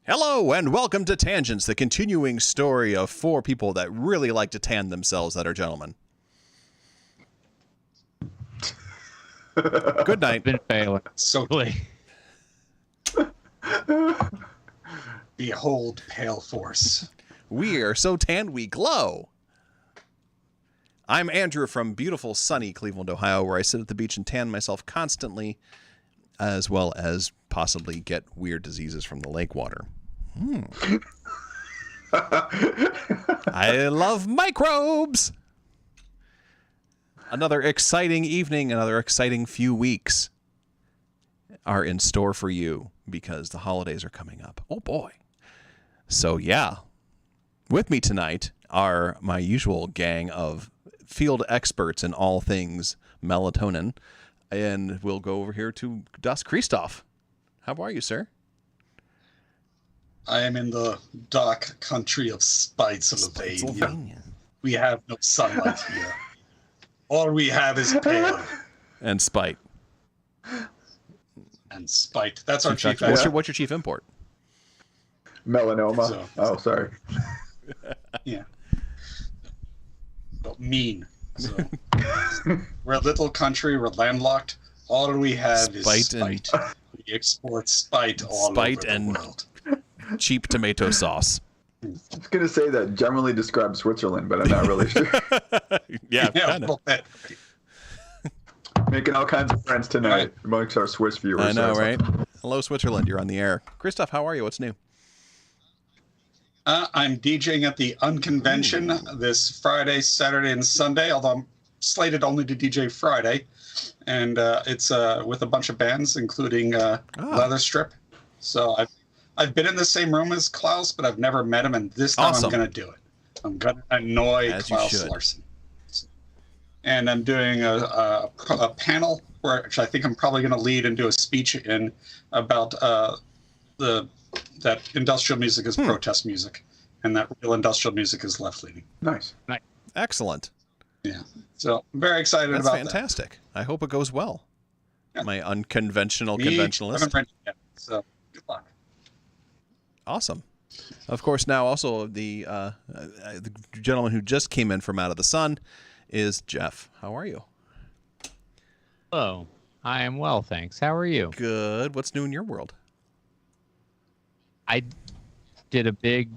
Hello, and welcome to Tangents, the continuing story of four people that really like to tan themselves that are gentlemen. Good night. Been failing. So Really. Behold, pale force. We are so tanned we glow. I'm Andrew from beautiful, sunny Cleveland, Ohio, where I sit at the beach and tan myself constantly, as well as possibly get weird diseases from the lake water. I love microbes. Another exciting evening, another exciting few weeks are in store for you because the holidays are coming up. Oh boy. So yeah, with me tonight are my usual gang of field experts in all things melatonin, and we'll go over here to Das Christoph. How are you, sir? I am in the dark country of Spitesylvania. We have no sunlight here. All we have is pale. And spite. And spite. That's our chief What's expert. your chief import? Melanoma. Sorry. Yeah. Well, mean. So, we're a little country. We're landlocked. All we have is spite. We export spite all over the world. Cheap tomato sauce. I was going to say that generally describes Switzerland, but I'm not really sure. Yeah, kind of. Making all kinds of friends tonight amongst our Swiss viewers. I know, right? Hello, Switzerland. You're on the air. Christoph, how are you? What's new? I'm DJing at the Unconvention this Friday, Saturday, and Sunday, although I'm slated only to DJ Friday. And it's with a bunch of bands, including Leather Strip. So I've been in the same room as Klaus, but I've never met him, and this time I'm going to do it. I'm going to annoy Klaus Larson. And I'm doing a panel, which I think I'm probably going to lead and do a speech in about that industrial music is protest music, and that real industrial music is left-leaning. Nice. Excellent. Yeah. So I'm very excited about that. That's fantastic. I hope it goes well. Yeah. My unconventional conventionalist. I haven't read it yet, so good luck. Awesome. Of course, now also the gentleman who just came in from out of the sun is Jeff. How are you? Hello. I am well, thanks. How are you? Good. What's new in your world? I did a big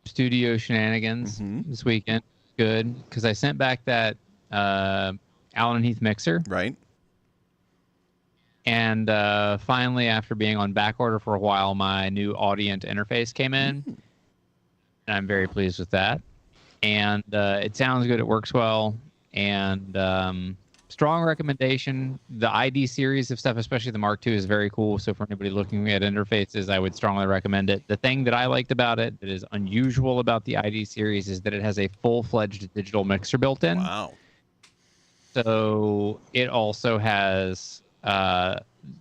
studio shenanigans this weekend. Good, because I sent back that Allen and Heath mixer. Right. And finally, after being on back order for a while, my new Audient interface came in. And I'm very pleased with that. And it sounds good. It works well. And strong recommendation. The ID series of stuff, especially the Mark II, is very cool. So for anybody looking at interfaces, I would strongly recommend it. The thing that I liked about it that is unusual about the ID series is that it has a full-fledged digital mixer built in. Wow. So it also has...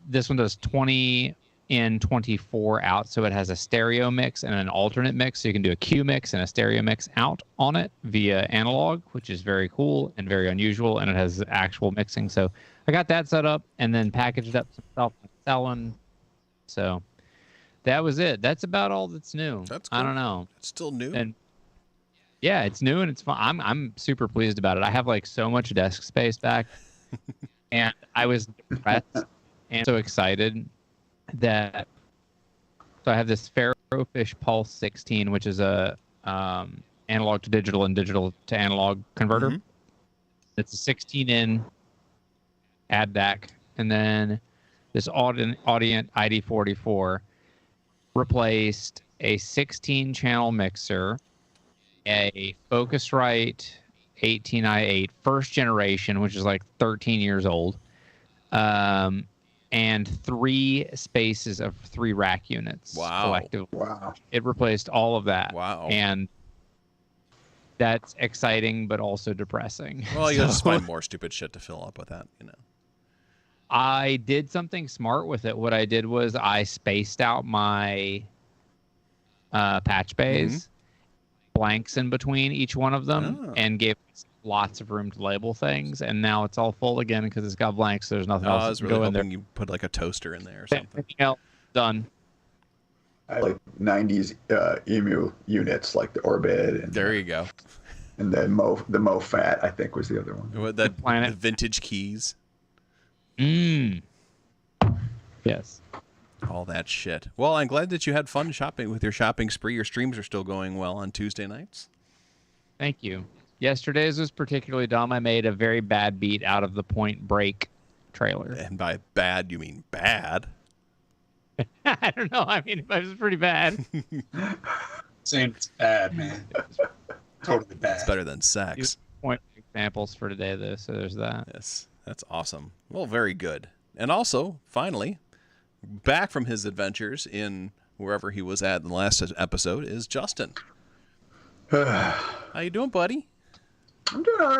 this one does 20 in, 24 out, so it has a stereo mix and an alternate mix, so you can do a Q mix and a stereo mix out on it via analog, which is very cool and very unusual, and it has actual mixing. So I got that set up and then packaged up some stuff I'm selling. So that was it. That's about all that's new. That's cool. I don't know. It's still new. And yeah, it's new and it's fun. I'm super pleased about it. I have like so much desk space back. And I was depressed and so excited that so I have this Ferrofish Pulse 16, which is a analog to digital and digital to analog converter. It's a 16 in add DAC, and then this Audient ID44 replaced a 16 channel mixer, a Focusrite 18i8 first generation, which is like 13 years old, and 3 spaces of 3 rack units. Wow. Collectively. Wow. It replaced all of that. Wow. And that's exciting, but also depressing. Well, you just find more stupid shit to fill up with that, you know. I did something smart with it. What I did was I spaced out my patch bays, blanks in between each one of them, and gave lots of room to label things. And now it's all full again because it's got blanks. So there's nothing else. I was to really go in there. hoping you put like a toaster in there or something. Everything else done. I like 90s EMU units like the Orbit. And, There you go. And the MoFat, I think, was the other one. With the Planet. vintage keys. Yes. All that shit. Well, I'm glad that you had fun shopping with your shopping spree. Your streams are still going well on Tuesday nights. Thank you. Yesterday's was particularly dumb. I made a very bad beat out of the Point Break trailer. And by bad, you mean bad. I don't know. I mean, it was pretty bad. Saying it's bad, man. Totally bad. It's better than sex. Point examples for today, though. So there's that. Yes, that's awesome. Well, very good. And also, finally, back from his adventures in wherever he was at in the last episode is Justin. How you doing, buddy? I'm doing all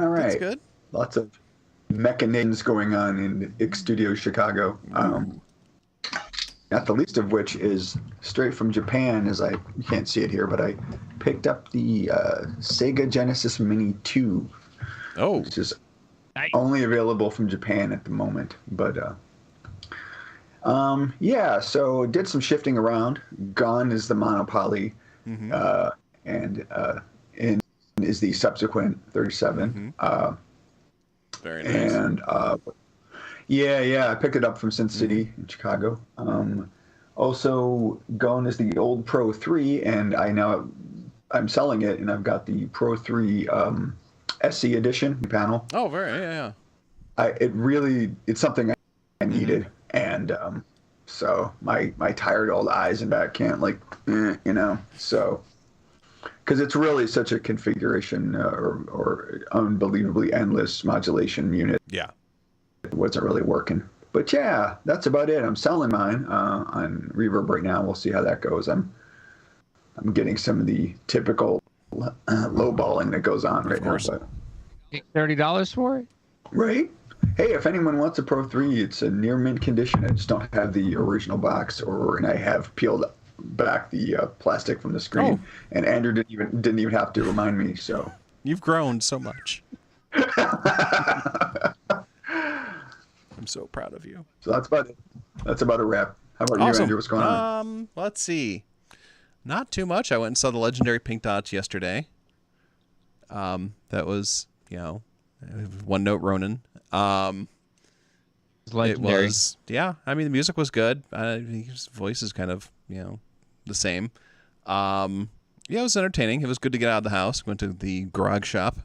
right. That's good. Lots of mechanisms going on in X Studio Chicago. Not the least of which is straight from Japan, you can't see it here, but I picked up the Sega Genesis Mini 2. Oh. Which is Nice. only available from Japan at the moment. But, yeah, so did some shifting around. Gone is the Monopoly, and in is the subsequent 37. Very nice. And yeah, I picked it up from Sin City in Chicago. Also, Gone is the old Pro 3, and I'm selling it, and I've got the Pro 3 SC edition panel. Oh, very, yeah. It's something I needed, and so my tired old eyes and back can't so. Because it's really such a configuration or unbelievably endless modulation unit. Yeah. It wasn't really working. But yeah, that's about it. I'm selling mine on Reverb right now. We'll see how that goes. I'm getting some of the typical lowballing that goes on right now. But, $30 for it? right? Hey, if anyone wants a Pro 3, it's a near mint condition. I just don't have the original box, and I have peeled back the plastic from the screen. And Andrew didn't even have to remind me. So You've grown so much. I'm so proud of you. So that's about it. That's about a wrap. How about you, Andrew? What's going on? Let's see. Not too much. I went and saw the legendary Pink Dots yesterday. That was, One Note Ronin. It's legendary. It was, yeah. I mean, the music was good. His voice is kind of, the same. Yeah, it was entertaining. It was good to get out of the house. Went to the Grog Shop.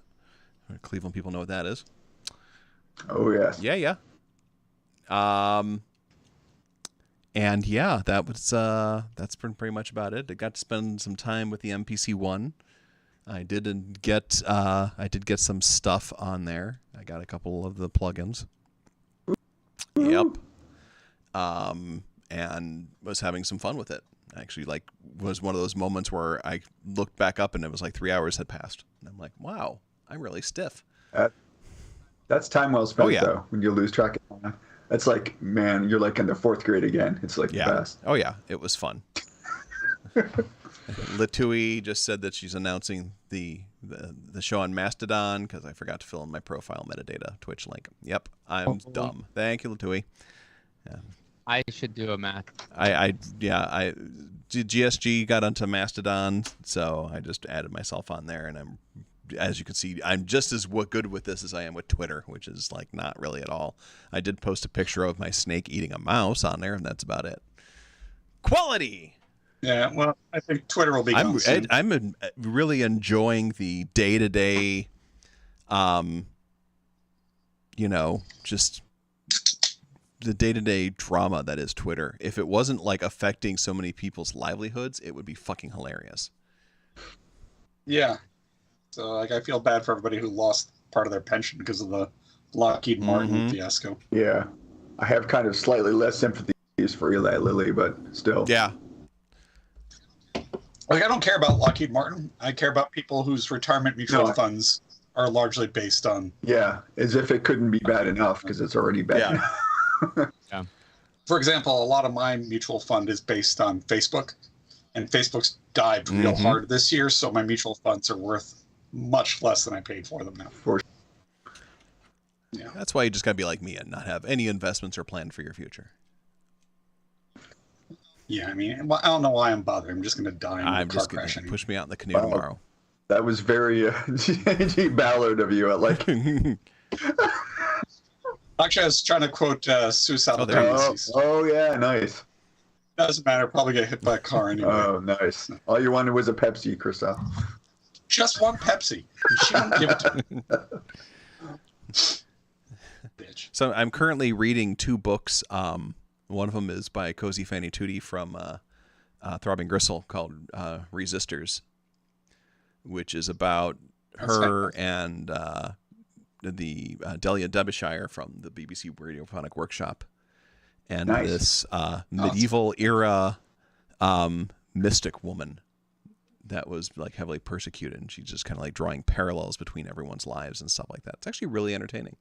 Cleveland people know what that is. Oh, yes. Yeah. And yeah, that's been pretty much about it. I got to spend some time with the MPC-1. I did get some stuff on there. I got a couple of the plugins. Yep. And was having some fun with it. Actually, was one of those moments where I looked back up and it was like 3 hours had passed. And I'm like, wow, I'm really stiff. That's time well spent, Oh, yeah. though, when you lose track of time. That's like, man, you're like in the fourth grade again. It's like the best. Oh, yeah. It was fun. Latui just said that she's announcing the show on Mastodon because I forgot to fill in my profile metadata Twitch link. Yep, I'm dumb. Thank you, Latui. Yeah. I should do a math. GSG got onto Mastodon, so I just added myself on there, and as you can see, I'm just as good with this as I am with Twitter, which is not really at all. I did post a picture of my snake eating a mouse on there, and that's about it. Quality. Yeah, well, I think Twitter will be gone soon. I'm really enjoying the day-to-day, just the day-to-day drama that is Twitter. If it wasn't affecting so many people's livelihoods, it would be fucking hilarious. Yeah. So I feel bad for everybody who lost part of their pension because of the Lockheed Martin fiasco. Yeah. I have kind of slightly less sympathies for Eli Lilly, but still. Yeah. I don't care about Lockheed Martin. I care about people whose retirement mutual funds are largely based on. Yeah, as if it couldn't be bad enough because it's already bad. Yeah. Yeah. For example, a lot of my mutual fund is based on Facebook, and Facebook's dived real hard this year, so my mutual funds are worth much less than I paid for them now. Yeah. That's why you just gotta be like me and not have any investments or plan for your future. Yeah, I mean, I don't know why I'm bothering. I'm just going to die in a I'm car just gonna crash. Anyway. push me out in the canoe tomorrow. That was very G. Ballard of you. Actually, I was trying to quote Suicidal there you go. Tendencies. Oh, yeah, nice. Doesn't matter. Probably get hit by a car anyway. Oh, nice. All you wanted was a Pepsi, Chriselle. Just one Pepsi. She won't give it to me. Bitch. So I'm currently reading 2 books. One of them is by Cozy Fanny Tootie from Throbbing Gristle, called Resistors, which is about her and the Delia Derbyshire from the BBC Radiophonic Workshop, and Nice. this medieval era mystic woman that was like heavily persecuted, and she's just kind of like drawing parallels between everyone's lives and stuff like that. It's actually really entertaining,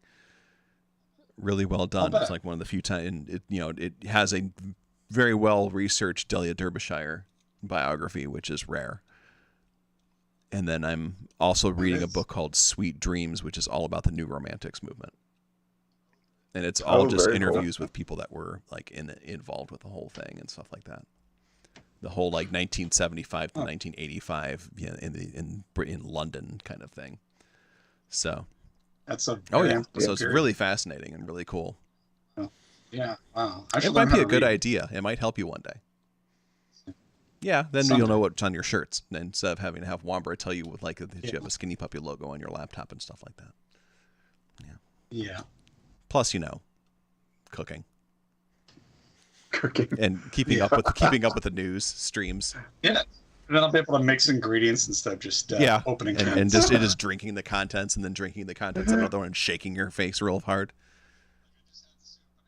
really well done. bet. It's like one of the few times, and it has a very well researched Delia Derbyshire biography, which is rare. And then I'm also reading a book called Sweet Dreams, which is all about the New Romantics movement. And it's all just very cool. interviews with people that were like involved with the whole thing and stuff like that. The whole like 1975 to 1985 in London kind of thing. So That's a so period. it's really fascinating and really cool. Yeah. Wow. I It should might learn be how a to good read. idea. It might help you one day. Yeah, then Someday. you'll know what's on your shirts instead of having to have Wambra tell you that you have a Skinny Puppy logo on your laptop and stuff like that. Yeah. Plus, cooking Cooking. and keeping up with the news streams. Yeah. And then I'll be able to mix ingredients instead of just opening cans. and just drinking the contents and then drinking the contents of another one and shaking your face real hard.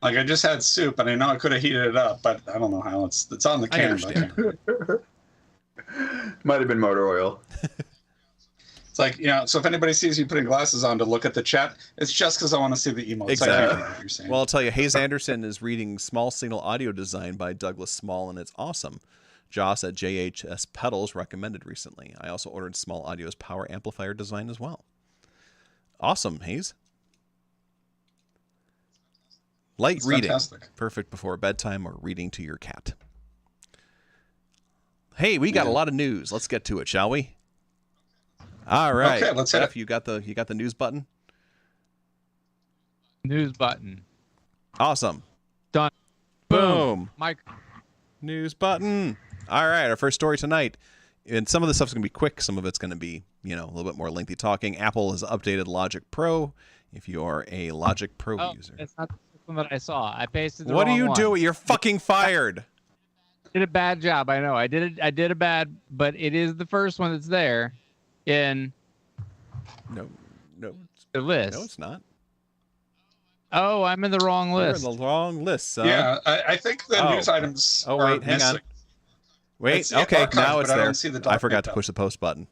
Like I just had soup, and I know I could have heated it up, but I don't know how. It's on the I can. understand. Might have been motor oil. It's like, so if anybody sees you putting glasses on to look at the chat, it's just because I want to see the emotes. Exactly. I know what you're saying. Well, I'll tell you, Hayes Anderson is reading Small Signal Audio Design by Douglas Small, and it's awesome. Joss at JHS Pedals recommended recently. I also ordered Small Audio's Power Amplifier Design as well. Awesome, Hayes. Light It's reading. fantastic. Perfect before bedtime or reading to your cat. Hey, we got a lot of news. Let's get to it, shall we? All right. Okay, let's hit Jeff, it. you got the news button? News button. Awesome. Done. Boom. Mike. News button. All right, our first story tonight. And some of the stuff's going to be quick. Some of it's going to be, a little bit more lengthy talking. Apple has updated Logic Pro. If you are a Logic Pro user. It's not the one that I saw. I pasted the What wrong are you one. doing? You're fucking fired. Did a bad job. I know. I did a bad, but it is the first one that's there in No, the list. no, it's not. Oh, I'm in the wrong You're in list. the wrong list, son. Yeah, I think the Oh. news items Oh, are wait, hang on. missing. Wait, It's okay, archived, now it's but I there. don't see the I forgot to document push the post button.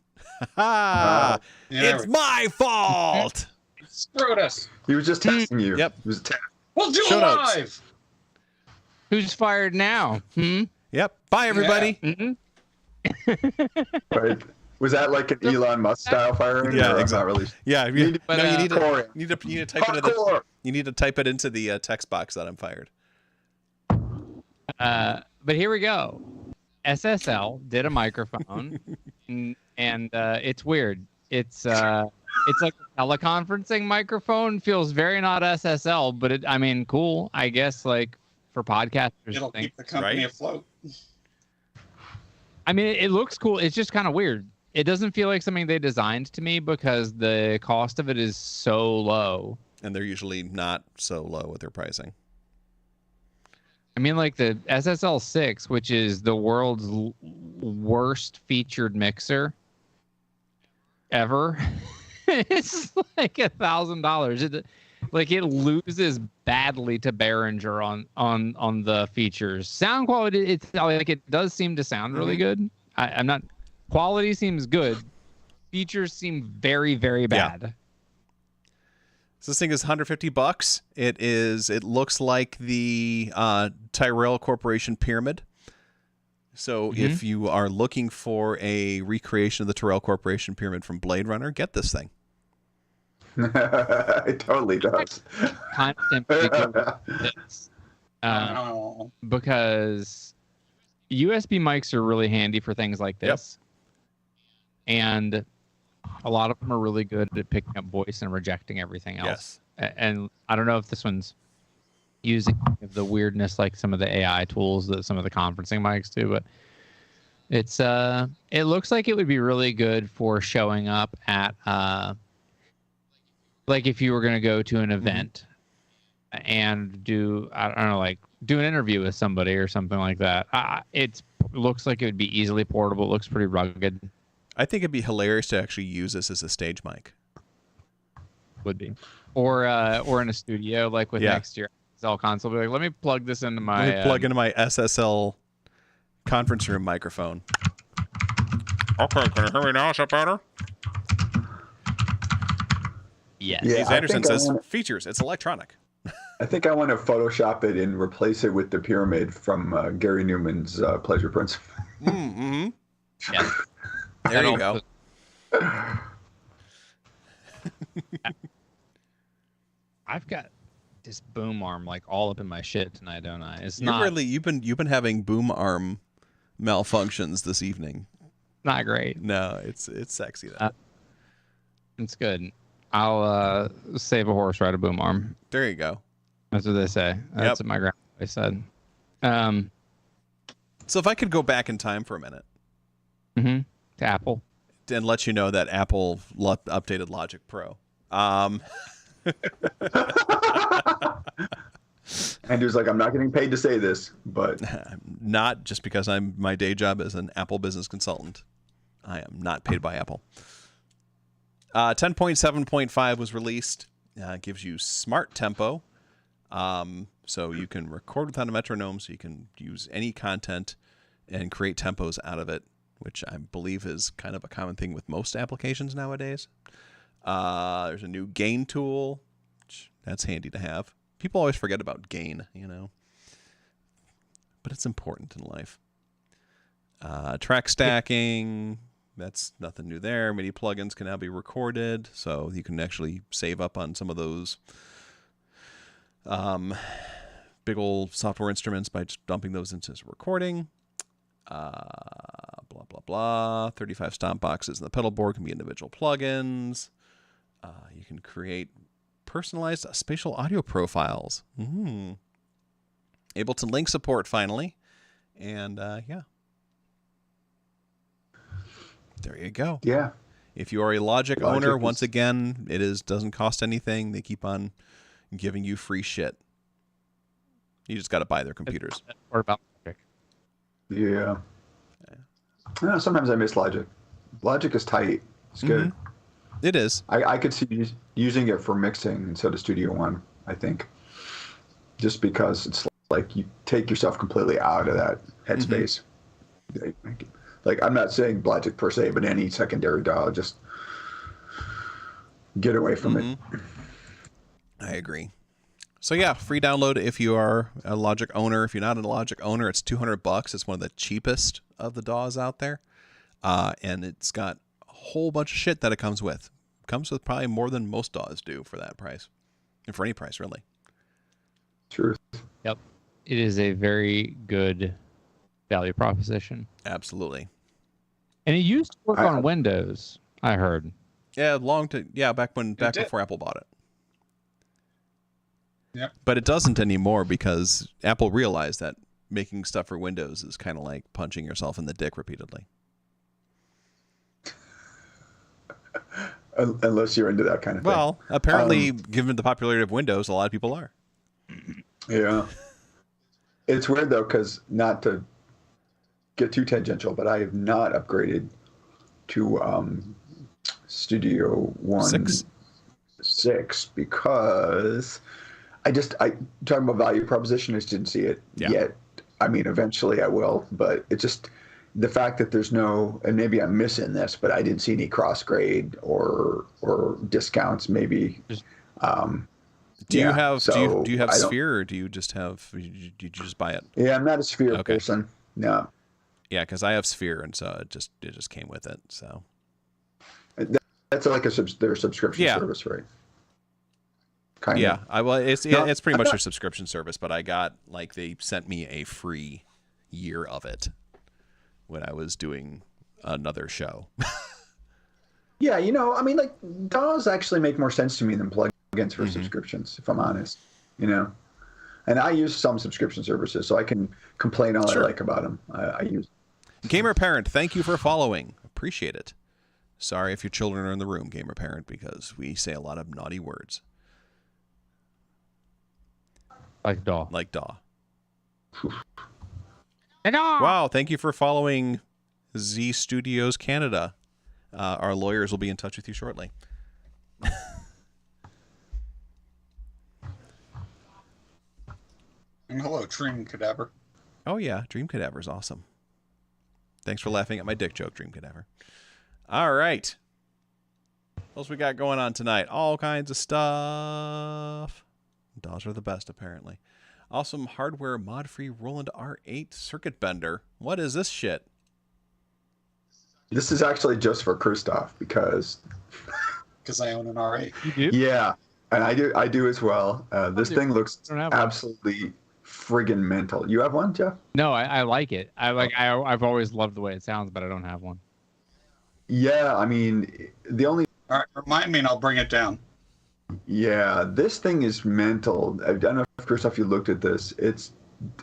Ha! Yeah, there It's we- my fault. Screwed us. He was just testing you. Yep. He was We'll do Show it notes. live. Who's fired now? Yep. Bye, everybody. right. Was that like an Elon Musk style firing? Yeah, Or exactly. Not really. Yeah. You, But, no, you need to. Hardcore. You need to type it into Hardcore. you need to type it into the text box that I'm fired. But here we go. SSL did a microphone, and it's weird. It's like a teleconferencing microphone. Feels very not SSL, but cool. I guess like for podcasters. It'll and things. keep the company Right? afloat. It looks cool. It's just kind of weird. It doesn't feel like something they designed to me because the cost of it is so low. And they're usually not so low with their pricing. Like the SSL 6, which is the world's worst featured mixer ever, it's like $1,000. It loses badly to Behringer on the features. Sound quality, it's like it does seem to sound really good. I'm not. Quality seems good. Features seem very, very bad. So this thing is $150. It looks like the Tyrell Corporation Pyramid. So if you are looking for a recreation of the Tyrell Corporation Pyramid from Blade Runner, get this thing. It totally does. Kind of tempted to go with this, Oh. because USB mics are really handy for things like this. And a lot of them are really good at picking up voice and rejecting everything else. Yes. And I don't know if this one's using the weirdness like some of the AI tools that some of the conferencing mics do, but it's it looks like it would be really good for showing up at like if you were going to go to an event and do, I don't know, like do an interview with somebody or something like that. It looks like it would be easily portable. It looks pretty rugged. I think it'd be hilarious to actually use this as a stage mic. Would be, or in a studio like with next year SSL console. Be like, let me plug this into my. Let me plug into my SSL conference room microphone. Okay, can you hear me now? Is that better? Yes. Yeah, Hayes Anderson says features. It's electronic. I think I want to Photoshop it and replace it with the pyramid from Gary Newman's Pleasure Principle. Mm-hmm. Yeah. There you go. I've got this boom arm like all up in my shit tonight, don't I? It's You're not really you've been having boom arm malfunctions this evening. not great. No, it's sexy though. It's good. I'll save a horse, ride a boom arm. There you go. That's what they say. That's what my grandpa said. So if I could go back in time for a minute To Apple. and let you know that Apple updated Logic Pro. Andrew's like, I'm not getting paid to say this, but Not just because my day job is an Apple business consultant. I am not paid by Apple. 10.7.5 was released. Gives you smart tempo. So you can record without a metronome, so you can use any content and create tempos out of it, which I believe is kind of a common thing with most applications nowadays. There's a new gain tool, which that's handy to have. People always forget about gain, but it's important in life. Track stacking, that's nothing new there. MIDI plugins can now be recorded, so you can actually save up on some of those big old software instruments by just dumping those into recording. Blah, blah, blah. 35 stomp boxes in the pedal board can be individual plugins. You can create personalized spatial audio profiles. Ableton Link support finally. And there you go. yeah. If you are a Logic owner, once again, doesn't cost anything. They keep on giving you free shit. You just got to buy their computers. Or about Logic. Yeah. Sometimes I miss Logic. Logic is tight. It's good. It is. I could see using it for mixing instead of Studio One, I think. Just because it's like you take yourself completely out of that headspace. Like, I'm not saying Logic per se, but any secondary DAW, just get away from it. I agree. So yeah, free download if you are a Logic owner. If you're not a Logic owner, it's $200. It's one of the cheapest of the DAWs out there. And it's got a whole bunch of shit that it comes with. It comes with probably more than most DAWs do for that price. And for any price, really. Truth. Yep. It is a very good value proposition. Absolutely. And it used to work on Windows, I heard. Yeah, back before Apple bought it. Yep. But it doesn't anymore because Apple realized that making stuff for Windows is kind of like punching yourself in the dick repeatedly. Unless you're into that kind of thing. Well, apparently, given the popularity of Windows, a lot of people are. Yeah. It's weird, though, because not to get too tangential, but I have not upgraded to Studio One 6 because talking about value proposition, I just didn't see it yet. I mean, eventually I will, but it's just the fact that there's no, and maybe I'm missing this, but I didn't see any cross grade or discounts. Maybe. Do you have Sphere, or do you just have? Did you just buy it? Yeah, I'm not a Sphere person. No. Yeah, because I have Sphere, and so it just came with it. So that's like their subscription service, right? Kind of. It's pretty much not their subscription service, but I got they sent me a free year of it when I was doing another show. Yeah, I mean, DAWs actually make more sense to me than plugins for subscriptions, if I'm honest. And I use some subscription services, so I can complain all Sure. I like about them. I use. Gamer Parent, thank you for following. Appreciate it. Sorry if your children are in the room, Gamer Parent, because we say a lot of naughty words. Like doll. Like Daw. And Wow, thank you for following Z Studios Canada. Our lawyers will be in touch with you shortly. And hello, Dream Cadaver. Oh yeah, Dream Cadaver is awesome. Thanks for laughing at my dick joke, Dream Cadaver. All right. What else we got going on tonight? All kinds of stuff. DAWs are the best, apparently. Awesome hardware mod-free Roland R8 circuit bender. What is this shit? This is actually just for Christoph because, I own an R8. You do? yeah, and I do as well. This do. thing looks I don't have one. absolutely friggin' mental. You have one, Jeff? No, I like it. I've always loved the way it sounds, but I don't have one. Yeah, I mean, the only All right, remind me and I'll bring it down. yeah, this thing is mental. I don't know if Christoph, you looked at this. It's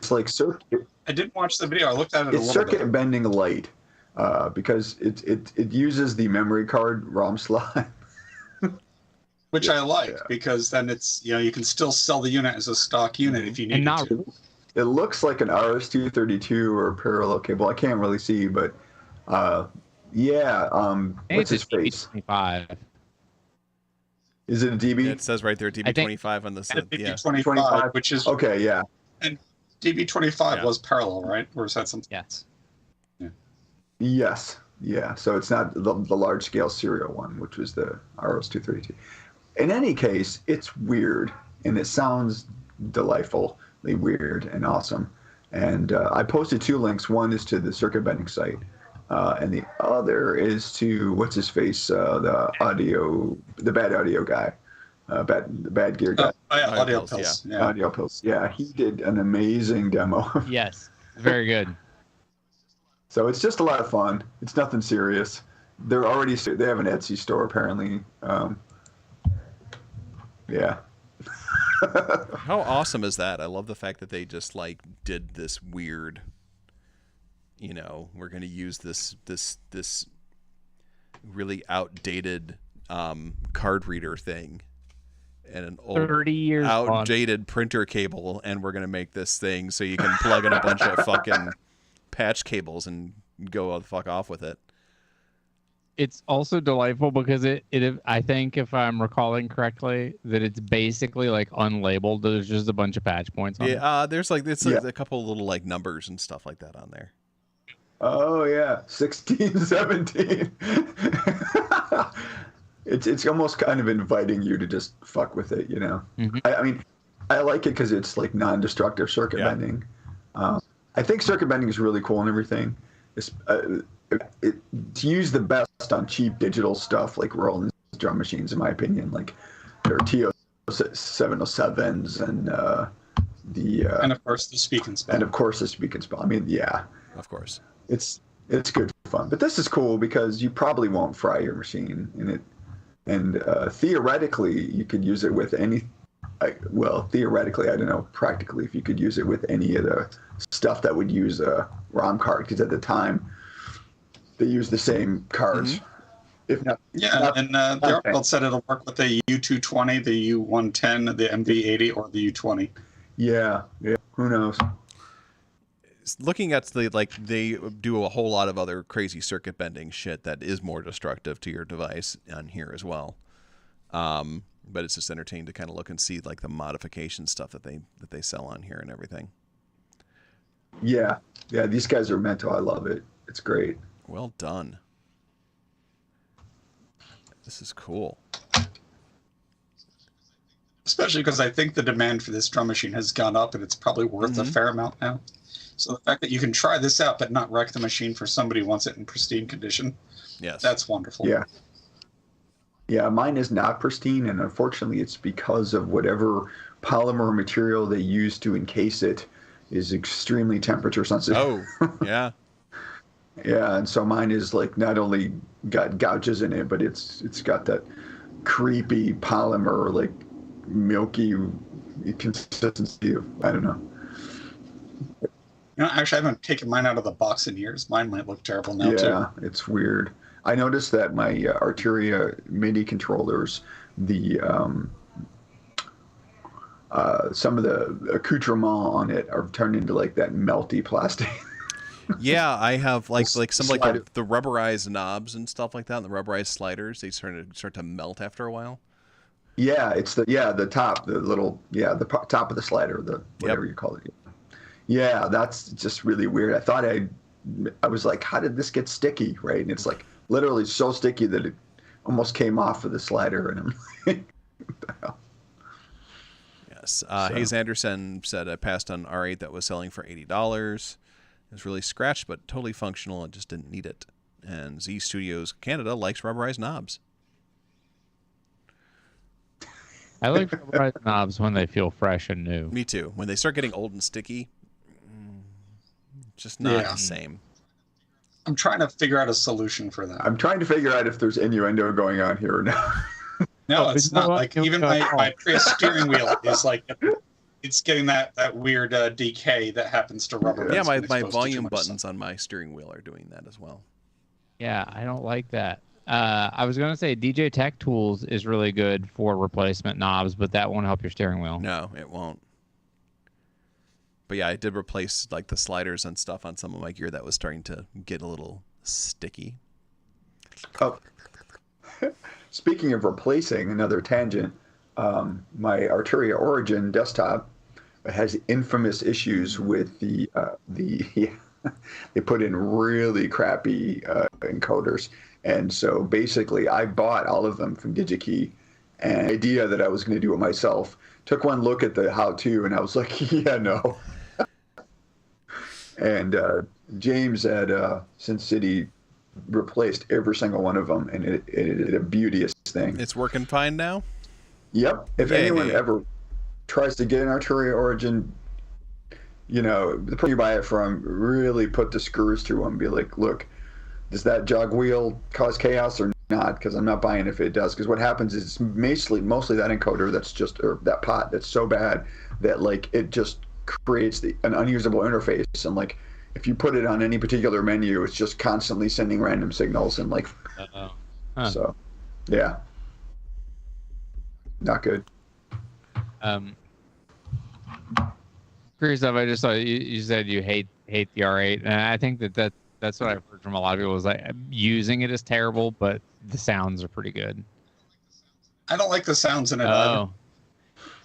like circuit. I didn't watch the video. I looked at it a It's little circuit bit, bending light because it uses the memory card ROM slot. which I like Yeah. because then it's you can still sell the unit as a stock unit if you need And not to. It looks like an RS-232 or parallel cable. I can't really see, but yeah. What's his face? 25. Is it a DB? It says right there, DB25 on the And yeah. DB25, 25. which is Okay, yeah. DB25 Yeah. was parallel, right? Or is that something? Yes. Yes. Yeah. So it's not the large scale serial one, which was the RS-232. In any case, it's weird and it sounds delightfully weird and awesome. And I posted 2 links. One is to the circuit bending site, and the other is to what's his face, the bad audio guy, the bad gear guy, Oh, yeah, Audio audio Pills, pills. Yeah. Audio Pills. Yeah, he did an amazing demo. Yes. Very good. So it's just a lot of fun. It's nothing serious. They have an Etsy store apparently. Yeah. How awesome is that? I love the fact that they just like did this weird, we're going to use this really outdated card reader thing and an old 30 years on. outdated printer cable, and we're going to make this thing so you can plug in a bunch of fucking patch cables and go the fuck off with it. It's also delightful because it I think, if I'm recalling correctly, that it's basically like unlabeled. There's just a bunch of patch points on it. Yeah, there's like Yeah. a couple little like numbers and stuff like that on there. Oh yeah, 16, 17. It's almost kind of inviting you to just fuck with it, Mhm. I mean, I like it because it's like non-destructive circuit Yeah. bending. I think circuit bending is really cool and everything. To use the best on cheap digital stuff like Roland's drum machines, in my opinion, like their TO-707s and And of course, the speak and spell. and of course the speak and spell. I mean, yeah. Of course. It's good fun, but this is cool because you probably won't fry your machine in it, and theoretically you could use it with any. Well, theoretically, I don't know. Practically, if you could use it with any of the stuff that would use a ROM card, because at the time they used the same cards. If not, Yeah, and the Okay. article said it'll work with the U220, the U110, the MV80, or the U20. yeah, who knows? Looking at they do a whole lot of other crazy circuit bending shit that is more destructive to your device on here as well. But it's just entertaining to kind of look and see like the modification stuff that they sell on here and everything. Yeah, these guys are mental. I love it. It's great. Well done. This is cool. Especially because I think the demand for this drum machine has gone up and it's probably worth a Mhm. fair amount now. So the fact that you can try this out but not wreck the machine for somebody who wants it in pristine condition, Yes. that's wonderful. Yeah. Yeah, mine is not pristine, and unfortunately, it's because of whatever polymer material they use to encase it is extremely temperature sensitive. Oh, yeah. Yeah, and so mine is like not only got gouges in it, but it's got that creepy polymer, like milky consistency of, I don't know. Actually, I haven't taken mine out of the box in years. Mine might look terrible now too. Yeah, it's weird. I noticed that my Arturia MIDI controllers, the some of the accoutrement on it are turned into like that melty plastic. Yeah, I have like some like Slider. the rubberized knobs and stuff like that, and the rubberized sliders. They start to melt after a while. Yeah, it's the top, the little top of the slider, the whatever you call it. Yeah, that's just really weird. I was like, how did this get sticky, right? And it's like literally so sticky that it almost came off of the slider, and I'm like, what the hell? Yes. Hayes Anderson said I passed on R8 that was selling for $80. It was really scratched, but totally functional. I just didn't need it. And Z Studios Canada likes rubberized knobs. I like rubberized knobs when they feel fresh and new. Me too. When they start getting old and sticky, just not the same. I'm trying to figure out a solution for that. I'm trying to figure out if there's innuendo going on here or not. No, Oh, it's you know not. what? Like even my Prius steering wheel is like it's getting that weird decay that happens to rubber. Yeah, when my exposed to too volume much buttons sun. on my steering wheel are doing that as well. Yeah, I don't like that. I was going to say DJ Tech Tools is really good for replacement knobs, but that won't help your steering wheel. No, it won't. But yeah, I did replace like the sliders and stuff on some of my gear that was starting to get a little sticky. Oh. Speaking of replacing, another tangent, my Arturia Origin desktop has infamous issues with the they put in really crappy encoders, and so basically I bought all of them from DigiKey, and the idea that I was going to do it myself. Took one look at the how-to, and I was like, yeah, no. And James at Sin City replaced every single one of them, and it is a beauteous thing. It's working fine now? Yep. If Yay. anyone ever tries to get an Arturia Origin, the person you buy it from, really put the screws through them. Be like, look, does that jog wheel cause chaos or not? Because I'm not buying if it does. Because what happens is mostly that encoder or that pot that's so bad that like it just creates an unusable interface, and like if you put it on any particular menu, it's just constantly sending random signals, and like so yeah, not good. Curious enough, I just saw you said you hate the R8, and I think that's what I've heard from a lot of people is like using it is terrible, but the sounds are pretty good. I don't like the sounds in it. either. Oh,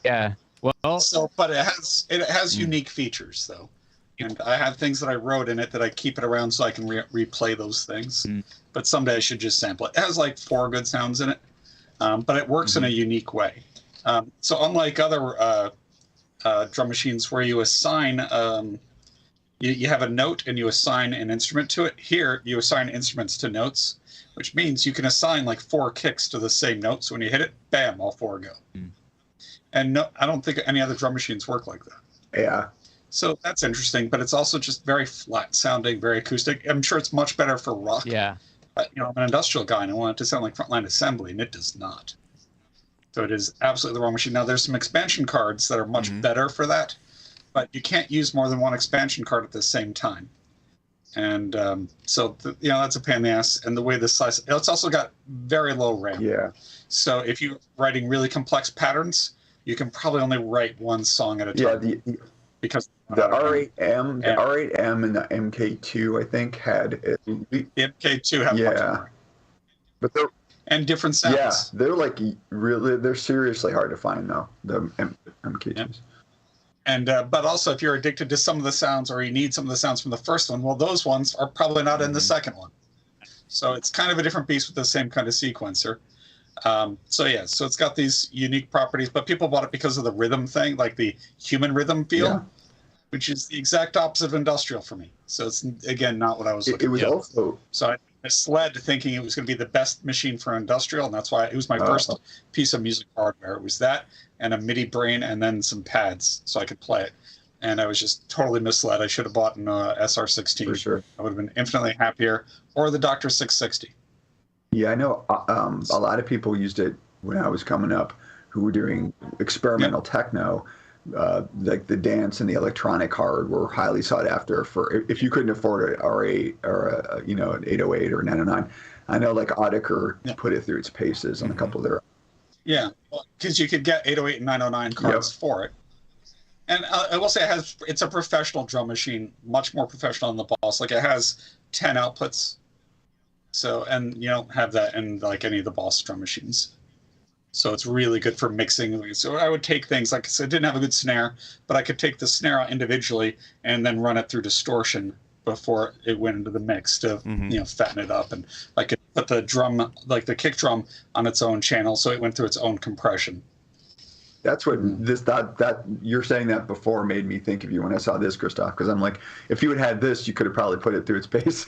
yeah. Well, So, but it has unique features though, and I have things that I wrote in it that I keep it around so I can replay those things. But someday I should just sample it. It has like 4 good sounds in it, but it works in a unique way. So unlike other drum machines where you assign, you have a note and you assign an instrument to it. Here you assign instruments to notes, which means you can assign like 4 kicks to the same note. So when you hit it, bam, all 4 go. And no, I don't think any other drum machines work like that. Yeah. So that's interesting, but it's also just very flat sounding, very acoustic. I'm sure it's much better for rock. yeah. But, I'm an industrial guy and I want it to sound like Frontline Assembly, and it does not. So it is absolutely the wrong machine. Now, there's some expansion cards that are much better for that, but you can't use more than one expansion card at the same time. And that's a pain in the ass. And the way this size, it's also got very low RAM. Yeah. So if you're writing really complex patterns, you can probably only write one song at a Yeah. time. Because The R8M, the R8M and the MK2, I think, had the MK2 have much yeah, more. but they're And different sounds. yeah, they're like really, they're seriously hard to find though. The MK2s. Yep. And but also, if you're addicted to some of the sounds, or you need some of the sounds from the first one, well, those ones are probably not in the second one. So it's kind of a different beast with the same kind of sequencer. So it's got these unique properties, but people bought it because of the rhythm thing, like the human rhythm feel, which is the exact opposite of industrial for me. So it's again not what I was looking. It was for. also So I misled thinking it was going to be the best machine for industrial, and that's why it was my first piece of music hardware. It was that and a MIDI brain and then some pads so I could play it. And I was just totally misled. I should have bought an SR16. for sure. I would have been infinitely happier, or the Dr. 660. Yeah, I know a lot of people used it when I was coming up who were doing experimental techno. like the dance and the electronic hard were highly sought after for if you couldn't afford an R8 or an 808 or 909. I know like Audiker put it through its paces on a couple of their. Yeah, because you could get 808 and 909 cards for it. And I will say it's a professional drum machine, much more professional than the Boss. Like it has 10 outputs. So, and you don't have that in like any of the Boss drum machines. So it's really good for mixing. So I would take things like, so it didn't have a good snare, but I could take the snare out individually and then run it through distortion before it went into the mix to fatten it up, and I could put the drum, like the kick drum, on its own channel, so it went through its own compression. That's what that you're saying that before made me think of you when I saw this, Christoph, because I'm like, if you had had this, you could have probably put it through its pace.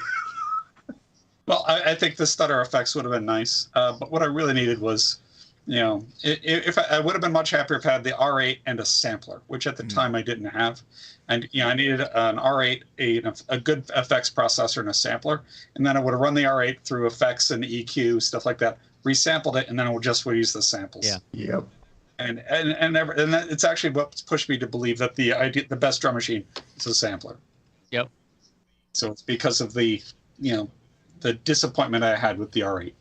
Well, I think the stutter effects would have been nice, but what I really needed was, if I would have been much happier if I had the R8 and a sampler, which at the time I didn't have. And I needed an R8, a good effects processor and a sampler, and then I would have run the R8 through effects and EQ, stuff like that, resampled it, and then I would use the samples. Yeah. Yep. And that, it's actually what pushed me to believe that the best drum machine is a sampler. Yep. So it's because of the disappointment I had with the R8.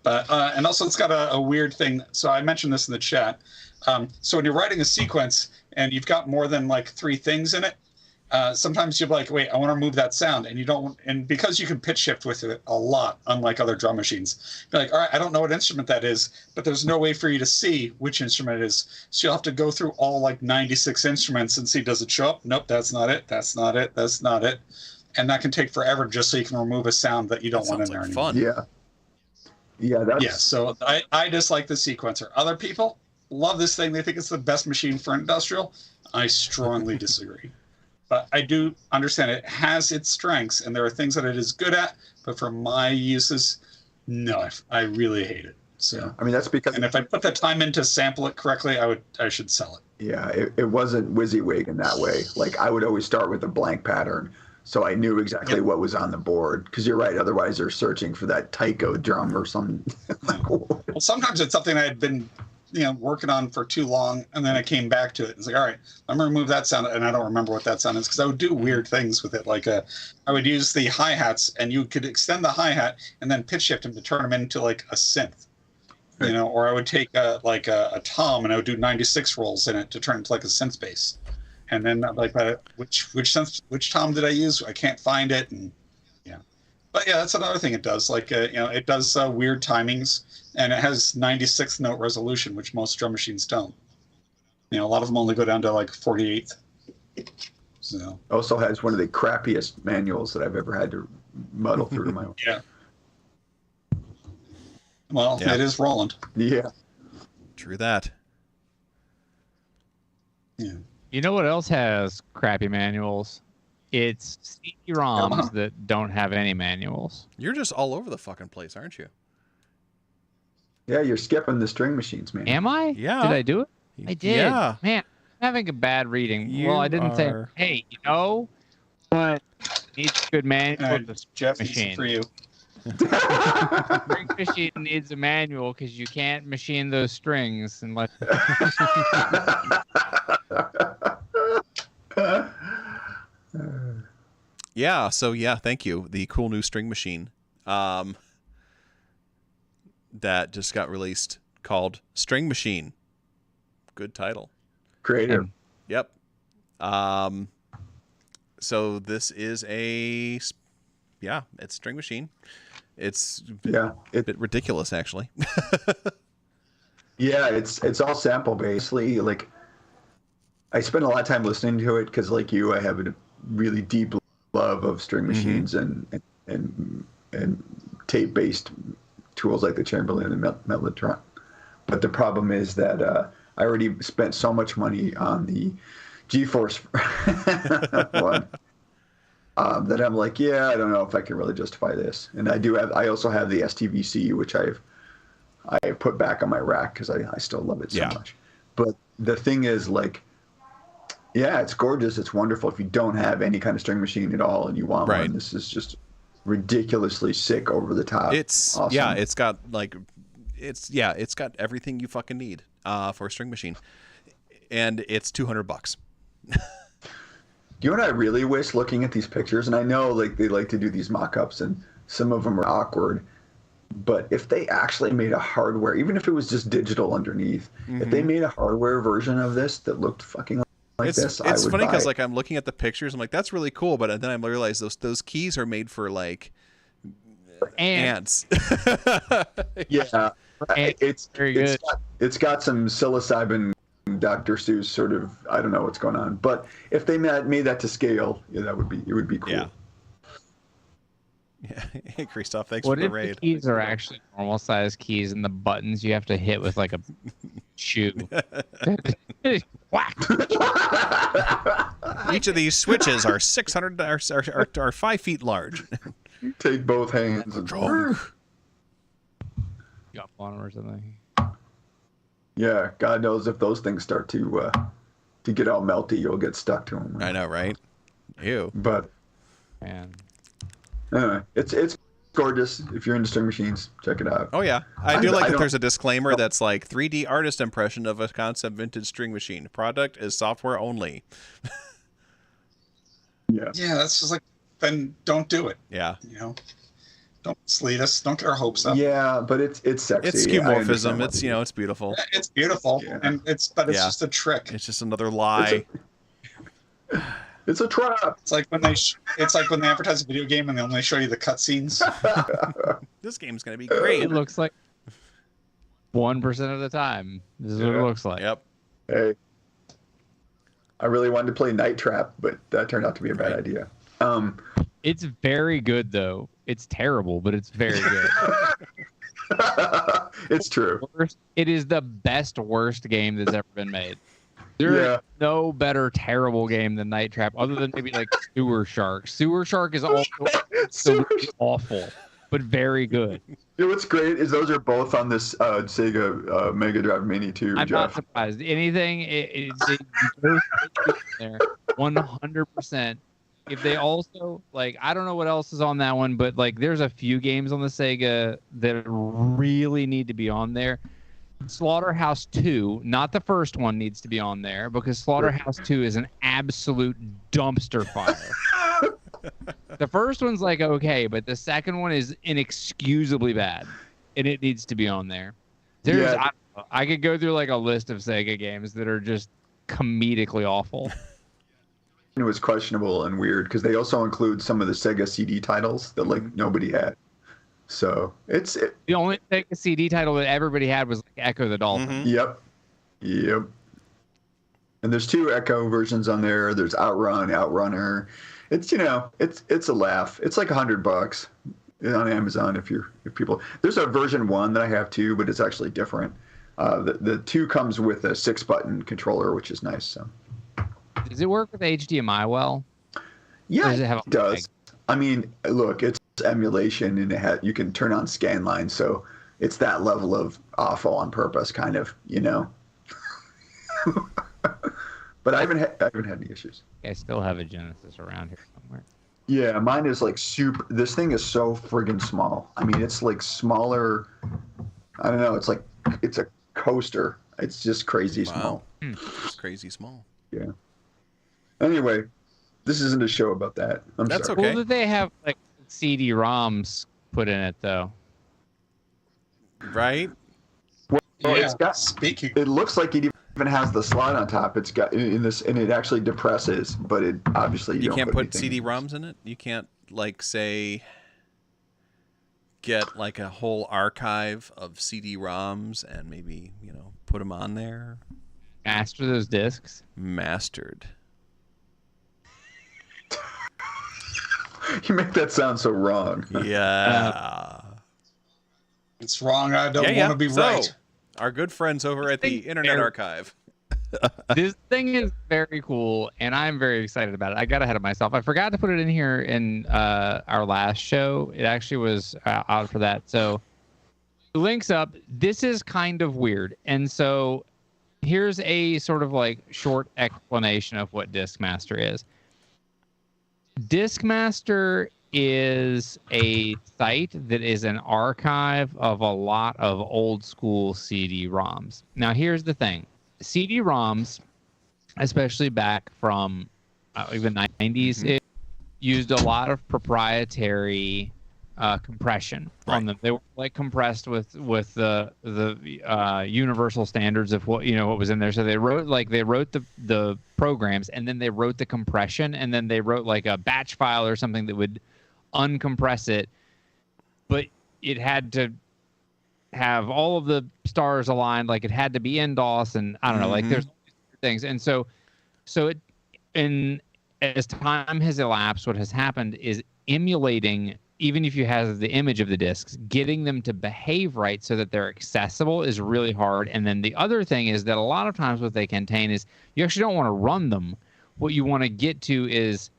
But and also it's got a weird thing. So I mentioned this in the chat. So when you're writing a sequence and you've got more than like 3 things in it, sometimes you're like, wait, I want to remove that sound, and you don't. And because you can pitch shift with it a lot, unlike other drum machines, you're like, all right, I don't know what instrument that is, but there's no way for you to see which instrument it is. So you'll have to go through all like 96 instruments and see, does it show up? Nope, that's not it. That's not it. That's not it. And that can take forever just so you can remove a sound that you don't want in there anymore. Fun. Yeah. Yeah. So I dislike the sequencer. Other people love this thing. They think it's the best machine for industrial. I strongly disagree. But I do understand it has its strengths, and there are things that it is good at. But for my uses, no, I really hate it. So I mean, that's because. And if I put the time in to sample it correctly, I should sell it. Yeah, it wasn't WYSIWYG in that way. Like I would always start with a blank pattern, so I knew exactly what was on the board. Because you're right, otherwise they're searching for that taiko drum or something. Well, sometimes it's something I had been working on for too long, and then I came back to it. It's like, all right, I'm gonna remove that sound, and I don't remember what that sound is because I would do weird things with it. Like I would use the hi-hats, and you could extend the hi-hat and then pitch shift them to turn them into like a synth, or I would take a tom and I would do 96 rolls in it to turn it into like a synth bass, and then like which tom did I use? I can't find it, and but yeah, that's another thing it does. Like it does weird timings. And it has 96th note resolution, which most drum machines don't. A lot of them only go down to like 48th. So also has one of the crappiest manuals that I've ever had to muddle through to my own. Yeah. Well, it is Roland. Yeah. True that. Yeah. You know what else has crappy manuals? It's CD-ROMs that don't have any manuals. You're just all over the fucking place, aren't you? Yeah, you're skipping the string machines, man. Am I? Yeah. Did I do it? I did. Yeah. Man, I'm having a bad reading. You well, I didn't say, are- hey, but needs a good manual for the Jeff, string this is machine. for you. String machine needs a manual because you can't machine those strings unless. Yeah. So yeah, thank you. The cool new string machine that just got released called String Machine. Good title. Creative. Yep. So this is it's String Machine. It's Yeah. a bit ridiculous, actually. Yeah, it's all sample basically. Like I spend a lot of time listening to it because, like you, I have a really deep love of string machines and tape based tools like the Chamberlain and Mellotron. But the problem is that I already spent so much money on the GeForce one that I'm like, I don't know if I can really justify this. And I also have the STVC, which I put back on my rack because I still love it so much. But the thing is, like, it's gorgeous. It's wonderful. If you don't have any kind of string machine at all and you want one, this is just ridiculously sick, over the top. It's awesome. it's got everything you fucking need for a string machine. and it's $200. Do you know what I really wish looking at these pictures? And I know like they like to do these mock-ups and some of them are awkward. But if they actually made a hardware, even if it was just digital underneath, if they made a hardware version of this that looked fucking like this, I would It's funny buy because it. like I'm looking at the pictures, I'm like, that's really cool, but then I realize those keys are made for like ants. Yeah, it's very good. It's got some psilocybin Dr. Seuss sort of, I don't know what's going on. But if they made that to scale, yeah, it would be cool. Yeah. Yeah. Hey, Christoph, thanks What for the if raid. the keys are actually normal size keys and the buttons you have to hit with like a shoe? Whack! Each of these switches are 600 are 5 feet large. Take both hands and Control. You got on or something. yeah, God knows if those things start to get all melty, you'll get stuck to them. I know, right? Ew. But Man. anyway, it's gorgeous. If you're into string machines, check it out. Oh yeah, I do like that. don't- There's a disclaimer that's like 3D artist impression of a concept vintage string machine. Product is software only. Yeah. Yeah, that's just like, then don't do it. Yeah, You know, don't mislead us. Don't get our hopes up. Yeah, but it's sexy. it's I skeuomorphism. understand what It's they do. it's beautiful. Yeah, it's beautiful, Yeah. and it's Yeah. just a trick. It's just another lie. It's a trap. It's like when they advertise a video game and they only show you the cutscenes. This game's gonna be great. It looks like 1% of the time. This is what it Yeah. looks like. Yep. Hey, I really wanted to play Night Trap, but that turned out to be a bad idea. It's very good though. It's terrible, but it's very good. It's true. It is the best worst game that's ever been made. There is Yeah. no better terrible game than Night Trap, other than maybe like Sewer Shark. Sewer Shark is also absolutely awful, but very good. You know what's great is those are both on this Sega Mega Drive Mini 2, I'm not Jeff. surprised. Anything it goes there 100%. If they also like, I don't know what else is on that one, but like, there's a few games on the Sega that really need to be on there. Slaughterhouse 2, not the first one, needs to be on there because Slaughterhouse 2 is an absolute dumpster fire. The first one's like okay, but the second one is inexcusably bad, and it needs to be on there. There's, Yeah. I could go through like a list of Sega games that are just comedically awful. It was questionable and weird because they also include some of the Sega CD titles that like nobody had. So The only Sega CD title that everybody had was like Echo the Dolphin. yep. And there's 2 Echo versions on there. There's Outrun, Outrunner. It's it's a laugh. It's like $100 on Amazon if people. There's a version 1 that I have too, but it's actually different. The 2 comes with a 6-button controller, which is nice. So Does it work with HDMI well? yeah, Or does it have a it does. I mean, look, it's emulation and you can turn on scan lines, so it's that level of awful on purpose, kind of, But I haven't had any issues. I still have a Genesis around here somewhere. Yeah, mine is like super. This thing is so friggin' small. I mean, it's like smaller. I don't know. It's like it's a coaster. It's just crazy small. It's crazy small. Yeah. Anyway, this isn't a show about that. I'm That's sorry. okay. Cool that they have like CD-ROMs put in it though. Right? Well, Yeah, it's got. speaking. It looks like it even has the slot on top. It's got in this, and it actually depresses. But it obviously You don't can't put anything in. CD-ROMs in it. You can't like say get like a whole archive of CD-ROMs and maybe put them on there. Master those discs. Mastered. You make that sound so wrong. Yeah. It's wrong. I don't Yeah. want to be So, right. our good friends over at the Internet Archive. This thing is very cool, and I'm very excited about it. I got ahead of myself. I forgot to put it in here in our last show. It actually was out for that. So, links up. This is kind of weird, and so here's a sort of like short explanation of what Discmaster is. Discmaster is a site that is an archive of a lot of old school CD-ROMs. Now, here's the thing. CD-ROMs especially back from even 90s, it used a lot of proprietary compression on them. They were like compressed with the universal standards of what was in there. So they wrote the programs, and then they wrote the compression, and then they wrote like a batch file or something that would uncompress it, but it had to have all of the stars aligned, like it had to be in DOS, and I don't know, like there's things. And so as time has elapsed, what has happened is emulating, even if you have the image of the discs, getting them to behave right so that they're accessible is really hard. And then the other thing is that a lot of times what they contain is you actually don't want to run them. What you want to get to is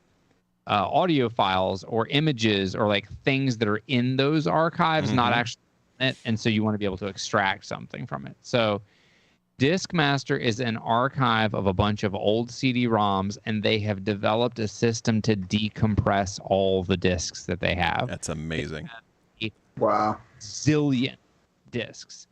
audio files or images or like things that are in those archives, not actually in it. And so you want to be able to extract something from it. So Discmaster is an archive of a bunch of old CD-ROMs, and they have developed a system to decompress all the discs that they have. That's amazing. Wow. Zillion discs.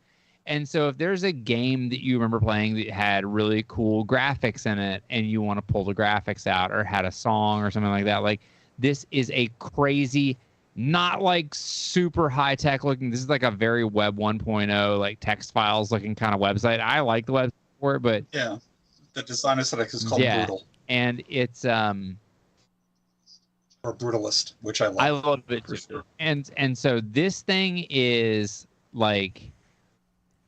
And so if there's a game that you remember playing that had really cool graphics in it and you want to pull the graphics out, or had a song or something like that, like this is a crazy, not like super high tech looking. This is like a very Web 1.0, like text files looking kind of website. I like the website for it, but yeah, the design aesthetic is called Brutal, and it's or Brutalist, which I love. I love it too. Sure. And so this thing is like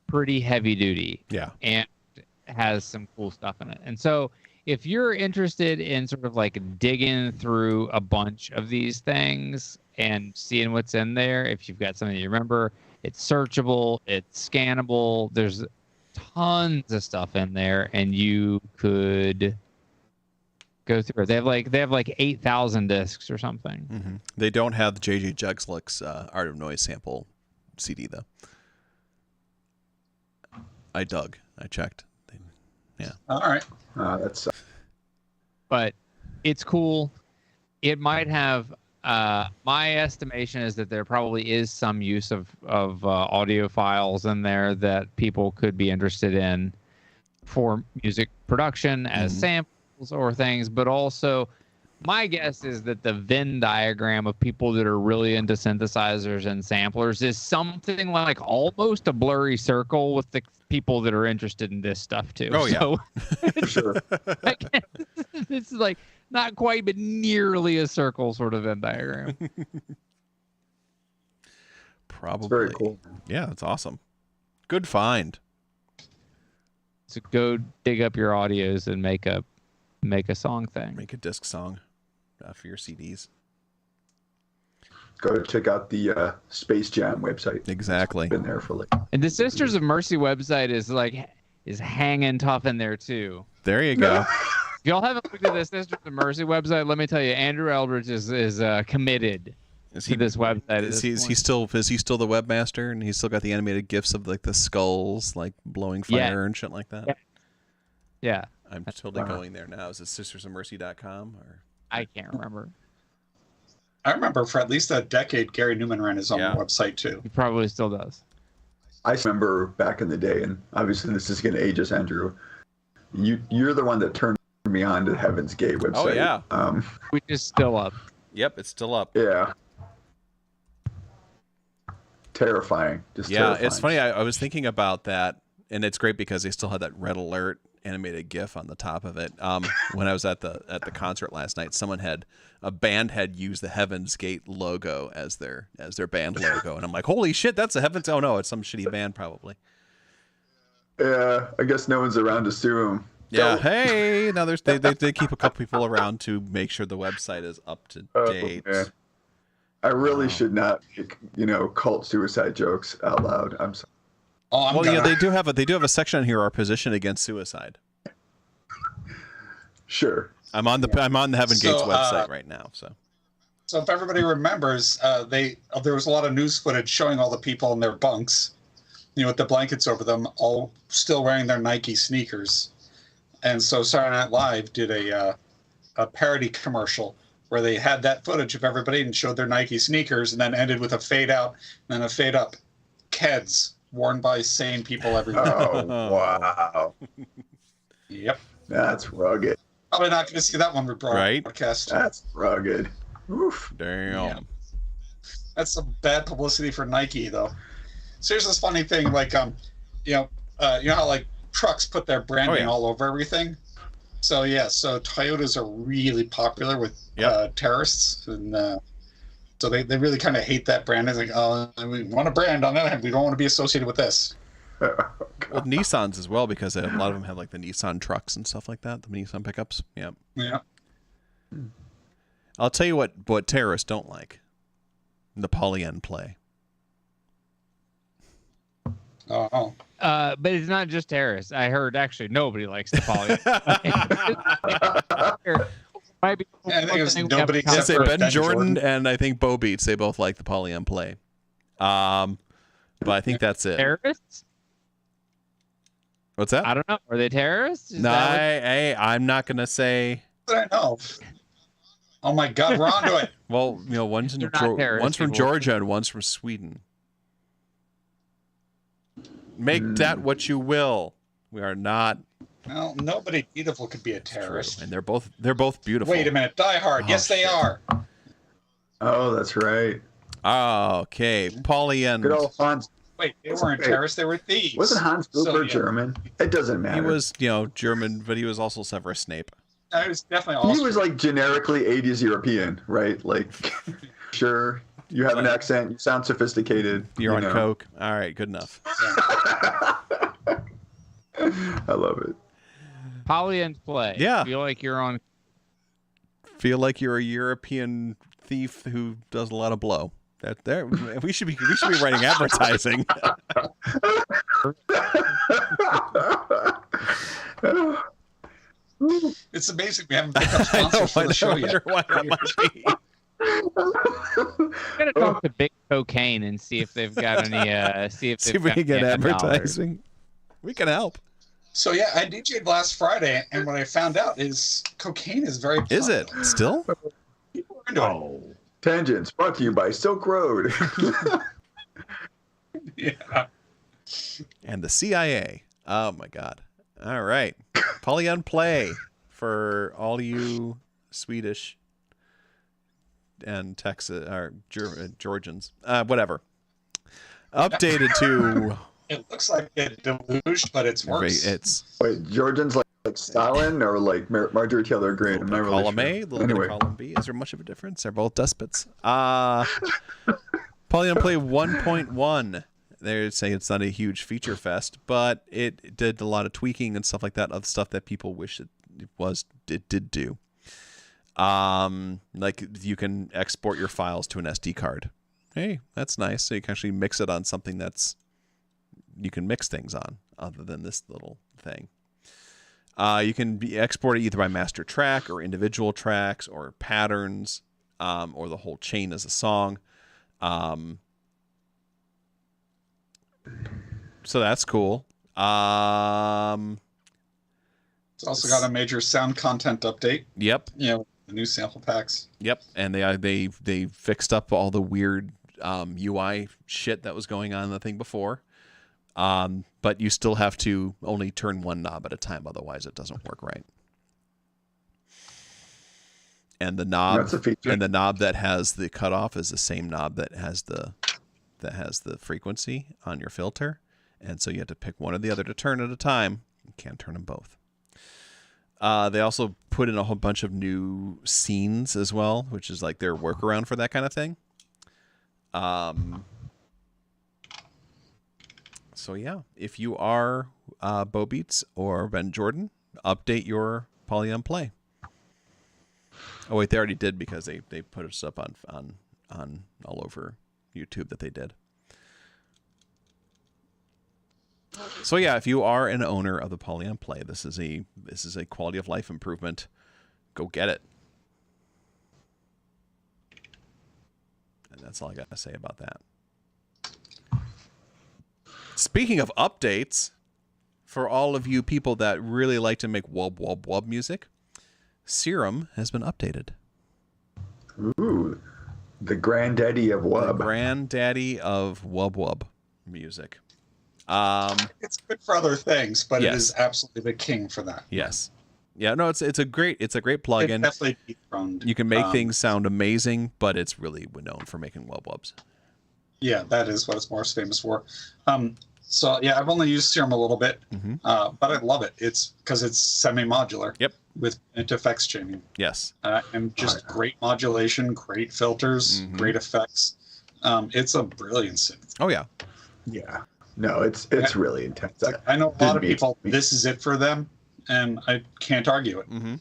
pretty heavy duty, and has some cool stuff in it. And so if you're interested in sort of like digging through a bunch of these things and seeing what's in there, if you've got something you remember, it's searchable, it's scannable, there's tons of stuff in there, and you could go through it. They have like 8,000 discs or something. They don't have J.J. Jugslick's Art of Noise sample CD though. I checked. Yeah. All right. That's But it's cool. It might have. My estimation is that there probably is some use of audio files in there that people could be interested in for music production as samples or things. But also, my guess is that the Venn diagram of people that are really into synthesizers and samplers is something like almost a blurry circle with the people that are interested in this stuff too. Oh yeah, so, for sure. This is like not quite, but nearly a circle sort of Venn diagram. Probably. It's very cool. Yeah, that's awesome. Good find. So go dig up your audios and make a song thing. Make a disc song for your CDs. Go check out the Space Jam website. Exactly. Been there for like. And the Sisters of Mercy website is hanging tough in there too. There you go. If y'all haven't looked at the Sisters of Mercy website, let me tell you, Andrew Eldridge is committed to this website. Is he still the webmaster, and he's still got the animated gifs of like the skulls like blowing fire and shit like that? Yeah. I'm totally going there now. Is it sistersofmercy.com or? I can't remember. I remember for at least a decade, Gary Newman ran his own website too. He probably still does. I remember back in the day, and obviously this is going to age us, Andrew. You're the one that turned me on to the Heaven's Gate website. Oh yeah. Which is still up. Yep, it's still up. Yeah. Terrifying. Just terrifying. It's funny. I was thinking about that, and it's great because they still had that red alert animated GIF on the top of it. When I was at the concert last night, a band had used the Heaven's Gate logo as their band logo, and I'm like, holy shit, that's a Heaven's. Oh no, it's some shitty band probably. Yeah, I guess no one's around to sue them. Yeah. Hey, now they keep a couple people around to make sure the website is up to date. Man. I really should not make, cult suicide jokes out loud. I'm sorry. Oh, yeah, they do have a section on here, our position against suicide. Sure. I'm on the Heaven Gates website right now. So if everybody remembers, there was a lot of news footage showing all the people in their bunks, with the blankets over them, all still wearing their Nike sneakers. And so Saturday Night Live did a parody commercial where they had that footage of everybody and showed their Nike sneakers, and then ended with a fade out and then a fade up. Keds worn by sane people everywhere. Oh, wow. Yep. That's rugged. Probably not going to see that one Right? broadcast. That's rugged. Oof. Damn. Yeah. That's some bad publicity for Nike, though. So here's this funny thing, like, you know how like trucks put their branding all over everything. So so Toyotas are really popular with terrorists, and so they really kind of hate that brand. It's like, oh, we want a brand on it, we don't want to be associated with this. Well, Nissans as well, because a lot of them have like the Nissan trucks and stuff like that, the Nissan pickups. Yeah. Yeah. I'll tell you what terrorists don't like: the poly-N play. Oh. But it's not just terrorists. I heard actually nobody likes the poly. Might be Yeah, I think it's something we nobody have to I except say for Ben Ben Jordan, Jordan. and I think Bo Beats. They both like the poly-N play. But I think that's it. terrorists. What's that? I don't know. Are they terrorists? Is No, that I'm not gonna say. I know. Oh my God, we're onto it. Well, one's They're not terrorist one's from people. Georgia and one's from Sweden. Make that what you will. We are not. Well, nobody beautiful could be a True. terrorist. And they're both beautiful. Wait a minute, Die Hard. Oh, Yes, they shit. are. Oh, that's right. Okay, poly-N. Good old Hans. Wait, they weren't Wait. terrorists. They were thieves. Wasn't Hans So, Gruber yeah. German? It doesn't matter. He was, German, but he was also Severus Snape. I was definitely He Austrian. was like generically 80s European, right? Like, sure, you have an accent, you sound sophisticated. You're you on know. coke. All right, good enough. I love it. poly-N play? Yeah. Feel like you're on. Feel like you're a European thief who does a lot of blow. There, we should be writing advertising. It's amazing we haven't picked up sponsors for the show I yet. wonder why that might be. I'm gonna talk to Big Cocaine and see if they've got any. See if See if we got can get any dollars. advertising. We can help. So yeah, I DJ'd last Friday, and what I found out is cocaine is very Is it popular. still? People are into it. Tangents brought to you by Silk Road. Yeah. And the CIA. Oh my God. All right. Poly-N play for all you Swedish and Texas or Georgians. Whatever. Updated to It looks like a deluge, but it's worse. it's Wait, Georgians like Stalin or like Marjorie Taylor Greene? I'm not really column sure. A, little bit Anyway, of column B. Is there much of a difference? They're both despots. Poly-N play 1.1. They're saying it's not a huge feature fest, but it did a lot of tweaking and stuff like that of stuff that people wish it did do. Like you can export your files to an SD card. Hey, that's nice. So you can actually mix it on something you can mix things on other than this little thing. You can export it either by master track or individual tracks or patterns, or the whole chain as a song. So that's cool. It's also got a major sound content update. Yep. The new sample packs. Yep. And they fixed up all the weird UI shit that was going on in the thing before. But you still have to only turn one knob at a time, otherwise it doesn't work right. And the knob That's a feature. and the knob that has the cutoff is the same knob that has the frequency on your filter. And so you have to pick one or the other to turn at a time. You can't turn them both. They also put in a whole bunch of new scenes as well, which is like their workaround for that kind of thing. So yeah, if you are Bo Beats or Ben Jordan, update your Poly-N play. Oh wait, they already did because they put us up on all over YouTube that they did. So yeah, if you are an owner of the Poly-N play, this is a quality of life improvement. Go get it. And that's all I got to say about that. Speaking of updates, for all of you people that really like to make wub wub wub music, Serum has been updated. Ooh, the granddaddy of The wub. granddaddy of wub wub music. It's good for other things, but Yes. it is absolutely the king for that. Yes. Yeah, no, it's a great It's plugin. definitely dethroned. You can make things sound amazing, but it's really known for making wub wubs. Yeah, that is what it's most famous for. So yeah, I've only used Serum a little bit, but I love it. It's because it's semi-modular. Yep. With effects chaining. Yes. And just great modulation, great filters, great effects. It's a brilliant synth. Oh yeah. Yeah. No, it's really intense. I know a lot of people, this is it for them, and I can't argue it. Mm-hmm.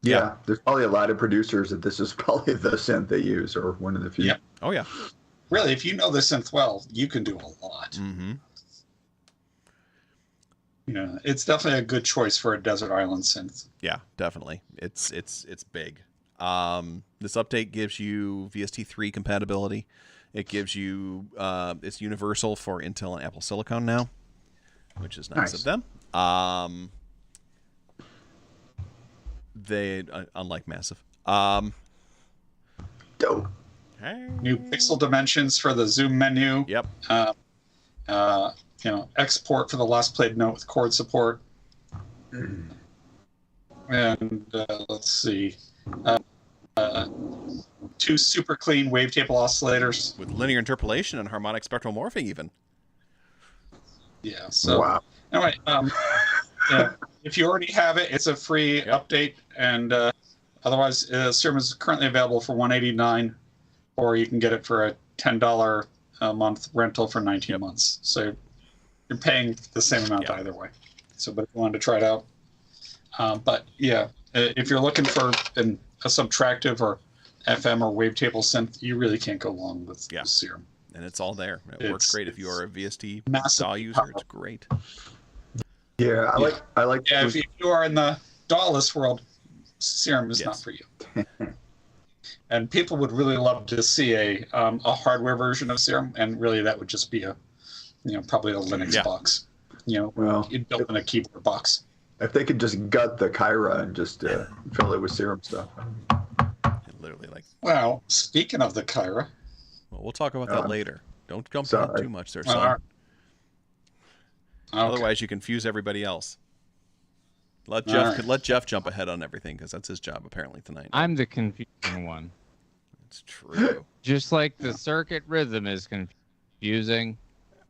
Yeah. There's probably a lot of producers that this is probably the synth they use, or one of the few. Yep. Oh yeah. Really, if you know the synth well, you can do a lot. Mm-hmm. Yeah, it's definitely a good choice for a desert island synth. Yeah, definitely. It's big. This update gives you VST3 compatibility. It gives you it's universal for Intel and Apple Silicon now, which is nice of them. They unlike Massive. Dope. New pixel dimensions for the zoom menu. Yep. Export for the last played note with chord support. And let's see. 2 super clean wavetable oscillators. With linear interpolation and harmonic spectral morphing even. Yeah, so Wow. anyway, yeah, if you already have it, it's a free update, and otherwise Serum is currently available for $189, or you can get it for a $10 a month rental for 19 months. So you're paying the same amount either way. So, but if you wanted to try it out, but yeah, if you're looking for a subtractive or FM or wavetable synth, you really can't go wrong with Serum. And it's all there. It works great if you are a VST DAW user. It's great. Yeah, I like. Yeah, if you are in the DAW-less world, Serum is not for you. And people would really love to see a hardware version of Serum, and really that would just be probably a Linux box. Well, built in a keyboard box. If they could just gut the Kyra and just fill it with Serum stuff. Literally, like. Well, speaking of the Kyra. Well, we'll talk about that later. Don't jump ahead too much there, son. Okay. Otherwise, you confuse everybody else. Let Jeff jump ahead on everything, because that's his job apparently tonight. I'm the confusing one. It's true. Just like the circuit rhythm is confusing.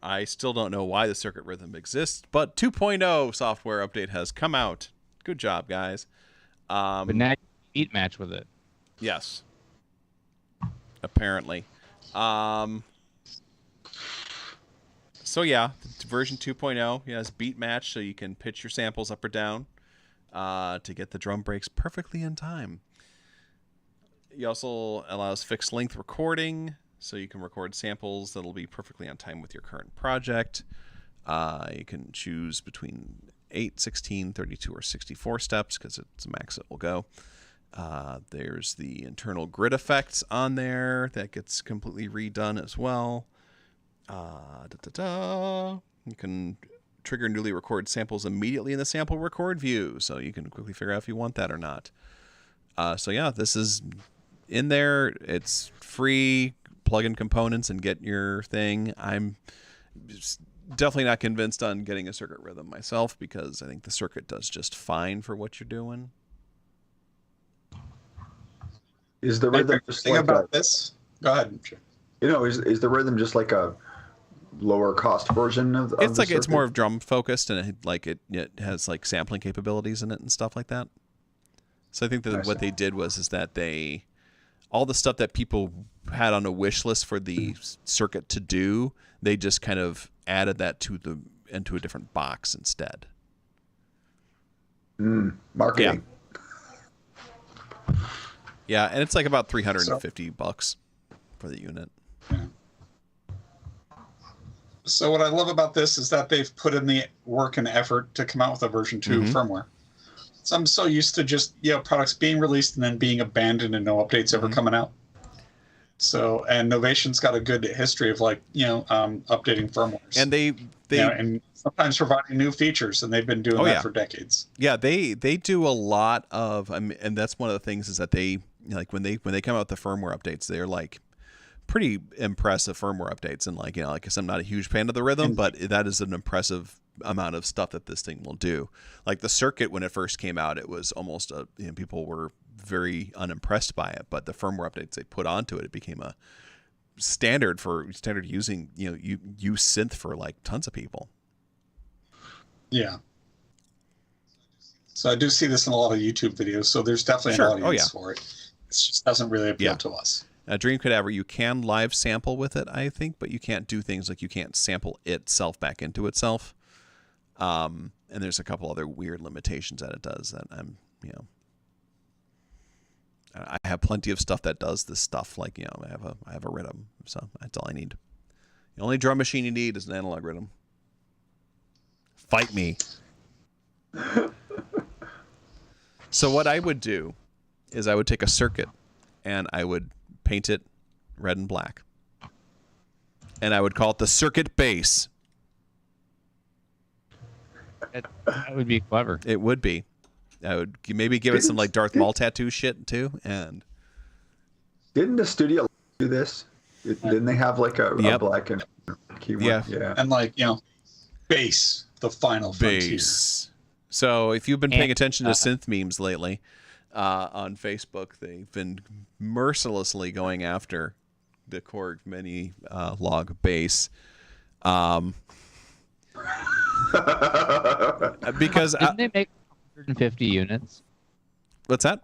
I still don't know why the circuit rhythm exists, but 2.0 software update has come out. Good job, guys. But now you beat match with it. Yes. Apparently. So yeah, version 2.0 has beat match, so you can pitch your samples up or down to get the drum breaks perfectly in time. It also allows fixed length recording, so you can record samples that'll be perfectly on time with your current project. You can choose between 8, 16, 32, or 64 steps, because it's the max it will go. There's the internal grid effects on there that gets completely redone as well. You can trigger newly recorded samples immediately in the sample record view, so you can quickly figure out if you want that or not. So yeah, this is in there. It's free. Plug in components and get your thing. I'm definitely not convinced on getting a circuit rhythm myself, because I think the circuit does just fine for what you're doing. Is the rhythm just like about this? Go ahead. Is the rhythm just like a lower cost version of It's the like it's circuit? more drum focused, and it has like sampling capabilities in it and stuff like that. So I think that what they did is that all the stuff that people had on a wish list for the circuit to do, they just kind of added that into a different box instead. Marketing. Yeah, and it's like about $350 for the unit. So what I love about this is that they've put in the work and effort to come out with a version 2 firmware. So I'm so used to just products being released and then being abandoned and no updates ever coming out. So, and Novation's got a good history of updating firmwares. And they and sometimes providing new features, and they've been doing that for decades. Yeah, they do a lot of, and that's one of the things is that they when they come out with the firmware updates, they're like pretty impressive firmware updates, and like I guess I'm not a huge fan of the rhythm, but that is an impressive amount of stuff that this thing will do. Like the circuit, when it first came out, it was almost people were very unimpressed by it, but the firmware updates they put onto it, it became a standard using, you use synth for like tons of people. Yeah. So I do see this in a lot of YouTube videos. So there's definitely Sure. an audience for it. It just doesn't really appeal to us. Dream Cadaver, you can live sample with it, I think, but you can't do things like you can't sample itself back into itself. And there's a couple other weird limitations that it does that I have plenty of stuff that does this stuff. Like, I have a rhythm, so that's all I need. The only drum machine you need is an analog rhythm. Fight me. So what I would do is I would take a circuit and I would paint it red and black. And I would call it the circuit bass. That would be clever. It would be. I would maybe give it some like Darth Maul tattoo shit too. And didn't the studio do this? Didn't they have like a black and keyboard? Yeah. And bass, the final bass. So if you've been paying attention to synth memes lately on Facebook, they've been mercilessly going after the Korg Mini log bass. Because didn't they make 150 units? What's that?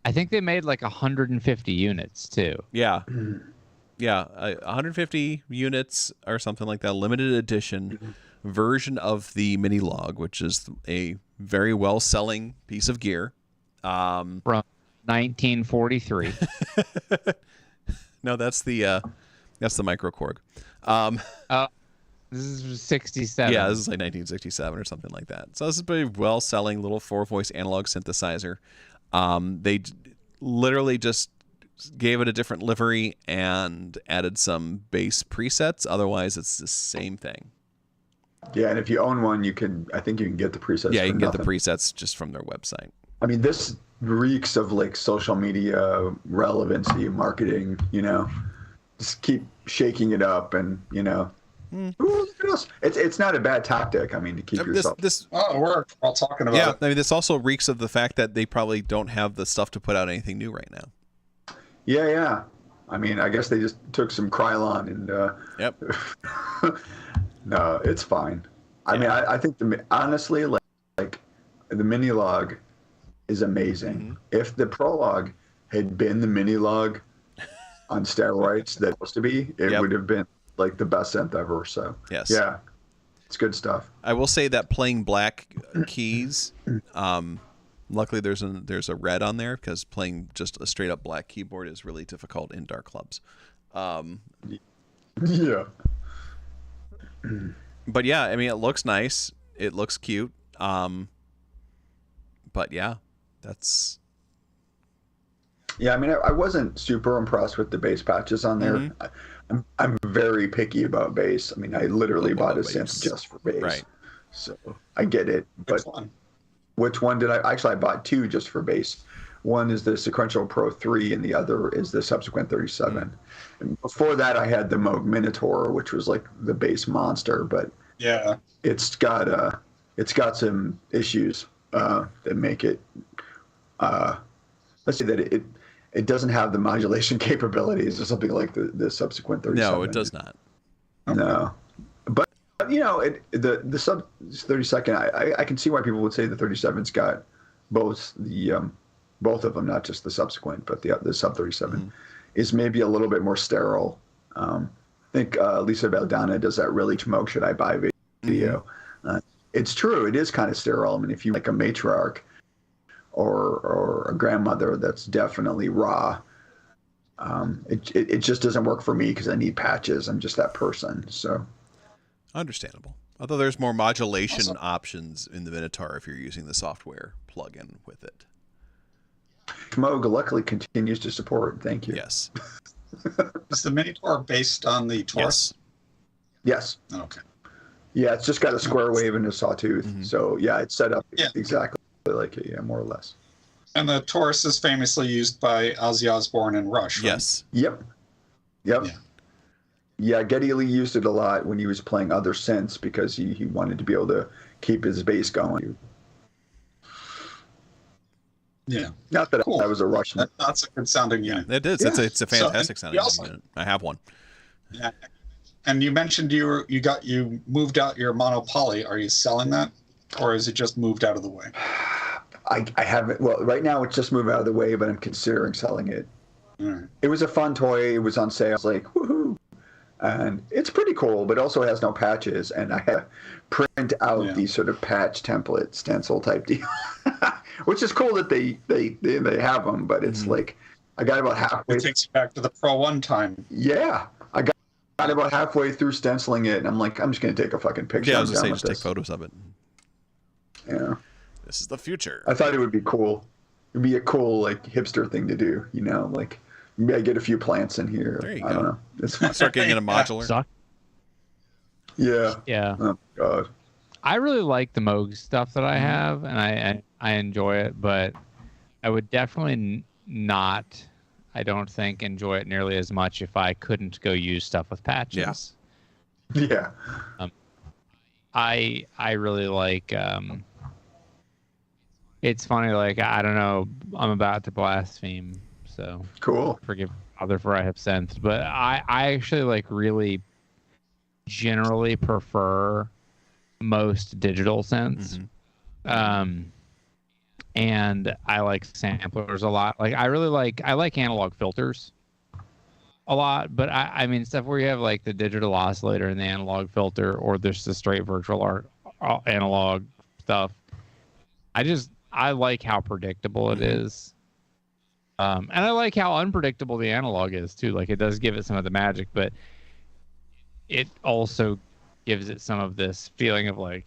I think they made like 150 units too. Yeah. Yeah, 150 units or something like that, limited edition version of the Mini Log, which is a very well-selling piece of gear. From 1943. No, that's the Micro Korg. This is 67. Yeah, this is like 1967 or something like that. So this is a pretty well-selling little 4-voice analog synthesizer. They literally just gave it a different livery and added some bass presets. Otherwise, it's the same thing. Yeah, and if you own one, I think you can get the presets. Yeah, you can get nothing. the presets just from their website. I mean, this reeks of like social media relevancy, marketing. Just keep shaking it up, and ooh, look at us. It's not a bad tactic. I mean, to keep yourself. We're all talking about it. I mean, this also reeks of the fact that they probably don't have the stuff to put out anything new right now. Yeah. I mean, I guess they just took some Krylon and. Yep. No, it's fine. I mean, I think honestly, like the Mini Log is amazing. Mm-hmm. If the Prologue had been the Mini Log on steroids that it was to be, it would have been like the best synth ever. So yes, yeah, it's good stuff. I will say that playing black keys, luckily there's a red on there, because playing just a straight up black keyboard is really difficult in dark clubs. Yeah. But yeah, I mean, it looks nice. It looks cute. But yeah, that's. Yeah, I mean, I wasn't super impressed with the bass patches on there. Mm-hmm. I'm very picky about bass. I mean, I literally bought a synth just for bass. Right. So I get it. But which one did I bought two just for bass. One is the Sequential Pro 3, and the other is the Subsequent 37. Mm-hmm. And before that, I had the Moog Minotaur, which was like the bass monster. But yeah, it's got some issues that make it. Let's say that it doesn't have the modulation capabilities or something like the Subsequent 37. No, it does not. No, but the sub 32nd, I can see why people would say the 37's got both of them, not just the Subsequent, but the sub 37 is maybe a little bit more sterile. I think Lisa Baldana does that really Moog Should I Buy video. It's true, it is kind of sterile. I mean, if you like a matriarch or a grandmother, that's definitely raw. It just doesn't work for me because I need patches. I'm just that person. So understandable. Although there's more modulation options in the Minotaur if you're using the software plugin with it. Moog luckily continues to support. Thank you. Yes. Is the Minotaur based on the Taurus? Yes. Okay. Yeah, it's just got a square wave and a sawtooth. So yeah, it's set up exactly like it, more or less. And the Taurus is famously used by Ozzy Osbourne and Rush, right? Yes. Yep. Yeah. Yeah, Geddy Lee used it a lot when he was playing other synths because he wanted to be able to keep his bass going. Yeah. Not that Cool. I was a Russian. That's a good sounding unit. It is. Yeah. It's a fantastic So, sounding also- unit. I have one. Yeah. And you mentioned you moved out your mono poly. Are you selling that, or is it just moved out of the way? I haven't. Well, right now it's just moved out of the way, but I'm considering selling it. All right. It was a fun toy. It was on sale. I was like, woohoo! And it's pretty cool, but also has no patches. And I had to print out these sort of patch template stencil type deal, which is cool that they have them. But it's like I got about halfway. It takes you back to the Pro 1 time. Yeah, I got about halfway through stenciling it, and I'm like, I'm just gonna take a fucking picture. Yeah, I I'm was gonna done say, with just take this. photos of it. Yeah, This is the future. I thought it would be cool. It'd be a cool like hipster thing to do, you know, like maybe I get a few plants in here. There you I go. don't know. It's fun. Start getting into modular. Suck. Yeah. Yeah. Oh God. I really like the Moog stuff that I have, and I enjoy it, but I would definitely not, I don't think, enjoy it nearly as much if I couldn't go use stuff with patches. Yeah. I really like. It's funny, like I don't know, I'm about to blaspheme, so Cool. forgive other for I have sensed, but I actually like really generally prefer most digital synths. And I like samplers a lot. Like I like analog filters a lot, but I mean stuff where you have like the digital oscillator and the analog filter, or there's the straight virtual analog stuff. I like how predictable it is. And I like how unpredictable the analog is too. Like it does give it some of the magic, but it also gives it some of this feeling of like,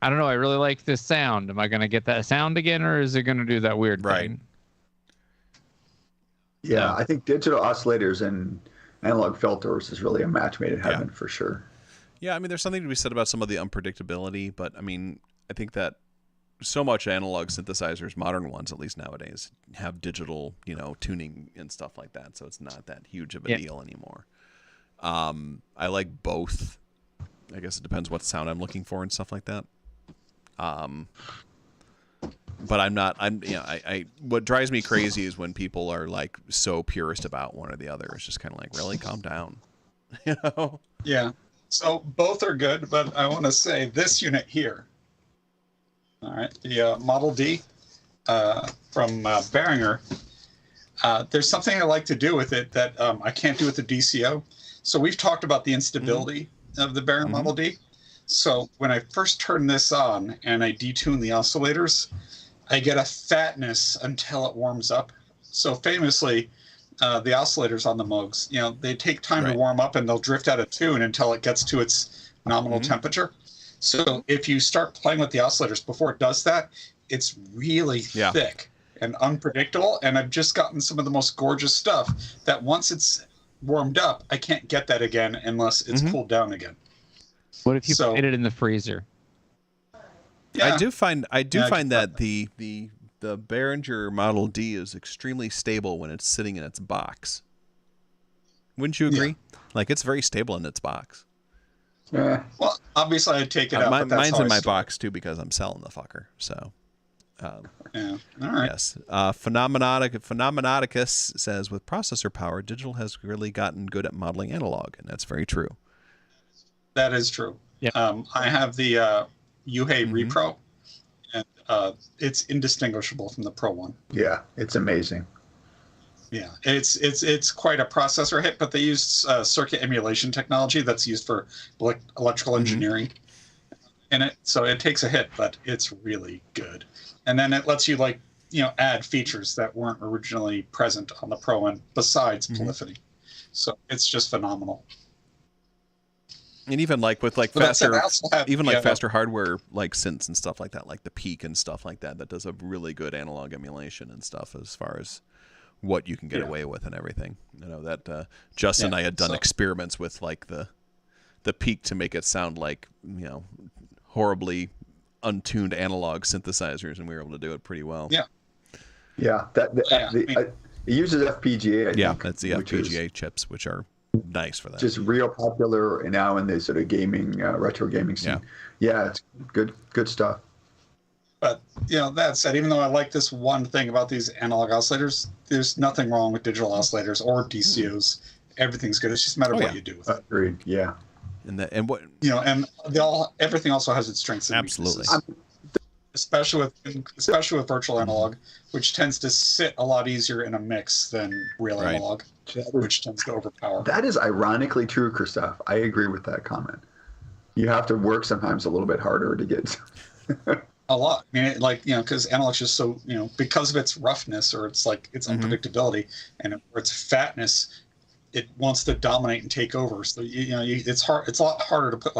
I don't know, I really like this sound. Am I going to get that sound again, or is it going to do that weird Right. thing? Yeah, I think digital oscillators and analog filters is really a match made in heaven for sure. Yeah, I mean, there's something to be said about some of the unpredictability, but I mean, I think that so much analog synthesizers, modern ones at least nowadays, have digital, tuning and stuff like that, so it's not that huge of a deal anymore. I like both. I guess it depends what sound I'm looking for and stuff like that. But what drives me crazy is when people are like so purist about one or the other. It's just kind of like, really, calm down. Yeah. So both are good, but I want to say this unit here. All right, the Model D from Behringer. There's something I like to do with it that I can't do with the DCO. So we've talked about the instability of the Behringer Model D. So when I first turn this on and I detune the oscillators, I get a fatness until it warms up. So famously, the oscillators on the Moogs, they take time to warm up and they'll drift out of tune until it gets to its nominal temperature. So if you start playing with the oscillators before it does that, it's really thick and unpredictable. And I've just gotten some of the most gorgeous stuff that once it's warmed up, I can't get that again unless it's cooled down again. What if you put it in the freezer? Yeah. I do find that the Behringer Model D is extremely stable when it's sitting in its box. Wouldn't you agree? Like, it's very stable in its box. Yeah. Well, obviously I'd take it out. But that's Mine's how in I my store it. box too because I'm selling the fucker. So, Yeah. All right. yes. Phenomenaticus says, with processor power, digital has really gotten good at modeling analog, and that's very true. That is true. Yep. I have the Yuhei Repro, and it's indistinguishable from the Pro one. Yeah, it's amazing. Yeah, it's quite a processor hit, but they use circuit emulation technology that's used for electrical engineering in it. So it takes a hit, but it's really good. And then it lets you add features that weren't originally present on the Pro one besides polyphony. So it's just phenomenal. And even like with But that said, faster, I also have faster hardware like synths and stuff like that, like the Peak and stuff like that, that does a really good analog emulation and stuff as far as what you can get away with and everything. That Justin and I had done experiments with like the Peak to make it sound like horribly untuned analog synthesizers, and we were able to do it pretty well. Yeah. Yeah, it uses FPGA. I think, that's the which is- FPGA chips, which are nice for that. just real popular now in the sort of gaming, retro gaming scene. Yeah, it's good stuff. But that said, even though I like this one thing about these analog oscillators, there's nothing wrong with digital oscillators or DCOs. Everything's good. It's just a matter of what you do with it. Agreed. Yeah. And what and everything also has its strengths and absolutely. weaknesses. Especially with virtual analog, which tends to sit a lot easier in a mix than real analog, which tends to overpower. That is ironically true, Christoph. I agree with that comment. You have to work sometimes a little bit harder to get. A lot. I mean, because analog's just so, because of its roughness or its unpredictability and its fatness, it wants to dominate and take over. So it's hard. It's a lot harder to put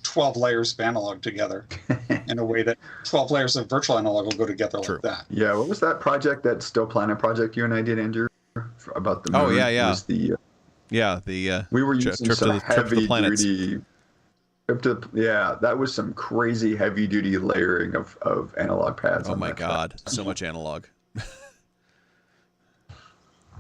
12 layers of analog together in a way that 12 layers of virtual analog will go together like that. Yeah. What was that project, that Still Planet project you and I did, Andrew, about the moon? Oh, yeah. It was we were using some heavy duty. That was some crazy heavy duty layering of analog pads. Oh my God. So much analog.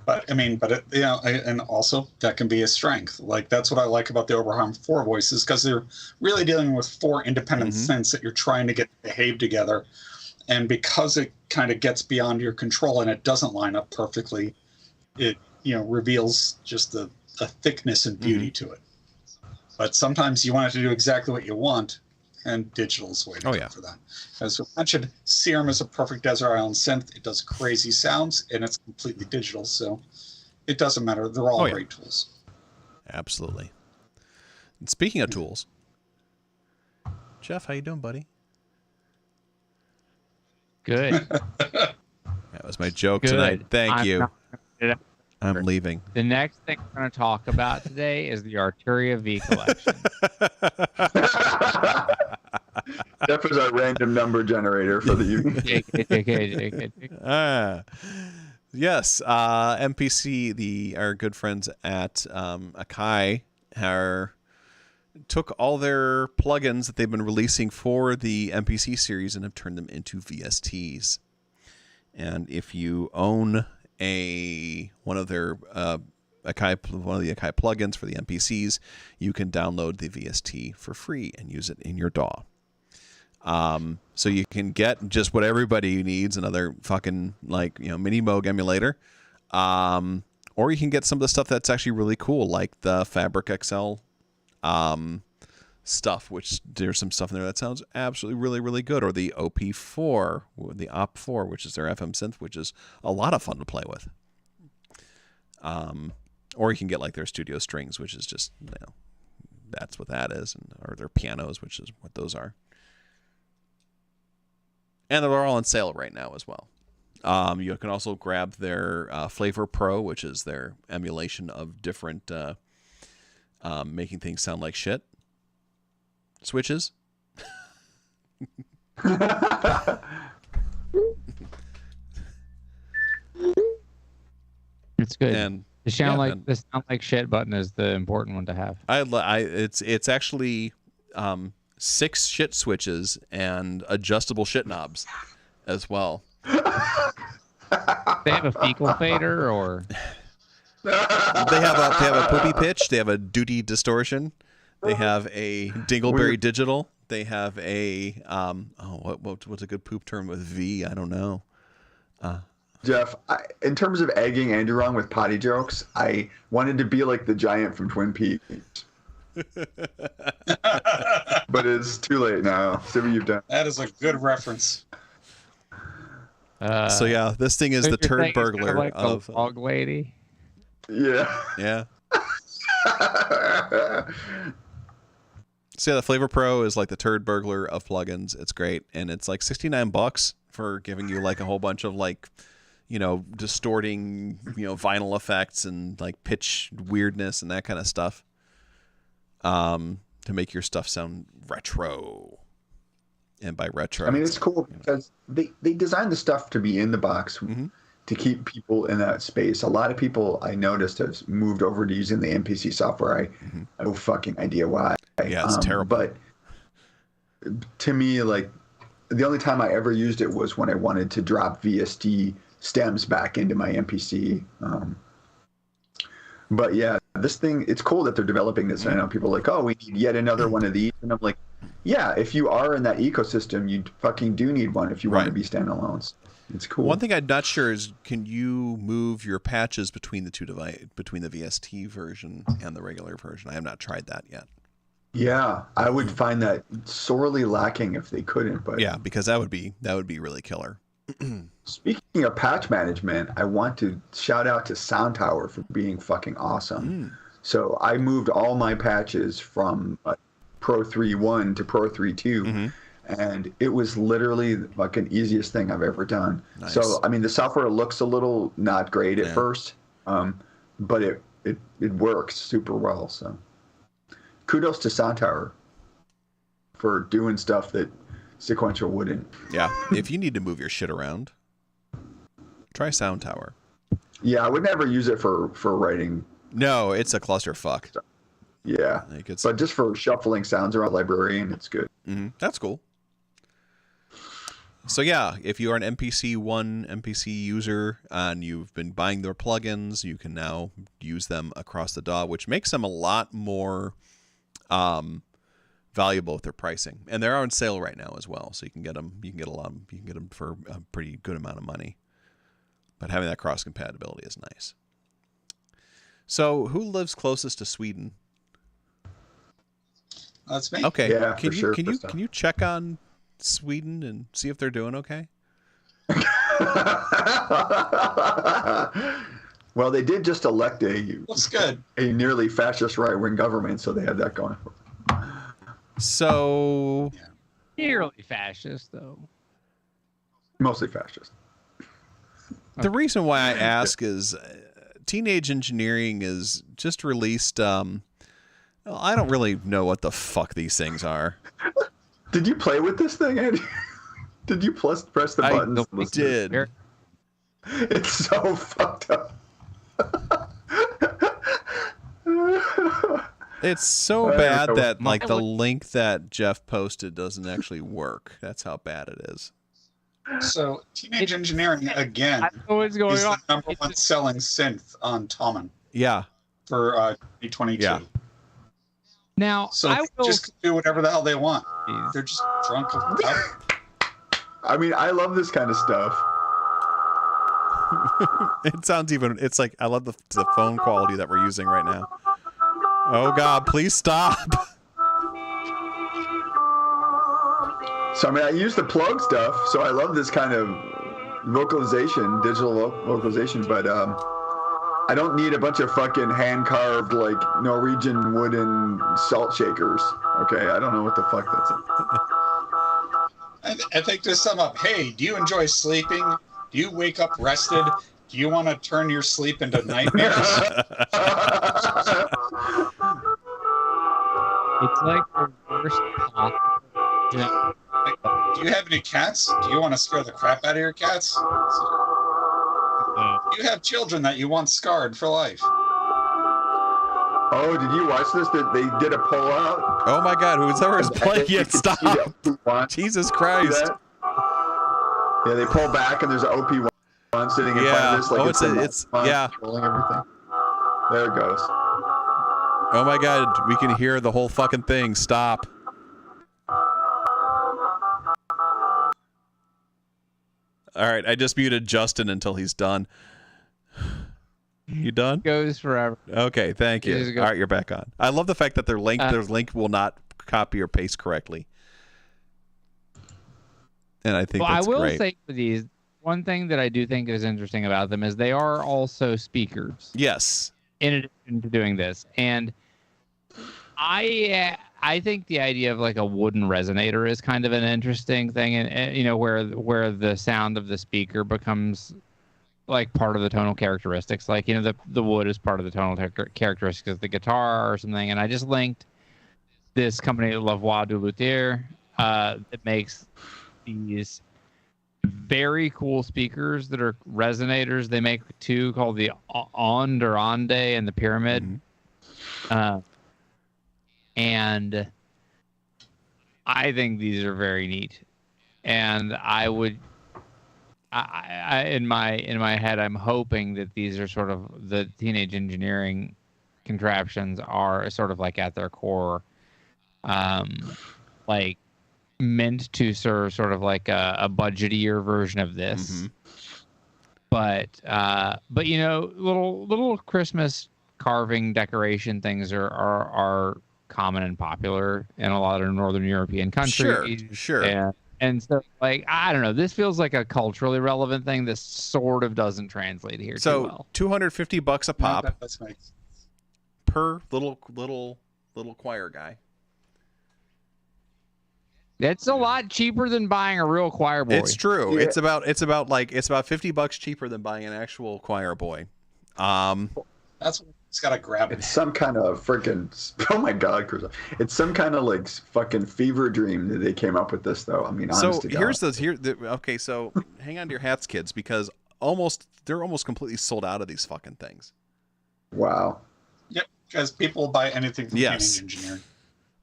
But and also that can be a strength. That's what I like about the Oberheim 4 voices, because they're really dealing with 4 independent synths that you're trying to get to behave together. And because it kind of gets beyond your control and it doesn't line up perfectly, it reveals just a thickness and beauty to it. But sometimes you want it to do exactly what you want, and digital is the way to go for that. As we mentioned, Serum is a perfect desert island synth. It does crazy sounds, and it's completely digital, so it doesn't matter. They're all great tools. Absolutely. And speaking of tools, Jeff, how you doing, buddy? Good. That was my joke tonight. Thank you. I'm leaving. The next thing we're going to talk about today is the Arturia V collection. Jeff is our random number generator for the evening. Yes, MPC, our good friends at Akai, took all their plugins that they've been releasing for the MPC series and have turned them into VSTs. And if you own one of the Akai plugins for the MPCs, you can download the VST for free and use it in your DAW. So you can get just what everybody needs, another fucking mini Moog emulator, or you can get some of the stuff that's actually really cool, like the Fabric XL stuff, which there's some stuff in there that sounds absolutely really, really good, or the OP4, the OP4, which is their FM synth, which is a lot of fun to play with. Or you can get their studio strings, which is just, that's what that is, or their pianos, which is what those are. And they're all on sale right now as well. You can also grab their Flavor Pro, which is their emulation of different making things sound like shit switches. It's good. And the sound like shit button is the important one to have. It's actually 6 shit switches and adjustable shit knobs as well. They have a fecal fader, or they have a poopy pitch. They have a duty distortion. They have a Dingleberry digital. They have a what's a good poop term with V? I don't know. Jeff, in terms of egging Andrew on with potty jokes, I wanted to be like the giant from Twin Peaks. But it's too late now. See what you've done. That is a good reference. So yeah, this thing is the turd burglar like of the log lady. Yeah. Yeah. So yeah, the Flavor Pro is like the turd burglar of plugins. It's great, and it's like $69 for giving you a whole bunch of distorting vinyl effects and pitch weirdness and that kind of stuff. To make your stuff sound retro. And by retro, I mean, it's cool because they designed the stuff to be in the box to keep people in that space. A lot of people I noticed have moved over to using the MPC software. I have no fucking idea why. Yeah, it's terrible. But to me, the only time I ever used it was when I wanted to drop VST stems back into my MPC. But yeah, this thing, it's cool that they're developing this. I know people are like, oh, we need yet another one of these. And I'm like, yeah, if you are in that ecosystem, you fucking do need one if you want to be standalone. So it's cool. One thing I'm not sure is, can you move your patches between the two between the VST version and the regular version? I have not tried that yet. Yeah, I would find that sorely lacking if they couldn't. But yeah, because that would be really killer. Speaking of patch management, I want to shout out to Sound Tower for being fucking awesome. So I moved all my patches from Pro 3.1 to Pro 3.2, and it was literally the fucking easiest thing I've ever done. Nice. So I mean, the software looks a little not great at first, but it works super well. So kudos to Sound Tower for doing stuff that Sequential wouldn't. Yeah, if you need to move your shit around, try Sound Tower. Yeah, I would never use it for writing. No, it's a clusterfuck. Yeah, but just for shuffling sounds around Librarian, it's good. That's cool. So yeah, if you are an MPC user and you've been buying their plugins, you can now use them across the DAW, which makes them a lot more valuable with their pricing, and they're on sale right now as well. So you can get them. You can get them for a pretty good amount of money. But having that cross compatibility is nice. So who lives closest to Sweden? That's me. Okay. Yeah, can for you sure. can you check on Sweden and see if they're doing okay? Well, they did just elect Looks good. a nearly fascist right-wing government, so they have that going. So Nearly fascist, though. Mostly fascist. the reason why I ask is Teenage Engineering is just released. I don't really know what the fuck these things are. Did you play with this thing, Andy? Did you press the buttons? I did. It's so fucked up. It's so bad that like the link that Jeff posted doesn't actually work. That's how bad it is. So Teenage Engineering again I know what's going is the on. number one selling synth on Tommen Yeah. for 2022. Yeah. Now, So I they will. just do whatever the hell they want. They're just drunk. I mean, I love this kind of stuff. It sounds even. It's like I love the phone quality that we're using right now. Oh God, please stop. So I mean, I use the plug stuff, so I love this kind of vocalization, digital vocalization, but I don't need a bunch of fucking hand-carved, like, Norwegian wooden salt shakers. Okay, I don't know what the fuck that's. I think to sum up, hey, do you enjoy sleeping? Do you wake up rested? Do you want to turn your sleep into nightmares? It's like the worst possible. Do you have any cats? Do you want to scare the crap out of your cats? Do you have children that you want scarred for life? Oh, did you watch this? They did a poll out. Oh my God, whoever is playing You it, can stop! see that who won. Jesus See Christ! that? Yeah, they pull back and there's an OP1 sitting in front Yeah. of this, like Oh, it's yeah. controlling everything. There it goes. Oh my God, we can hear the whole fucking thing. Stop. All right, I just muted Justin until he's done. You done? Goes forever. Okay, thank you. It is good. All right, you're back on. I love the fact that their link will not copy or paste correctly. And I think Well, that's I will great. say for these, one thing that I do think is interesting about them is they are also speakers Yes. in addition to doing this. And I think the idea of like a wooden resonator is kind of an interesting thing, and you know, where the sound of the speaker becomes like part of the tonal characteristics. Like, you know, the wood is part of the tonal characteristics of the guitar or something. And I just linked this company, La Voix du Luthier, that makes these very cool speakers that are resonators. They make two called the Onde or Onde and the Pyramid. And I think these are very neat. And I would, in my head, I'm hoping that these are sort of the Teenage Engineering contraptions are sort of like at their core, like meant to serve sort of like a budgetier version of this. But you know, little Christmas carving decoration things are common and popular in a lot of Northern European countries. Sure. And so, like, I don't know, this feels like a culturally relevant thing. This sort of doesn't translate here too well. $250 a pop That's nice. per little choir guy. It's a lot cheaper than buying a real choir boy. It's true. Yeah. It's about $50 cheaper than buying an actual choir boy. That's it's got to grab it. It's some kind of freaking, oh my God, Chris. It's some kind of like fucking fever dream that they came up with this, though. I mean, honest So to here's God. okay, so hang on to your hats, kids, because they're almost completely sold out of these fucking things. Wow. Yep, because people buy anything from Yes. Teenage Engineering.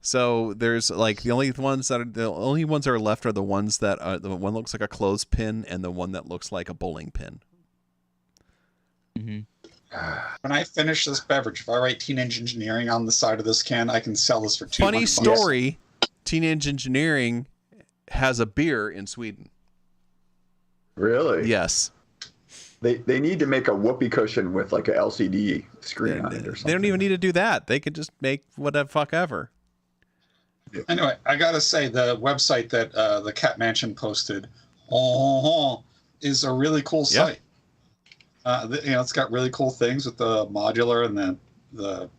So there's like the only ones that are left are the ones that are the one that looks like a clothespin and the one that looks like a bowling pin. Mm-hmm. When I finish this beverage, if I write Teenage Engineering on the side of this can, I can sell this for $200. Funny story, Teenage Engineering has a beer in Sweden. Really? Yes. They need to make a whoopee cushion with like a LCD screen on it or something. They don't even need to do that. They could just make whatever fuck ever. Anyway, I gotta say the website that the Cat Mansion posted is a really cool site. It's got really cool things with the modular and the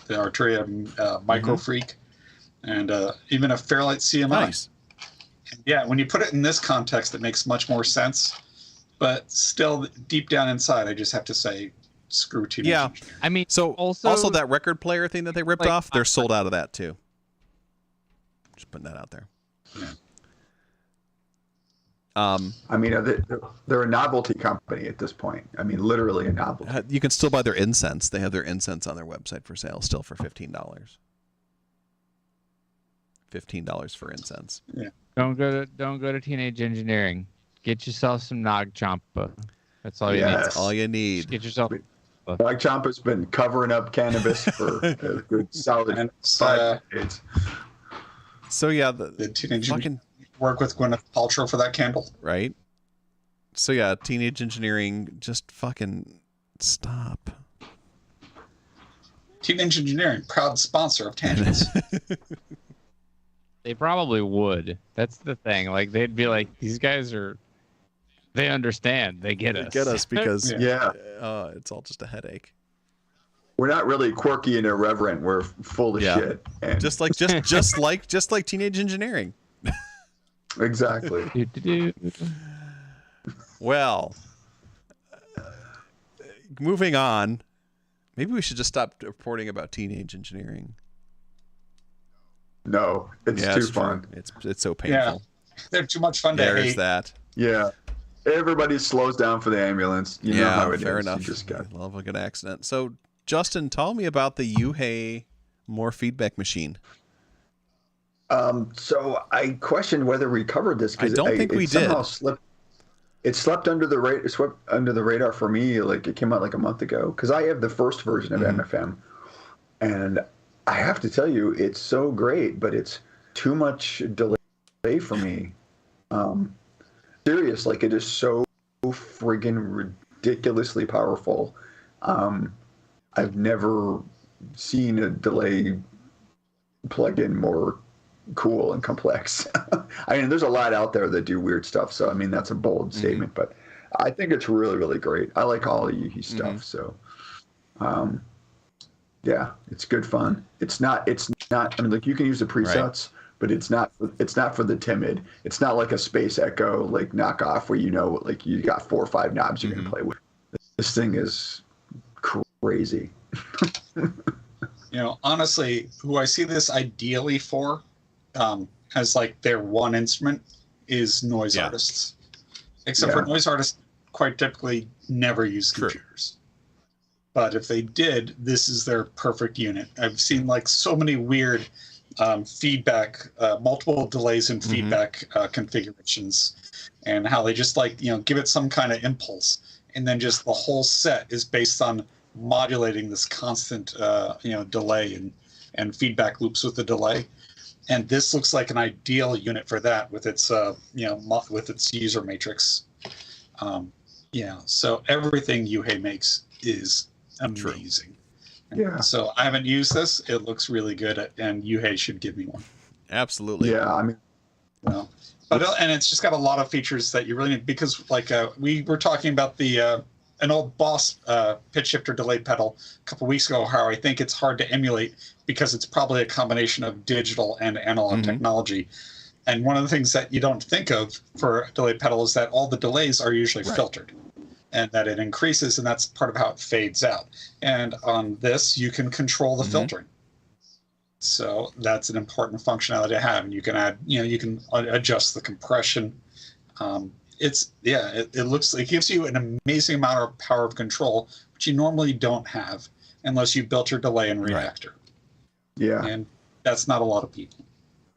Arturia Micro Freak, and even a Fairlight CMI. Nice. Yeah, when you put it in this context, it makes much more sense. But still, deep down inside, I just have to say, screw Teenage Engineering. I mean, So also that record player thing that they ripped off, they're sold out of that too. Just putting that out there. Yeah. I mean, they're a novelty company at this point. I mean, literally a novelty. You can still buy their incense. They have their incense on their website for sale, still for $15. $15 for incense. Yeah. don't go to Teenage Engineering. Get yourself some Nag Champa. That's all you need. That's all you Just need. get yourself. Mike Champa's been covering up cannabis for a good solid And it's, 5 decades. So yeah, the Teenage fucking Engineering work with Gwyneth Paltrow for that candle. right. So yeah, Teenage Engineering, just fucking stop. Teenage Engineering, proud sponsor of Tangents. They probably would. That's the thing. Like they'd be like, these guys are. They understand. They get us. Get us because Yeah. it's all just a headache. We're not really quirky and irreverent. We're full of Yeah. shit. And Just like Teenage Engineering. exactly. Do-do-do. Well, moving on. Maybe we should just stop reporting about Teenage Engineering. No, it's Yeah, too it's true. fun. It's so painful. They're too much fun to There's hate. that. Yeah. Everybody slows down for the ambulance. You know how it fair is. enough. You just got Love a good accident. So, Justin, tell me about the Yuhei More Feedback Machine. So I questioned whether we covered this I don't think we did. somehow slipped. It swept under the radar for me. Like it came out like a month ago because I have the first version of MFM, and I have to tell you, it's so great, but it's too much delay for me. Serious, like it is so friggin' ridiculously powerful. I've never seen a delay plugin more cool and complex. I mean, there's a lot out there that do weird stuff, so I mean that's a bold statement, but I think it's really, really great. I like all of Yuhi stuff, so yeah, it's good fun. It's not. I mean, like you can use the presets, but it's not for the timid. It's not like a Space Echo like knockoff where like you got 4 or 5 knobs you're gonna play with. This thing is crazy. Honestly, who I see this ideally for, as like their one instrument, is noise artists. Except for noise artists, quite typically never use computers. But if they did, this is their perfect unit. I've seen like so many weird feedback, multiple delays in feedback configurations, and how they just like give it some kind of impulse, and then just the whole set is based on modulating this constant, delay and feedback loops with the delay. And this looks like an ideal unit for that with its, with its user matrix. So everything Yuhei makes is amazing. Yeah. So I haven't used this. It looks really good, and Yuhei should give me one. Absolutely. Yeah, I mean, Well, and it's just got a lot of features that you really need, because we were talking about the an old Boss pitch shifter delay pedal a couple weeks ago, how I think it's hard to emulate because it's probably a combination of digital and analog technology. And one of the things that you don't think of for a delay pedal is that all the delays are usually filtered, and that it increases, and that's part of how it fades out. And on this, you can control the filtering. So that's an important functionality to have. And you can add, you can adjust the compression. It looks like it gives you an amazing amount of power of control, which you normally don't have unless you built your delay in Reactor. Yeah. And that's not a lot of people.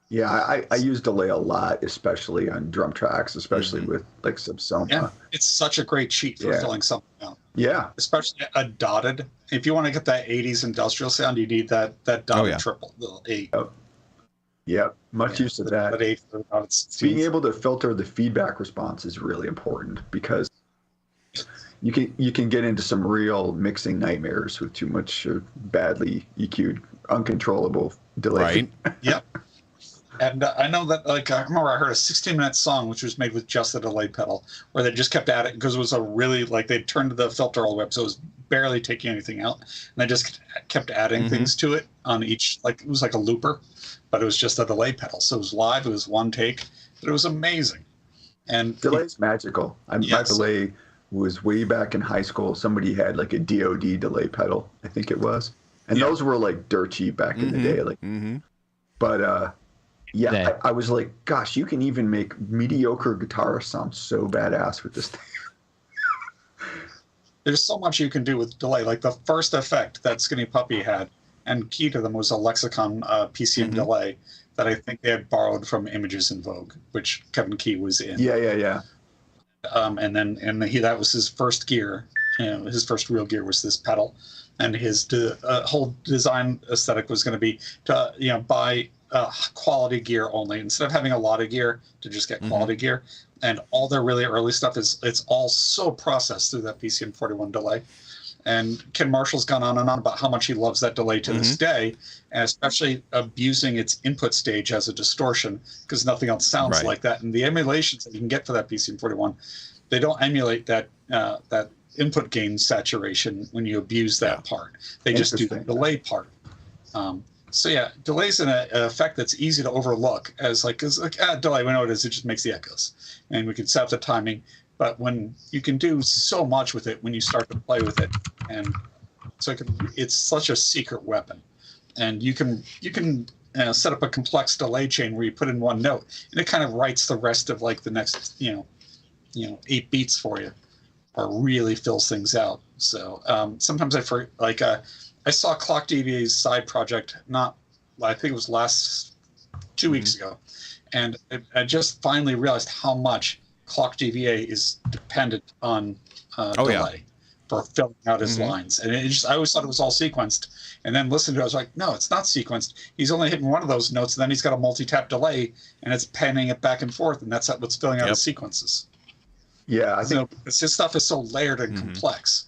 Yeah, I use delay a lot, especially on drum tracks, especially with like Subsoma. Yeah, it's such a great cheat for filling something out. Yeah. Especially a dotted. If you want to get that 80s industrial sound, you need that dotted triple, the 8. Yeah, much use of that. That 8 for the dotted Being able to filter the feedback response is really important, because you can get into some real mixing nightmares with too much badly EQ'd, uncontrollable delay. Right. Yep. And I know that, I remember I heard a 16-minute song which was made with just the delay pedal, where they just kept at it because it was a really, they'd turned the filter all the way up, so it was barely taking anything out. And they just kept adding things to it on each, it was like a looper, but it was just a delay pedal. So it was live, it was one take, but it was amazing. And Delay's magical. My delay was way back in high school. Somebody had a DoD delay pedal, I think it was. And those were dirt cheap back in the day. But I was like, gosh, you can even make mediocre guitarists sound so badass with this thing. There's so much you can do with delay. Like the first effect that Skinny Puppy had, and key to them, was a Lexicon PCM delay that I think they had borrowed from Images in Vogue, which Kevin Key was in. Yeah. That was his first gear. His first real gear was this pedal, and his whole design aesthetic was going to be to buy quality gear only, instead of having a lot of gear, to just get quality gear. And all their really early stuff it's all so processed through that PCM41 delay. And Ken Marshall's gone on and on about how much he loves that delay to this day, and especially abusing its input stage as a distortion, because nothing else sounds like that. And the emulations that you can get for that PCM41, they don't emulate that input gain saturation when you abuse that part. They just do the delay part. Delay's an effect that's easy to overlook as delay, we know what it is, it just makes the echoes. And we can set up the timing, but when you can do so much with it when you start to play with it, and so it's such a secret weapon. And you can set up a complex delay chain where you put in one note, and it kind of writes the rest of the next 8 beats for you, or really fills things out. So sometimes I saw Clock DVA's side project, I think it was last 2 weeks ago, and I just finally realized how much Clock DVA is dependent on delay for filling out his lines. And I always thought it was all sequenced, and then listening to it, I was like, no, it's not sequenced. He's only hitting one of those notes, and then he's got a multi-tap delay, and it's panning it back and forth, and that's what's filling out his sequences. Yeah, I think his stuff is so layered and complex.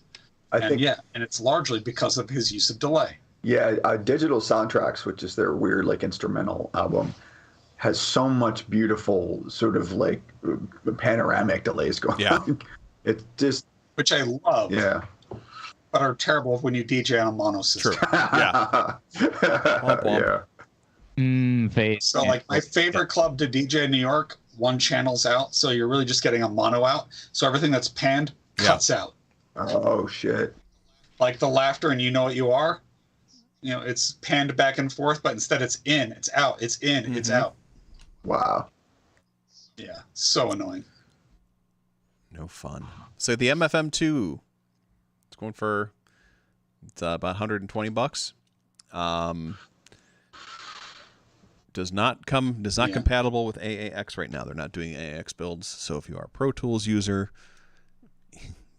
And it's largely because of his use of delay. Yeah, Digital Soundtracks, which is their weird instrumental album, has so much beautiful sort of panoramic delays going on. It's just, which I love. Yeah. But are terrible when you DJ on a mono system. True. Yeah. So my favorite club to DJ in New York, one channel's out, so you're really just getting a mono out. So everything that's panned cuts out. Oh shit! Like the laughter and You Know What You Are, it's panned back and forth, but instead it's in, it's out, it's in, it's out. Wow. Yeah, so annoying. No fun. So the MFM2, it's going for about $120. Does not compatible with AAX right now. They're not doing AAX builds. So if you are a Pro Tools user,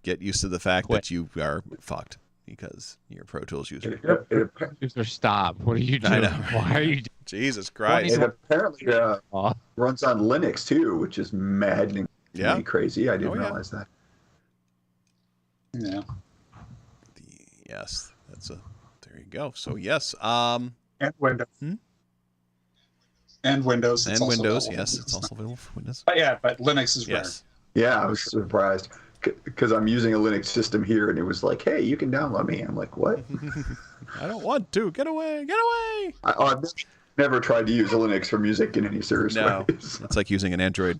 get used to the fact that you are fucked. because you're a Pro Tools user. User, stop. What are you I doing? know. Why are you Jesus Christ. It apparently doing? runs on Linux too, which is maddening. Yeah. Crazy. I didn't Oh, yeah. realize that. Yeah. Yes, there you go. So yes, And Windows. Hmm? And Windows. and It's also Windows. available. Yes, it's also available for Windows. But Linux is rare. Yes. Yeah, I was surprised because I'm using a Linux system here, and it was like, "Hey, you can download me." I'm like, "What?" I don't want to. Get away! Get away! I've never tried to use a Linux for music in any serious No, ways. it's like using an Android.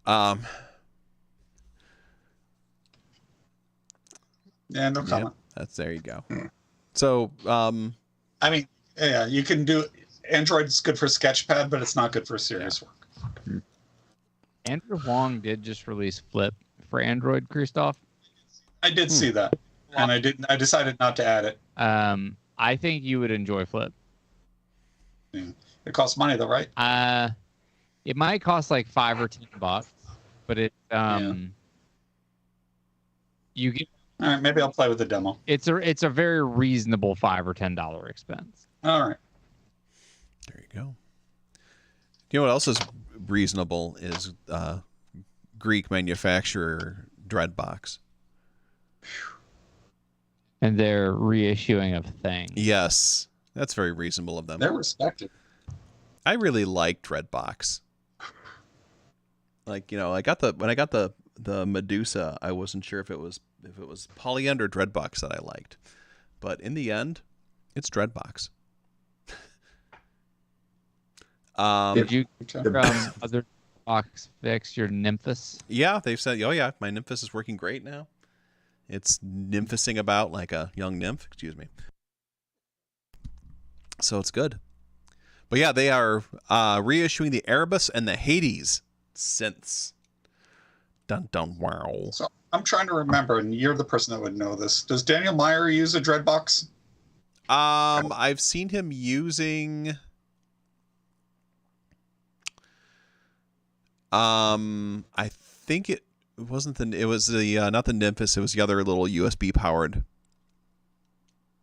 Yeah, no comment. There you go. So, I mean, yeah, you can do Android's good for Sketchpad, but it's not good for serious work. Andrew Huang did just release Flip for Android, Christoph. I did see that, and I decided not to add it. I think you would enjoy Flip. Yeah. It costs money though, right? It might cost like $5 or $10, but you get All right, maybe I'll play with the demo. it's a very reasonable $5 or $10 expense. All right. there you go. You know what else is reasonable is Greek manufacturer Dreadbox. And they're reissuing of Thing. Yes, that's very reasonable of them. They're respected. I really like Dreadbox. Like, when I got the Medusa, I wasn't sure if it was Polyend or Dreadbox that I liked, but in the end, it's Dreadbox. Did you Okay. other box fix your Nymphus? Yeah, they've said, oh yeah, my Nymphus is working great now. It's nymphusing about like a young nymph, excuse me. So it's good. But yeah, they are reissuing the Erebus and the Hades synths. Dun dun wow. So I'm trying to remember, and you're the person that would know this. Does Daniel Meyer use a Dreadbox? I've seen him using I think it wasn't it was the not the Nymphus, it was the other little USB powered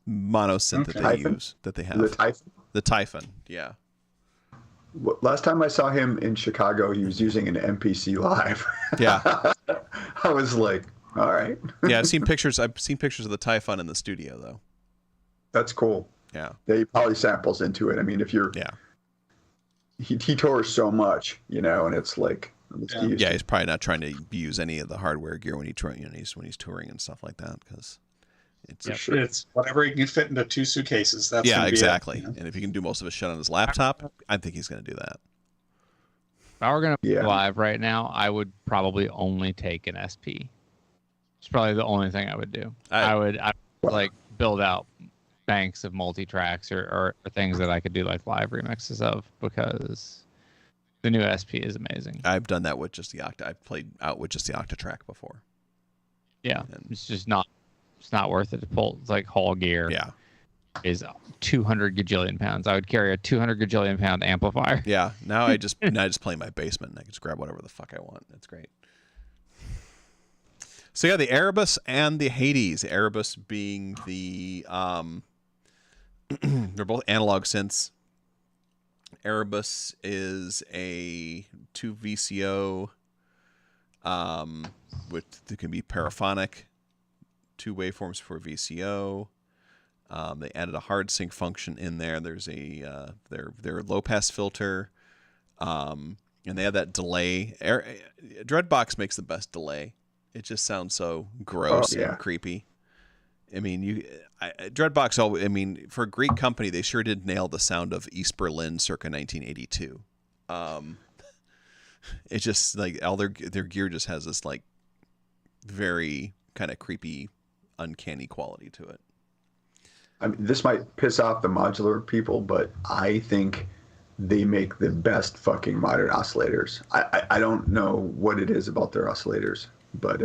mono synth that they Typhon? use, that they have. The Typhon. The Typhon, yeah. Last time I saw him in Chicago, he was using an MPC Live. Yeah. I was like, all right. Yeah, I've seen pictures of the Typhon in the studio though. That's cool. Yeah. They probably samples into it. I mean, if you're, Yeah. he tours so much, and it's like, Yeah, he's probably not trying to use any of the hardware gear when when he's touring and stuff like that, because it's It's whatever he can fit into 2 suitcases. That's yeah, gonna be it, exactly. you know? And if he can do most of his shit on his laptop, I think he's going to do that. If I were gonna Yeah. play live right now, I would probably only take an SP. It's probably the only thing I would do. I would like build out banks of multi-tracks or things that I could do like live remixes of, because the new SP is amazing. I've done that with just the Octa. I've played out with just the Octatrack before. Yeah, And- it's just not. It's not worth it to pull. It's like Hall gear Yeah, is 200 gajillion pounds. I would carry a 200 gajillion pound amplifier. yeah. Now I just play in my basement and I can just grab whatever the fuck I want. That's great. So yeah, the Erebus and the Hades. The Erebus being the they're both analog synths. Erebus is a 2 VCO, which can be paraphonic, 2 waveforms for VCO. They added a hard sync function in there. There's a their low pass filter, and they have that delay. Dreadbox makes the best delay. It just sounds so gross and creepy. I mean, Dreadbox. I mean, for a Greek company, they sure did nail the sound of East Berlin, circa 1982. It's just like all their gear just has this like very kind of creepy, uncanny quality to it. I mean, this might piss off the modular people, but I think they make the best fucking modern oscillators. I don't know what it is about their oscillators, but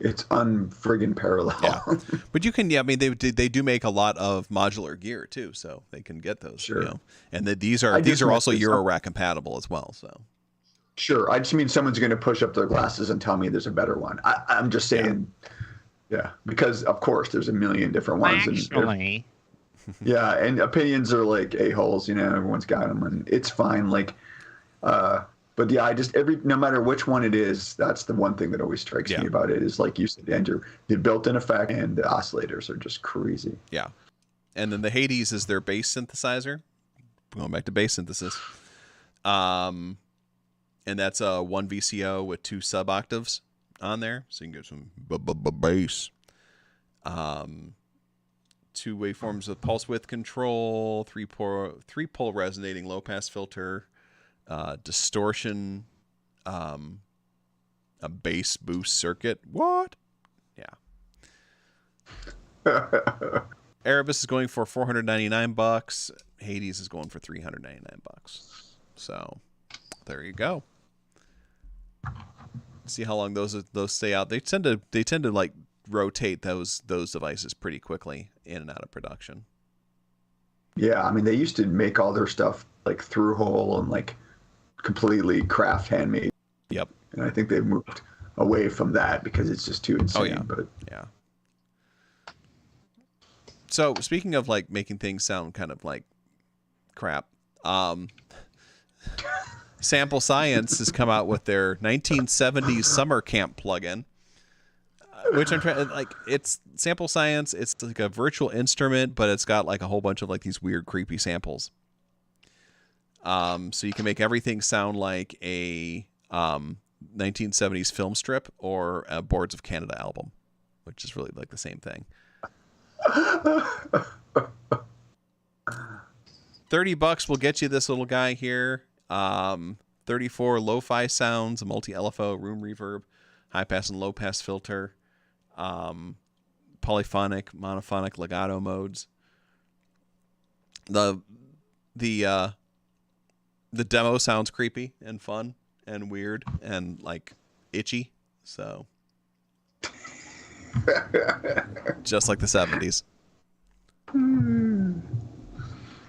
it's unfriggin' parallel. Yeah, but you can. Yeah, I mean, they do make a lot of modular gear too, so they can get those. Sure. And these are also Eurorack compatible as well. So. Sure, I just mean someone's going to push up their glasses and tell me there's a better one. I'm just saying, Yeah, because of course there's a million different ones. Actually, Yeah, and opinions are like a-holes, everyone's got them, and it's fine. Like, but yeah, no matter which one it is, that's the one thing that always strikes me about it is, like you said, Andrew, the built-in effect and the oscillators are just crazy. Yeah. And then the Hades is their bass synthesizer. Going back to bass synthesis. And that's a 1 VCO with 2 sub-octaves on there, so you can get some bass. 2 waveforms of pulse width control, 3-pole resonating low-pass filter, distortion, a bass boost circuit. What? Yeah. Erebus is going for $499. Hades is going for $399. So there you go. See how long those stay out. They tend to like rotate those devices pretty quickly in and out of production. Yeah, I mean they used to make all their stuff like through hole and like completely craft handmade. Yep. And I think they've moved away from that because it's just too insane. Oh yeah. But yeah. So speaking of like making things sound kind of like crap, Sample Science has come out with their 1970s summer camp plugin, which I'm trying like it's Sample Science. It's like a virtual instrument, but it's got like a whole bunch of like these weird, creepy samples. So you can make everything sound like a 1970s film strip or a Boards of Canada album, which is really like the same thing. $30 will get you this little guy here. 34 lo-fi sounds, a multi-LFO, room reverb, high pass and low pass filter, polyphonic, monophonic, legato modes. The demo sounds creepy and fun and weird and like itchy, so just like the 70s.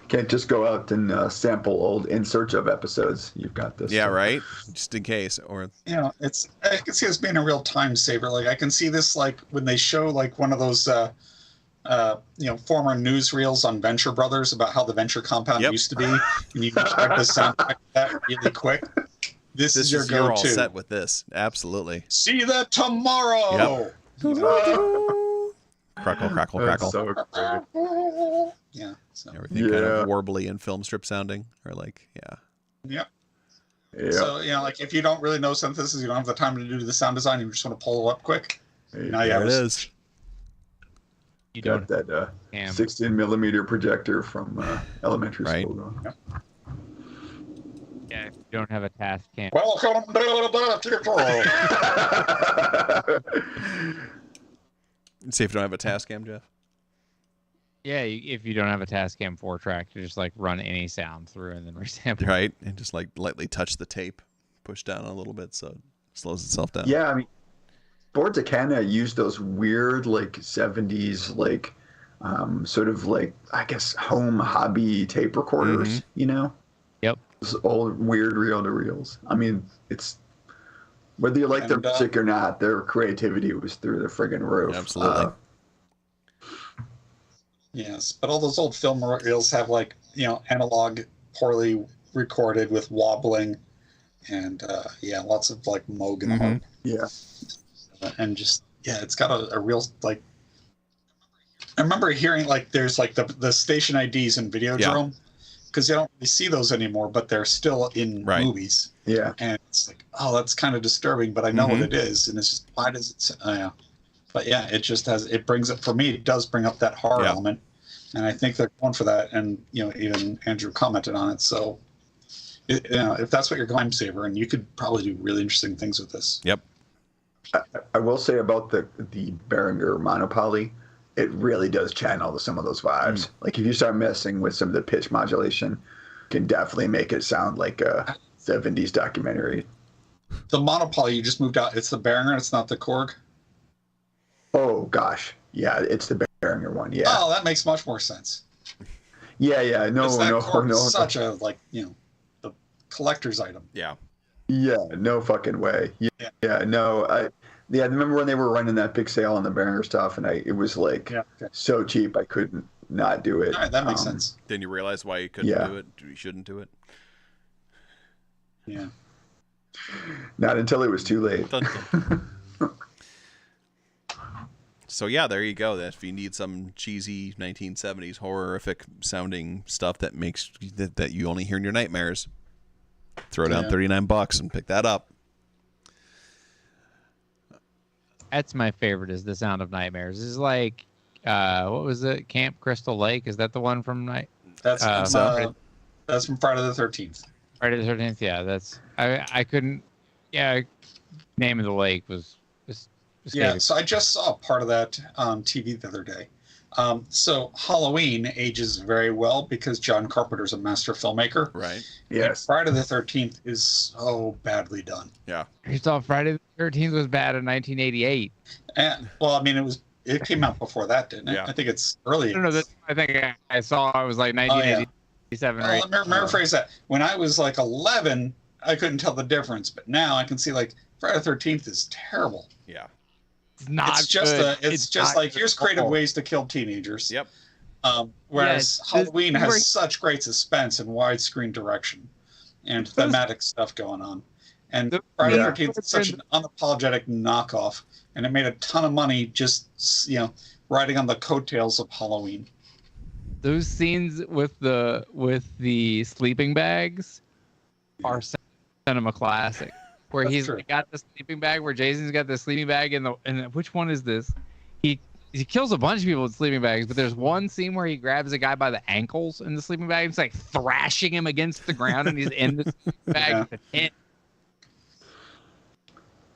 Can't just go out and sample old In Search Of episodes. You've got this. Yeah, right. Just in case, or I can see this being a real time saver. Like I can see this like when they show like one of those former newsreels on Venture Brothers about how the Venture compound used to be, and you can check the sound back that really quick. This is your you're all go-to. set with this. Absolutely. See that tomorrow. Crackle, crackle, That's crackle. so great. Yeah. So. Everything kind of warbly and film strip sounding, or like, yeah. Yep. Yeah. So like if you don't really know synthesis, you don't have the time to do the sound design, you just want to pull it up quick. Now you There have it a- is. you Got don't. that Cam. 16 millimeter projector from elementary school. Going. Yeah, if you don't have a task cam. Welcome to the tutorial. See if you don't have a Tascam, Jeff. Yeah, if you don't have a Tascam 4-track, you just like run any sound through and then resample. Right, and just like lightly touch the tape, push down a little bit so it slows itself down. Yeah, I mean, Boards of Canada used those weird like 70s like sort of like I guess home hobby tape recorders. Yep. Those old weird reel-to-reels. I mean, it's whether you like their music or not, their creativity was through the friggin' roof. Absolutely. Yes, but all those old film reels have like analog, poorly recorded with wobbling, and lots of like Moog and harp. Yeah. And just it's got a real like. I remember hearing like there's like the station IDs in Videodrome, because you don't really see those anymore, but they're still in movies. Yeah. And it's like, oh, that's kind of disturbing, but I know what it is, and it's just why does it? But yeah, it just it brings it for me. It does bring up that horror element, and I think they're going for that. And even Andrew commented on it. So, if that's what you're going, time saver, and you could probably do really interesting things with this. Yep. I will say about the Behringer Monopoly, it really does channel some of those vibes. Like if you start messing with some of the pitch modulation, you can definitely make it sound like a 70s documentary. The Monopoly you just moved out. It's the Behringer. It's not the Korg. Oh gosh, yeah, it's the Behringer one. Yeah. Oh, that makes much more sense. Yeah. No. Korg is such a the collector's item. Yeah. Yeah. No fucking way. Yeah. No. Yeah, I remember when they were running that big sale on the Banner stuff, and it was like Yeah. Okay. so cheap I couldn't not do it. All right, that makes sense. Then you realize why you couldn't Yeah. do it. You shouldn't do it. Yeah. Not until it was too late. Dun, dun. So yeah, there you go. If you need some cheesy 1970s horrific sounding stuff that makes that you only hear in your nightmares, throw down Yeah. $39 and pick that up. That's my favorite. Is The Sound of Nightmares. This is like, what was it? Camp Crystal Lake. Is that the one from That's so- that's from Friday the 13th. Friday the 13th? Yeah, that's. I couldn't. Yeah, name of the lake was. Yeah, so I just saw part of that on TV the other day. So Halloween ages very well because John Carpenter's a master filmmaker. Right. Yes. Friday the 13th is so badly done. Yeah. You thought Friday the 13th was bad in 1988. And well, I mean, it came out before that, didn't it? Yeah. I think it's early. No, I think I saw it was like 1987 or Well, 8. let me rephrase that. When I was like 11, I couldn't tell the difference, but now I can see like Friday the 13th is terrible. Yeah. It's not It's just good. it's just not like here's good at creative all. ways to kill teenagers. Yep. Whereas Yeah, Halloween this- has such great suspense and widescreen direction and thematic stuff going on. And The- Friday the Yeah. 13th is such an unapologetic knockoff, and it made a ton of money just riding on the coattails of Halloween. Those scenes with the sleeping bags are cinema classic. Where That's he's true. got the sleeping bag, where Jason's got the sleeping bag, and which one is this? He kills a bunch of people with sleeping bags, but there's one scene where he grabs a guy by the ankles in the sleeping bag. And it's like thrashing him against the ground, and he's in the sleeping bag.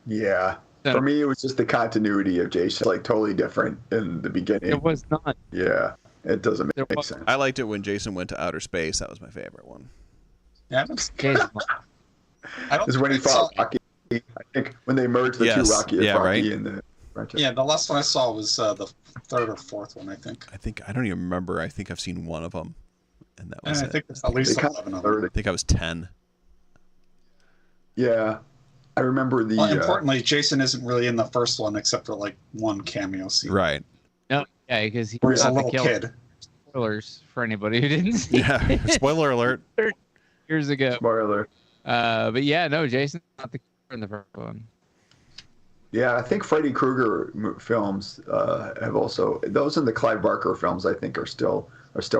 Yeah. For me, it was just the continuity of Jason, like totally different in the beginning. It was not. Yeah, it doesn't There make was- sense. I liked it when Jason went to outer space. That was my favorite one. Yeah, Jason. I don't Is when he think I saw- fought Rocky. I think when they merged the Yes. two Rocky, Yeah, Rocky right. and the Yeah, the last one I saw was the third or fourth one, I think. I don't even remember. I think I've seen one of them, and that was And I it. think it's at least They kind 11 of of them. blurred I it. think I was 10. Yeah, I remember the. Well, importantly, Jason isn't really in the first one except for like one cameo scene. Right. No, yeah, because he Where he's a got the little kill. kid. Spoilers for anybody who didn't see Yeah. it Spoiler alert. years ago. spoiler. But yeah, no, Jason's not the killer in the first one. Yeah, I think Freddy Krueger films have also those in the Clive Barker films. I think are still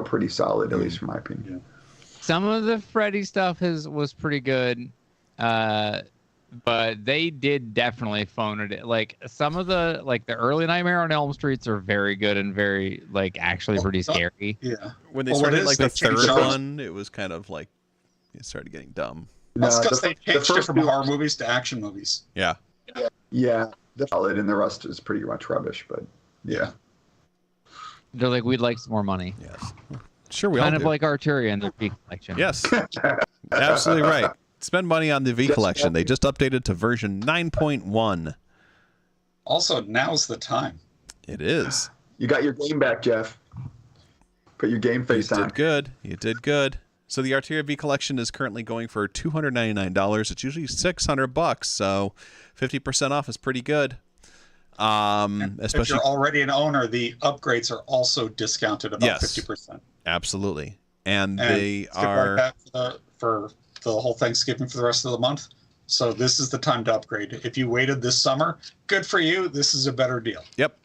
pretty solid, at least in my opinion. Some of the Freddy stuff was pretty good, but they did definitely phone it. Like some of the early Nightmare on Elm Streets are very good and very actually pretty scary. Yeah. When they Well, what started is, like they the changed third genres. one, it was kind of like it started getting dumb. That's No, because the- they the changed first it from two- horror movies to action movies. Yeah. Yeah, they're solid, and the rest is pretty much rubbish. But yeah, They're like, we'd like some more money, Yes. Sure, we kind all of do. like Arturia and their V collection. Yes. Absolutely right. Spend money on the V collection. They just updated to version 9.1. Also, now's the time. It is. you got your game back, Jeff. Put your game You face on. did good. You did good. So the Arteria V collection is currently going for $299. It's usually $600, so 50% off is pretty good. If Especially you're already an owner, the upgrades are also discounted about Yes. 50%. absolutely, and And they stuff like are that for the whole Thanksgiving for the rest of the month. So this is the time to upgrade. If you waited this summer, good for you. This is a better deal. Yep.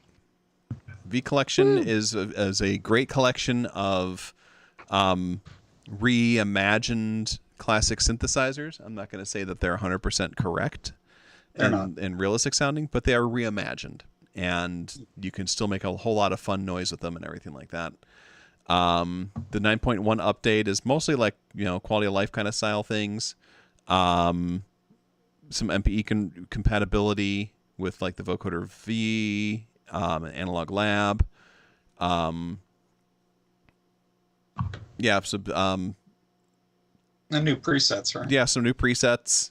V collection is a great collection of reimagined classic synthesizers. I'm not going to say that they're 100% correct They're and realistic sounding, but they are reimagined, and you can still make a whole lot of fun noise with them and everything like that. The 9.1 update is mostly like, quality of life kind of style things. Some MPE compatibility with like the Vocoder V, and Analog Lab. Yeah, so And new presets, right? yeah, some new presets.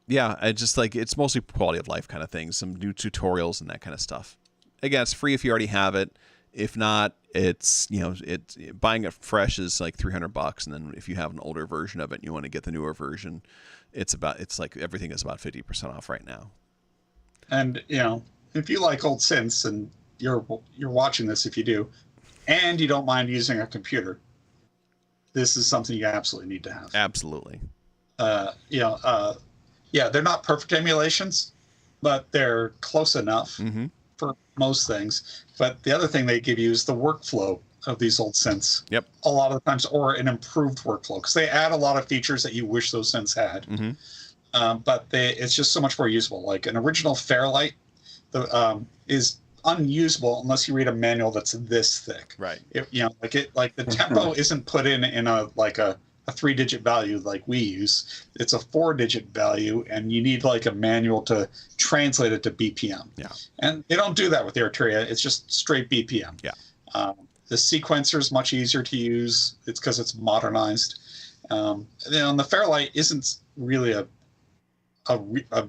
Yeah, I just like it's mostly quality of life kind of things, some new tutorials and that kind of stuff. Again, it's free if you already have it. If not, it's buying it fresh is like $300, and then if you have an older version of it and you want to get the newer version, it's like everything is about 50% off right now. And if you like old synths and you're watching this, if you do, and you don't mind using a computer, this is something you absolutely need to have. Absolutely. They're not perfect emulations, but they're close enough Mm-hmm. for most things. But the other thing they give you is the workflow of these old synths. Yep. A lot of the times, or an improved workflow, because they add a lot of features that you wish those synths had. Mm-hmm. But it's just so much more usable. Like an original Fairlight is unusable unless you read a manual that's this thick. Right. Like the tempo isn't put in a 3-digit value like we use. It's a 4-digit value, and you need like a manual to translate it to BPM. Yeah. And they don't do that with the Arturia. It's just straight BPM. Yeah. The sequencer is much easier to use. It's because it's modernized. And the Fairlight isn't really a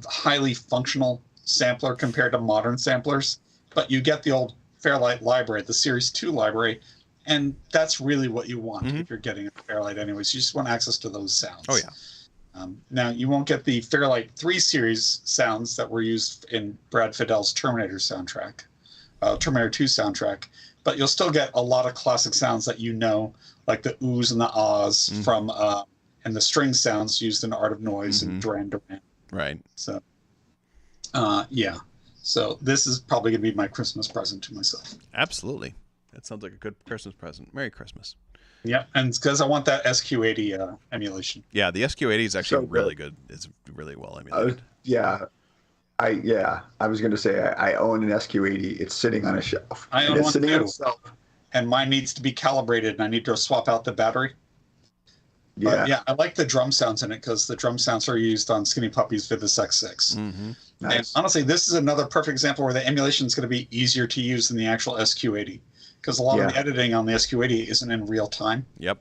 highly functional sampler compared to modern samplers, but you get the old Fairlight library, the Series 2 library, and that's really what you want if you're getting a Fairlight anyways. You just want access to those sounds. Oh, yeah. Now, you won't get the Fairlight 3 series sounds that were used in Brad Fiddel's Terminator soundtrack, Terminator 2 soundtrack, but you'll still get a lot of classic sounds that like the oohs and the ahs from, and the string sounds used in Art of Noise and Duran Duran. Right. So, So this is probably going to be my Christmas present to myself. Absolutely. That sounds like a good Christmas present. Merry Christmas. Yeah, and it's because I want that SQ80 emulation. Yeah, the SQ80 is actually So really good. It's really well emulated. I was going to say I own an SQ80. It's sitting on a shelf. I own And it's one sitting too. on a shelf. And mine needs to be calibrated, and I need to swap out the battery. Yeah. But I like the drum sounds in it because the drum sounds are used on Skinny Puppy's Vivis X6. Mm-hmm. Nice. And honestly, this is another perfect example where the emulation is going to be easier to use than the actual SQ80, because a lot of the editing on the SQ80 isn't in real time, Yep.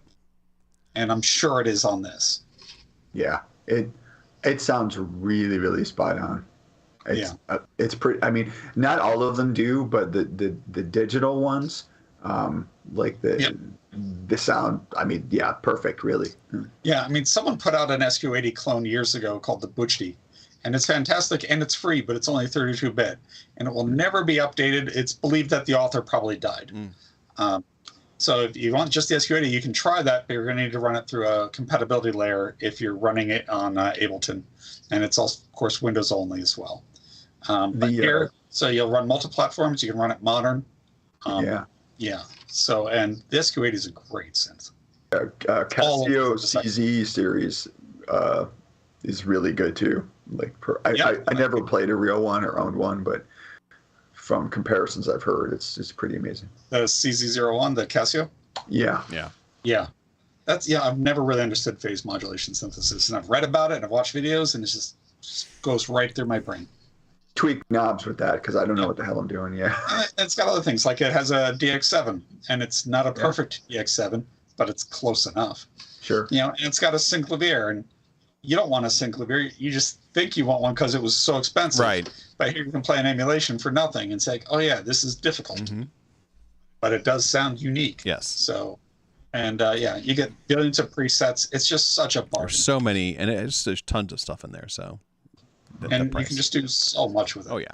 and I'm sure it is on this. Yeah. It sounds really, really spot on. It's pretty. I mean, not all of them do, but the digital ones, like the sound. I mean, yeah, perfect, really. Yeah, I mean, someone put out an SQ80 clone years ago called the Butchdi, and it's fantastic and it's free, but it's only 32-bit, and it will never be updated. It's believed that the author probably died. So if you want just the SQ80, you can try that, but you're going to need to run it through a compatibility layer if you're running it on Ableton, and it's also, of course, Windows only as well. So you'll run multi-platforms. You can run it modern. Yeah. So, and the SQ80 is a great synth. Casio CZ series is really good too. Like I never played a real one or owned one, but from comparisons I've heard, it's pretty amazing. The CZ01, the Casio. Yeah. I've never really understood phase modulation synthesis, and I've read about it and I've watched videos, and it just goes right through my brain. Tweak knobs with that because I don't know what the hell I'm doing. Yeah. And it's got other things, like it has a DX7, and it's not a perfect DX7, but it's close enough. Sure. And it's got a synclavier, and you don't want a synclavier. You just think you want one because it was so expensive. Right. But here you can play an emulation for nothing and say, oh yeah, this is difficult. But it does sound unique. Yes. So, and you get billions of presets. It's just such a bargain. There's so many, and there's tons of stuff in there. So, and you can just do so much with it. Oh yeah.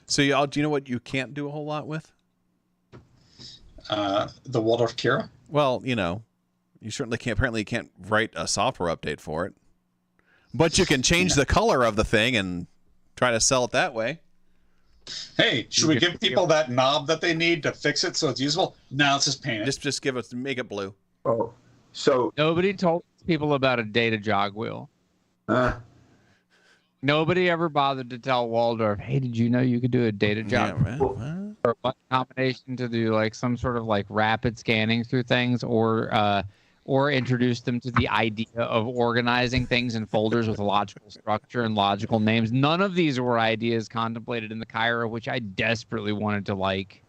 So do you know what you can't do a whole lot with? The Waldorf Kira. Well, you certainly can't. Apparently, you can't write a software update for it, but you can change the color of the thing and try to sell it that way. Hey, should we give people that knob that they need to fix it so it's usable? No, let's just paint it. Just make it blue. Oh, so Nobody told people about a data jog wheel. Nobody ever bothered to tell Waldorf, hey, did you know you could do a data jog? Yeah, well, Or a combination to do like some sort of like rapid scanning through things, or introduce them to the idea of organizing things in folders with logical structure and logical names. None of these were ideas contemplated in the Kyra, which I desperately wanted to like.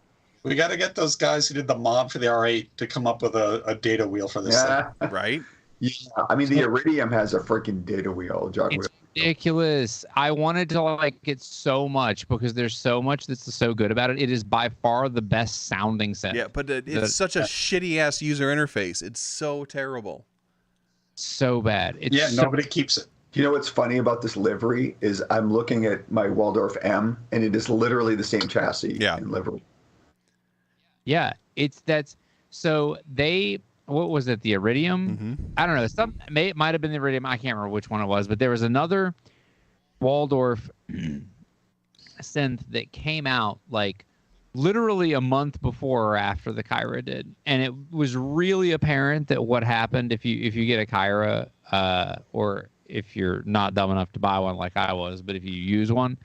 We got to get those guys who did the mod for the R8 to come up with a data wheel for this thing. right? Yeah, I mean the Iridium has a freaking data wheel, jog wheel. Ridiculous. I wanted to like it so much because there's so much that's so good about it. It is by far the best sounding set. Yeah, but it's such a shitty ass user interface. It's so terrible. so bad. It's Yeah, so, nobody keeps it. You know what's funny about this livery is I'm looking at my Waldorf M, and it is literally the same chassis in livery. Yeah, that's so they. What was it? The Iridium? Mm-hmm. I don't know. It might have been the Iridium. I can't remember which one it was, but there was another Waldorf synth that came out like literally a month before or after the Kyra did, and it was really apparent that what happened if you get a Kyra, or if you're not dumb enough to buy one like I was, but if you use one,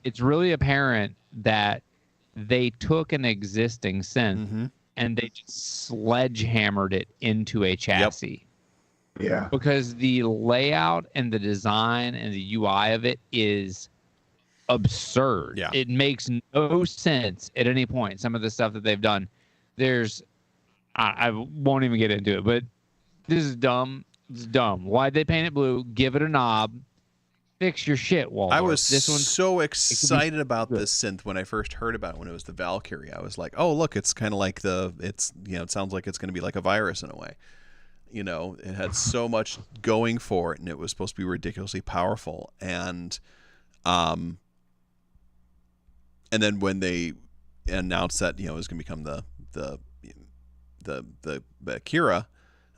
it's really apparent that they took an existing synth and they just sledgehammered it into a chassis. Yeah. Because the layout and the design and the UI of it is absurd. Yeah. It makes no sense at any point. Some of the stuff that they've done, I won't even get into it, but this is dumb. It's dumb. Why'd they paint it blue? Give it a knob. Fix your shit, Waldorf. I was this one's so excited about this synth when I first heard about it when it was the Valkyrie. I was like, oh, look, it's kind of like it sounds like it's going to be like a virus in a way. You know, it had so much going for it, and it was supposed to be ridiculously powerful. And then when they announced that, it was going to become the Akira,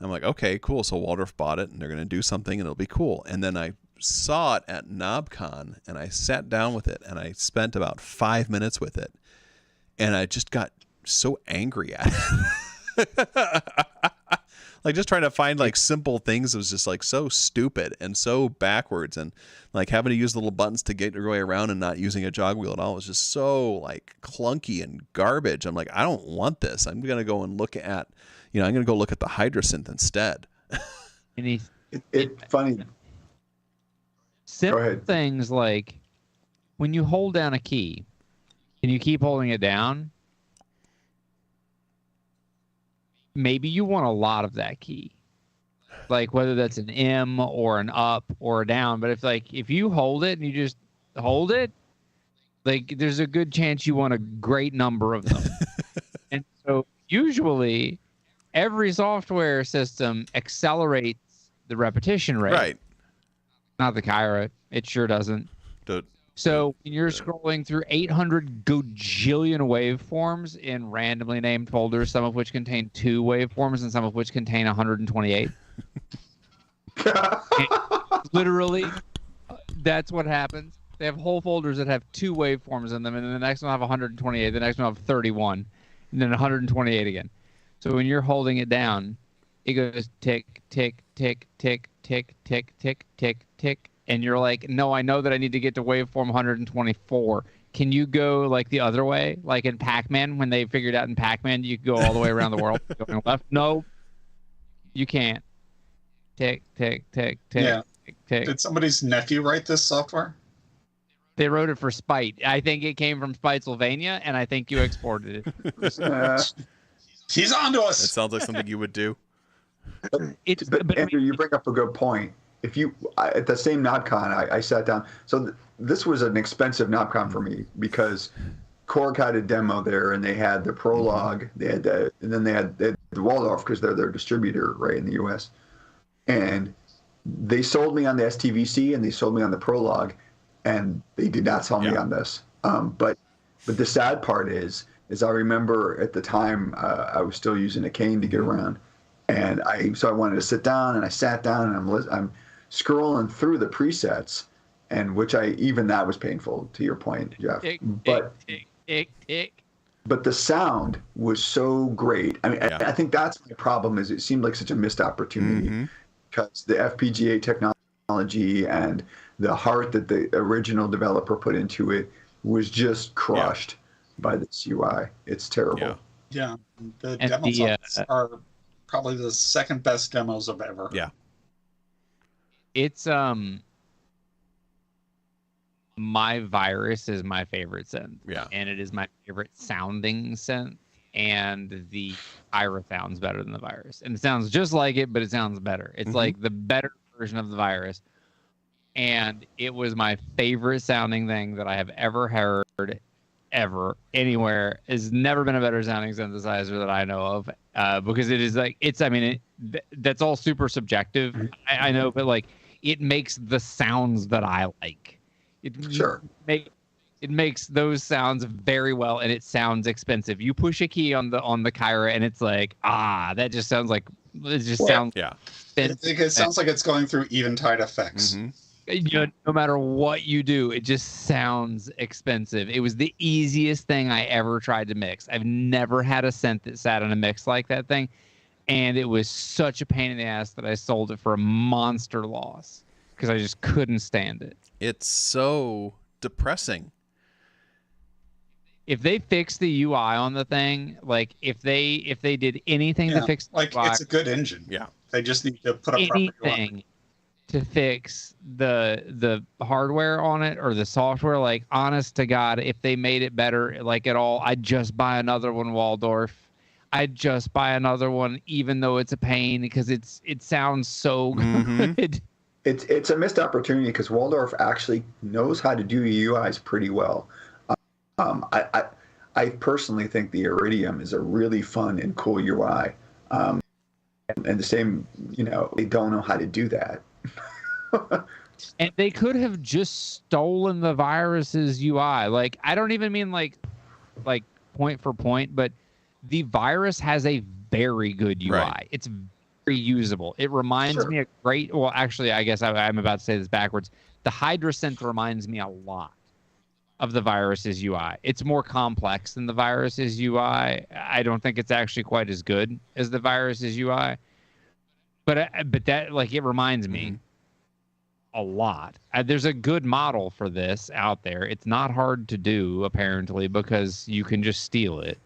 I'm like, okay, cool. So Waldorf bought it, and they're going to do something, and it'll be cool. And then I saw it at KnobCon, and I sat down with it, and I spent about 5 minutes with it, and I just got so angry at it. Like, just trying to find like simple things was just like so stupid and so backwards, and like having to use little buttons to get your way around and not using a jog wheel at all was just so like clunky and garbage. I'm like, I don't want this. I'm gonna go and look at, I'm gonna go look at the Hydrasynth instead. It's funny. Simple things like when you hold down a key and you keep holding it down, maybe you want a lot of that key, like whether that's an M or an up or a down. But if you hold it and you just hold it, like there's a good chance you want a great number of them. And so usually every software system accelerates the repetition rate. Right. Not the Kyra. It sure doesn't. So when you're scrolling through 800 gajillion waveforms in randomly named folders, some of which contain 2 waveforms and some of which contain 128. Literally, that's what happens. They have whole folders that have 2 waveforms in them, and then the next one will have 128, the next one will have 31, and then 128 again. So when you're holding it down, it goes tick, tick, tick, tick, tick, tick, tick, tick, tick. And you're like, no, I know that I need to get to waveform 124. Can you go like the other way? Like in Pac-Man, when they figured out in Pac-Man you could go all the way around the world going left? No, you can't. Tick, tick, tick, tick, Yeah. tick, tick. Did somebody's nephew write this software? They wrote it for spite. I think it came from Spitesylvania, and I think you exported it. He's on to That us. sounds like something you would do. But Andrew, you bring up a good point. At the same KnobCon, I sat down. So this was an expensive KnobCon for me because Korg had a demo there, and they had the Prologue. They had and then they had the Waldorf because they're their distributor right in the U.S. And they sold me on the STVC and they sold me on the Prologue, and they did not sell me on this. But the sad part is I remember at the time I was still using a cane to get around, and I wanted to sit down, and I sat down, and I'm scrolling through the presets, and that was painful to your point, Jeff. But the sound was so great. I mean, I think that's my problem. Is it seemed like such a missed opportunity because the FPGA technology and the heart that the original developer put into it was just crushed by this UI. It's terrible. Yeah, the demos are probably the second best demos of ever. Yeah. It's my Virus is my favorite synth. Yeah. And it is my favorite sounding synth, and the Kyra sounds better than the Virus. And it sounds just like it, but it sounds better. It's like the better version of the Virus. And it was my favorite sounding thing that I have ever heard. ever anywhere. Has never been a better sounding synthesizer that I know of, because it is like that's all super subjective. I know, but like it makes the sounds that I like. It makes those sounds very well, and it sounds expensive. You push a key on the Kyra, and it's like, that just sounds like sounds. Yeah. It sounds like it's going through Eventide effects. Mm-hmm. No matter what you do, it just sounds expensive. It was the easiest thing I ever tried to mix. I've never had a synth that sat on a mix like that thing, and it was such a pain in the ass that I sold it for a monster loss because I just couldn't stand it. It's so depressing. If they fix the UI on the thing, like if they did anything to fix the UI, it's a good engine. Yeah. They just need to put a proper UI. anything to fix the hardware on it or the software, like honest to God, if they made it better like at all, I'd just buy another one, Waldorf. I'd just buy another one, even though it's a pain, because it sounds so good. It's a missed opportunity because Waldorf actually knows how to do UIs pretty well. I personally think the Iridium is a really fun and cool UI. And the same, they don't know how to do that. And they could have just stolen the virus's UI. Like, I don't even mean like point for point, but the virus has a very good UI. Right. It's very usable. It reminds me well, actually, I guess I'm about to say this backwards. The HydraSynth reminds me a lot of the virus's UI. It's more complex than the virus's UI. I don't think it's actually quite as good as the virus's UI. But that, like, it reminds me a lot. There's a good model for this out there. It's not hard to do, apparently, because you can just steal it.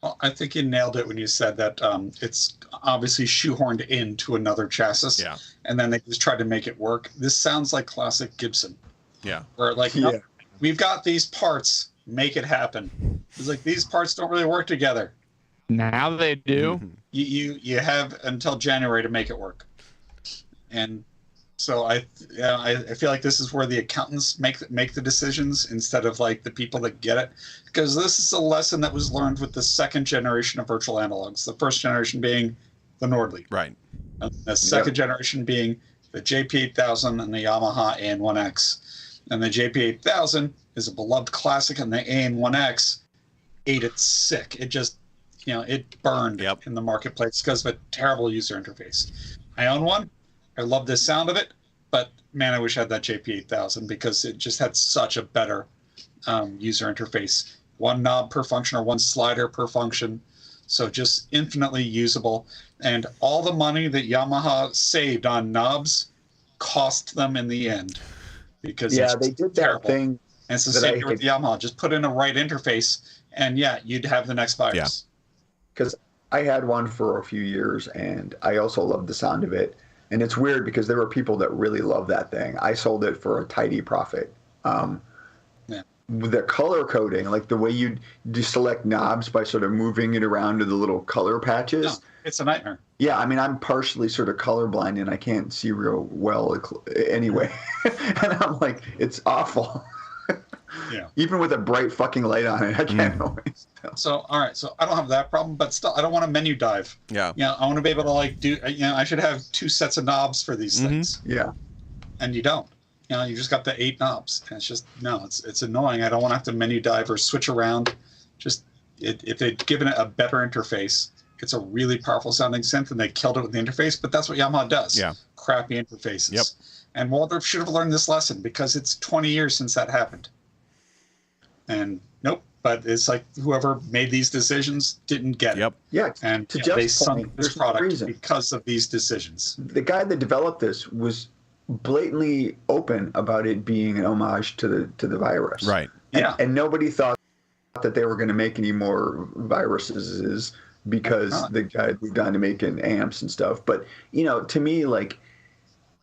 Well, I think you nailed it when you said that it's obviously shoehorned into another chassis. Yeah. And then they just tried to make it work. This sounds like classic Gibson. Yeah. Where, like, no, we've got these parts, make it happen. It's like, these parts don't really work together. Now they do. You have until January to make it work. And so I feel like this is where the accountants make the decisions instead of like the people that get it, because this is a lesson that was learned with the second generation of virtual analogs. The first generation being the Nordly, Right. and the second generation being the JP8000 and the Yamaha AN1X. And the JP8000 is a beloved classic, and the AN1X ate it sick. It just it burned in the marketplace because of a terrible user interface. I own one. I love the sound of it, but man, I wish I had that JP8000 because it just had such a better user interface. One knob per function or one slider per function. So just infinitely usable. And all the money that Yamaha saved on knobs cost them in the end. Because they did that thing. And it's the same here with Yamaha. Just put in a right interface and you'd have the next virus. Yeah. Because I had one for a few years, and I also loved the sound of it. And it's weird because there were people that really love that thing. I sold it for a tidy profit. The color coding, like the way you select knobs by sort of moving it around to the little color patches. No, it's a nightmare. Yeah, I mean, I'm partially sort of colorblind, and I can't see real well anyway. And I'm like, it's awful. Yeah. Even with a bright fucking light on it, I can't always tell. So, all right. So I don't have that problem, but still, I don't want to menu dive. Yeah. I want to be able to like do, I should have 2 sets of knobs for these things. Yeah. And you don't. You just got the 8 knobs. And it's just, no, it's annoying. I don't want to have to menu dive or switch around. Just, if they'd given it a better interface, it's a really powerful sounding synth, and they killed it with the interface, but that's what Yamaha does. Yeah. Crappy interfaces. Yep. And Waldorf should have learned this lesson because it's 20 years since that happened. And nope, but it's like whoever made these decisions didn't get it. Yeah. And to they Jeff's sunk point, this there's no product reason. because of these decisions. The guy that developed this was blatantly open about it being an homage to the virus. Right. Yeah. And nobody thought that they were going to make any more viruses because the guy moved on to making amps and stuff. But, to me, like,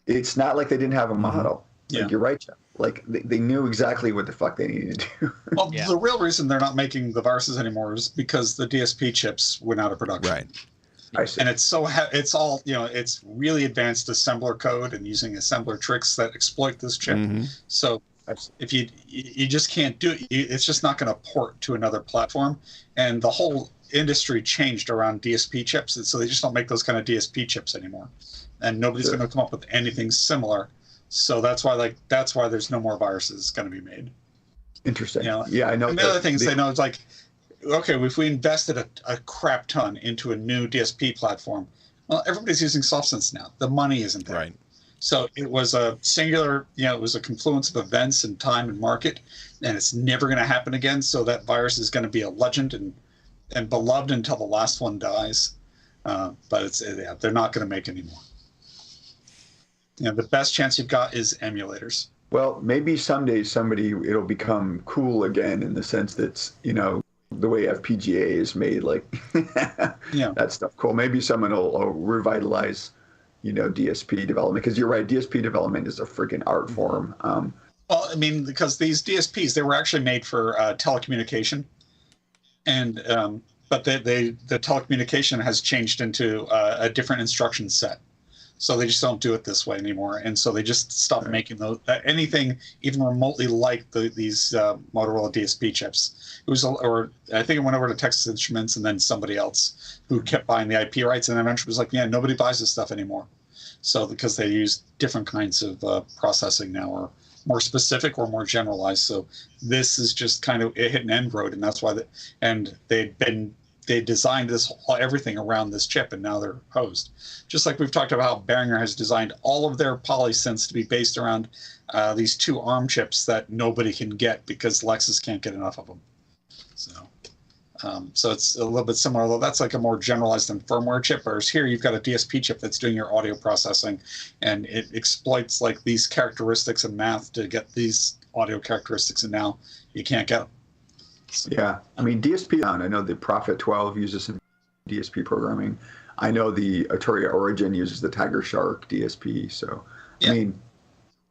it's not like they didn't have a model. Like, you're right, Jeff. Like, they knew exactly what the fuck they needed to do. Well, the real reason they're not making the viruses anymore is because the DSP chips went out of production. Right. I see. And it's it's all, it's really advanced assembler code and using assembler tricks that exploit this chip. So if you just can't do it. It's just not going to port to another platform, and the whole industry changed around DSP chips, and so they just don't make those kind of DSP chips anymore, and nobody's going to come up with anything similar. So that's why there's no more viruses going to be made. Interesting. You know? Yeah, I know. And the other thing is they know it's like, okay, if we invested a crap ton into a new DSP platform, well, everybody's using SoftSense now. The money isn't there. Right. So it was a singular, it was a confluence of events and time and market, and it's never going to happen again. So that virus is going to be a legend and beloved until the last one dies. But they're not going to make any more. The best chance you've got is emulators. Well, maybe someday it'll become cool again in the sense that, the way FPGA is made, like that stuff cool. Maybe someone will revitalize, DSP development, because you're right, DSP development is a freaking art form. Well, I mean, because these DSPs, they were actually made for telecommunication, and but the telecommunication has changed into a different instruction set. So they just don't do it this way anymore, and so they just stopped making anything even remotely like these Motorola DSP chips. It was, or I think it went over to Texas Instruments and then somebody else who kept buying the IP rights, and eventually was like, yeah, nobody buys this stuff anymore. So because they use different kinds of processing now, or more specific or more generalized. So this is just kind of it hit an end road, and that's why they designed everything around this chip, and now they're hosed. Just like we've talked about how Behringer has designed all of their polysynths to be based around these two ARM chips that nobody can get because Lexus can't get enough of them. So it's a little bit similar, though that's like a more generalized and firmware chip, whereas here you've got a DSP chip that's doing your audio processing, and it exploits like these characteristics in math to get these audio characteristics, and now you can't get them. Yeah, I mean DSP. I know the Prophet 12 uses some DSP programming. I know the Arturia Origin uses the Tiger Shark DSP. So I mean,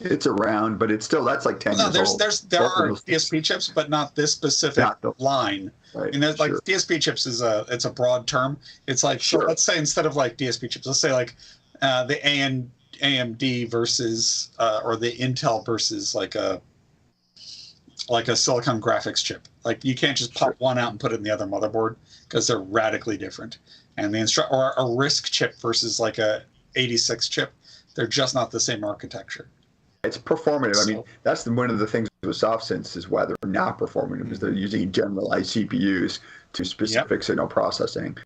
it's around, but it's still that's like 10 years old. There are DSP chips, but not this specific line. Right. And there's like DSP chips it's a broad term. It's like so let's say instead of like DSP chips, let's say like the AMD versus or the Intel versus like a Silicon Graphics chip. Like you can't just pop one out and put it in the other motherboard because they're radically different. And or a RISC chip versus like a 86 chip, they're just not the same architecture. It's performative. I mean, that's one of the things with SoftSense is why they're not performative, is they're using generalized CPUs to specific signal processing.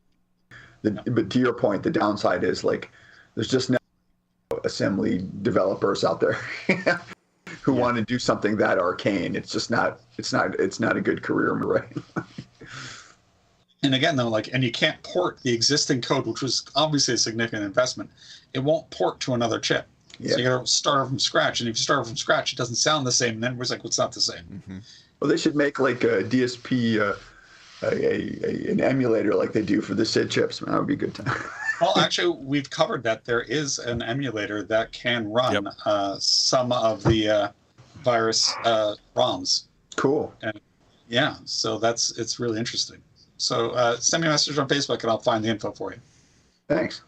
But to your point, the downside is like there's just no assembly developers out there who want to do something that arcane. It's just not. It's not a good career, right? And again, though, and you can't port the existing code, which was obviously a significant investment. It won't port to another chip. Yeah. So you got to start from scratch, and if you start from scratch, it doesn't sound the same. And then it's like, well, it's not the same. Mm-hmm. Well, they should make like a DSP, an emulator like they do for the SID chips. Man, that would be a good time. Well, actually, we've covered that. There is an emulator that can run some of the virus ROMs. Cool. And so it's really interesting. So send me a message on Facebook, and I'll find the info for you. Thanks.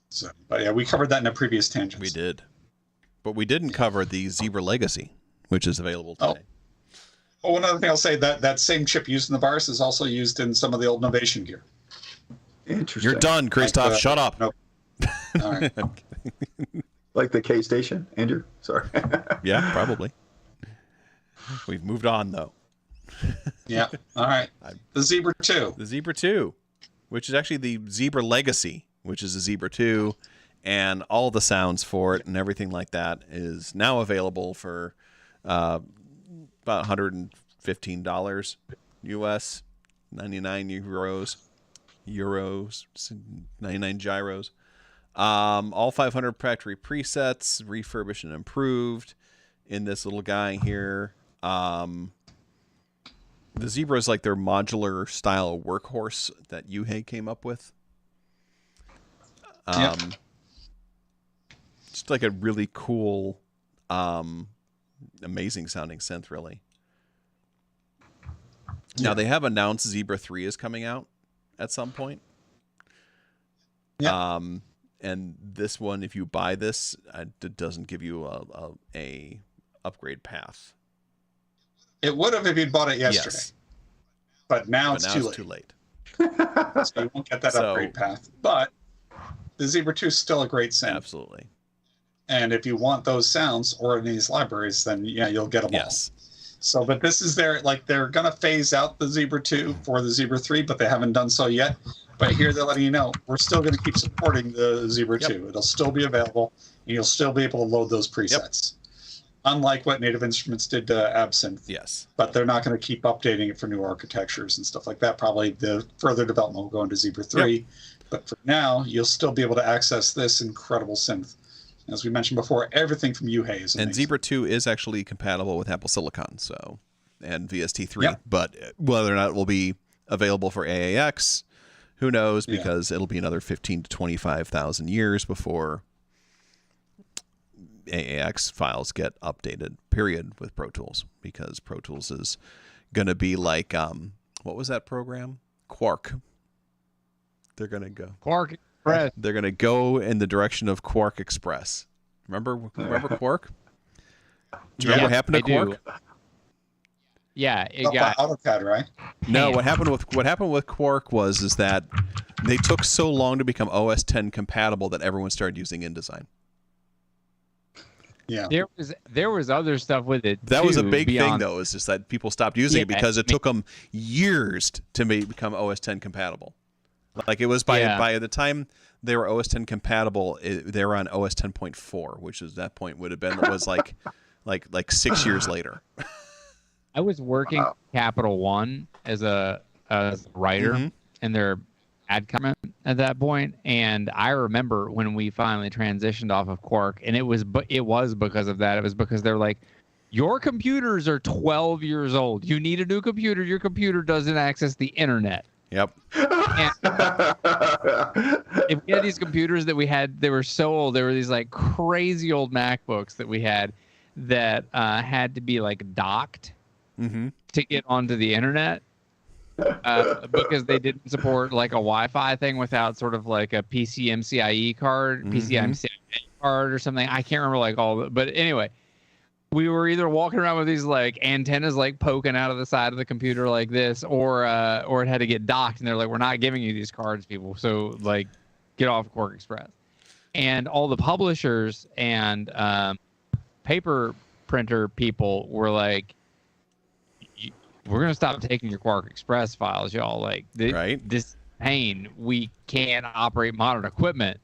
So, but yeah, we covered that in a previous tangent. We did. But we didn't cover the Zebra Legacy, which is available today. Oh, one other thing I'll say, that same chip used in the virus is also used in some of the old Novation gear. Interesting. You're done, Christoph. Shut up. Nope. All right. Like the K Station, Andrew? Sorry. Yeah, probably. We've moved on, though. Yeah. All right. The Zebra 2. The Zebra 2, which is actually the Zebra Legacy, which is a Zebra 2, and all the sounds for it and everything like that is now available for about $115 US, 99 euros, 99 gyros. All 500 factory presets, refurbished and improved in this little guy here. The Zebra is like their modular style workhorse that Yuhei came up with. It's like a really cool, amazing sounding synth, really. Now they have announced Zebra 3 is coming out at some point. Yeah. And this one, if you buy this, it doesn't give you upgrade path. It would have if you'd bought it yesterday. Yes. But now But it's now too late. late. So you won't get that So- upgrade path. But the Zebra 2 is still a great synth. Absolutely. And if you want those sounds or in these libraries, then yeah, you'll get them Yes. all. So, but this is their, like, they're going to phase out the Zebra 2 for the Zebra 3, but they haven't done so yet. But here they're letting you know, we're still going to keep supporting the Zebra Yep. 2. It'll still be available, and you'll still be able to load those presets. Unlike what Native Instruments did to Absinthe. Yes. But they're not going to keep updating it for new architectures and stuff like that. Probably the further development will go into Zebra 3. But for now, you'll still be able to access this incredible synth. As we mentioned before, everything from Yuhei is amazing. And Zebra 2 is actually compatible with Apple Silicon, so, and VST3. Yep. But whether or not it will be available for AAX, who knows? Yeah. Because it'll be another 15 to 25,000 years before AAX files get updated. Period with Pro Tools, because Pro Tools is going to be like what was that program? Quark. They're going to go. Quark Express. They're going to go in the direction of Quark Express. Remember Quark? Do you remember what happened to I do. Quark? Yeah, it Up got by AutoCAD, right? No, what happened with Quark is that they took so long to become OS 10 compatible that everyone started using InDesign. Yeah. there was other stuff with it. That was a too, big thing, beyond- though, is just that people stopped using it Yeah, because it I mean- took them years to become OS 10 compatible. Like it was by the time they were OS 10 compatible, they were on OS 10.4, which at that point would have been like 6 years later. I was working Wow. at Capital One as a writer Mhm. in their ad comment at that point, and I remember when we finally transitioned off of Quark, and it was because of that. It was because they're like, your computers are 12 years old. You need a new computer. Your computer doesn't access the internet. Yep. If we had these computers that we had, they were so old. There were these like crazy old MacBooks that we had that had to be like docked Mm-hmm. to get onto the internet because they didn't support like a Wi-Fi thing without sort of like a PCMCIE card, PCMCIE card or something. I can't remember like all of it, but anyway, we were either walking around with these like antennas like poking out of the side of the computer like this, or it had to get docked, and they're like, we're not giving you these cards, people. So like, get off Quark Express. And all the publishers and paper printer people were like, we're gonna stop taking your Quark Express files, y'all. Like Right. this pain. We can't operate modern equipment.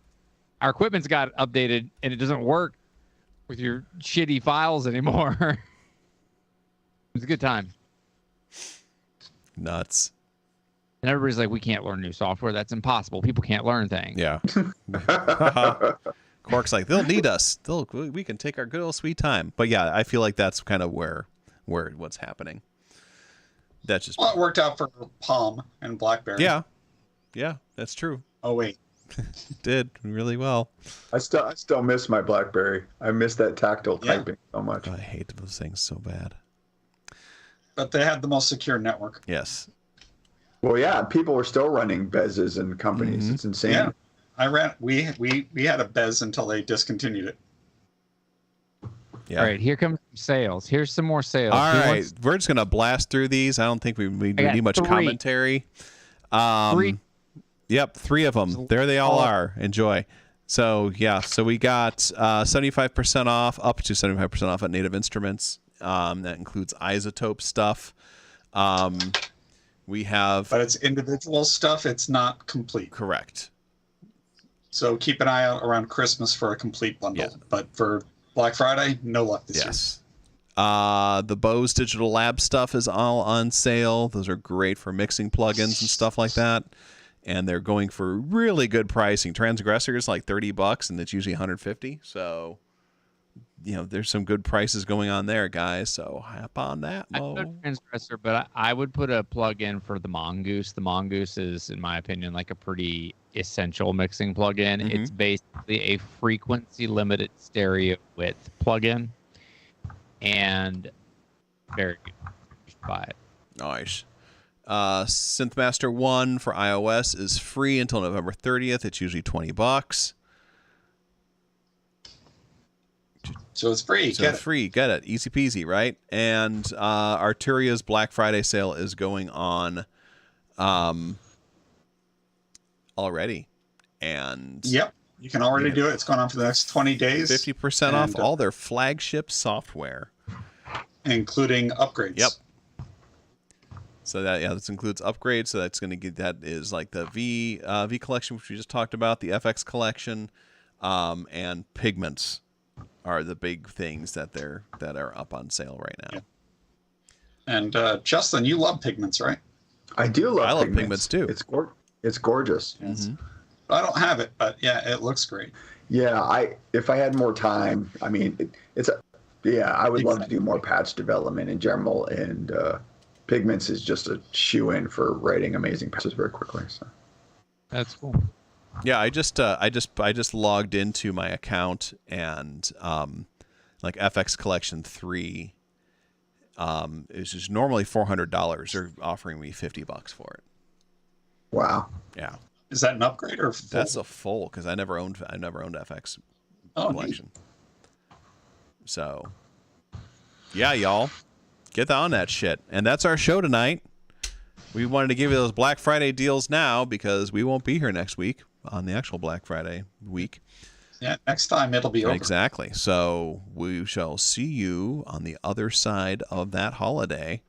Our equipment's got updated, and it doesn't work with your shitty files anymore. It's a good time. Nuts. And everybody's like, we can't learn new software. That's impossible. People can't learn things. Yeah. Quark's like, they'll need us. We can take our good old sweet time. But yeah, I feel like that's kind of where what's happening. That's just Well, it worked out for Palm and BlackBerry. yeah, that's true. Oh, wait. Did really well. I still miss my BlackBerry. I miss that tactile Yeah. typing so much. God, I hate those things so bad. But they had the most secure network. Yes. Well, yeah, people were still running Bezes and companies. Mhm. It's insane. Yeah. We had a Bez until they discontinued it. Yeah. All right, here comes some sales. Here's some more sales. All Who right, wants- we're just gonna blast through these. I don't think we got need much 3. commentary. 3. Yep, 3 of them. There they all are. Enjoy. So yeah, so we got 75% off, up to 75% off at Native Instruments. That includes isotope stuff. We have But it's individual stuff. It's not complete. correct. So keep an eye out around Christmas for a complete bundle. Yeah. But for Black Friday, no luck this year. Yes. The Bose Digital Lab stuff is all on sale. Those are great for mixing plugins and stuff like that. And they're going for really good pricing. Transgressor is like $30 and it's usually $150. So, there's some good prices going on there, guys. So hop on that. I put a transgressor, but I would put a plug in for the Mongoose. The Mongoose is, in my opinion, like a pretty essential mixing plugin. Mhm. It's basically a frequency limited stereo width plugin, and very good. You should buy it. Nice. Synthmaster 1 for iOS is free until November 30th. It's usually $20. So it's free. So Get it's it. free. Get it. Easy peasy, right? And Arturia's Black Friday sale is going on already. And Yep. You can already do it. It's going on for the next 20 days. 50% off And, all their flagship software. including upgrades. Yep. So that this includes upgrades. So that's going to get that is like the V collection, which we just talked about, the FX collection, and pigments are the big things that are up on sale right now. Yep. And Justin, you love pigments, right? I do love. I love pigments too. It's gorgeous. Mm-hmm. I don't have it, but yeah, it looks great. Yeah, if I had more time, I mean, I would love to do more patch development in general, and pigments is just a shoe-in for writing amazing patches very quickly. So That's cool. Yeah, I just logged into my account and like FX Collection 3 is just normally $400. They're offering me $50 for it. wow. Yeah. Is that an upgrade or full? That's a full because I never owned FX Collection. So yeah, y'all get on that shit. And that's our show tonight. We wanted to give you those Black Friday deals now because we won't be here next week on the actual Black Friday week. Yeah, next time it'll be over. Exactly. So we shall see you on the other side of that holiday.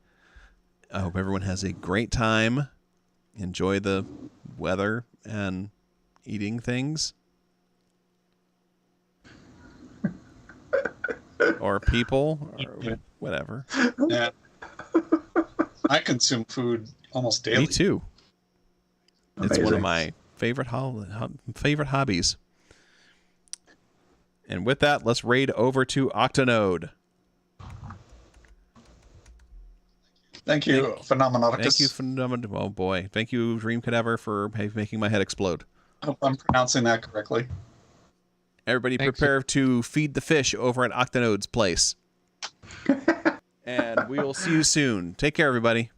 I hope everyone has a great time. Enjoy the weather and eating things. Or people, or whatever. Yeah. I consume food almost daily. Me too. It's one of Amazing. my favorite hobbies. And with that, let's raid over to Octonode. Thank you, Phenomenauticus. Thank you, Phenomenal. Oh boy, thank you, Dream Cadaver, for making my head explode. I hope I'm pronouncing that correctly. Everybody, Thanks. prepare to feed the fish over at Octonode's place. And we will see you soon. Take care, everybody.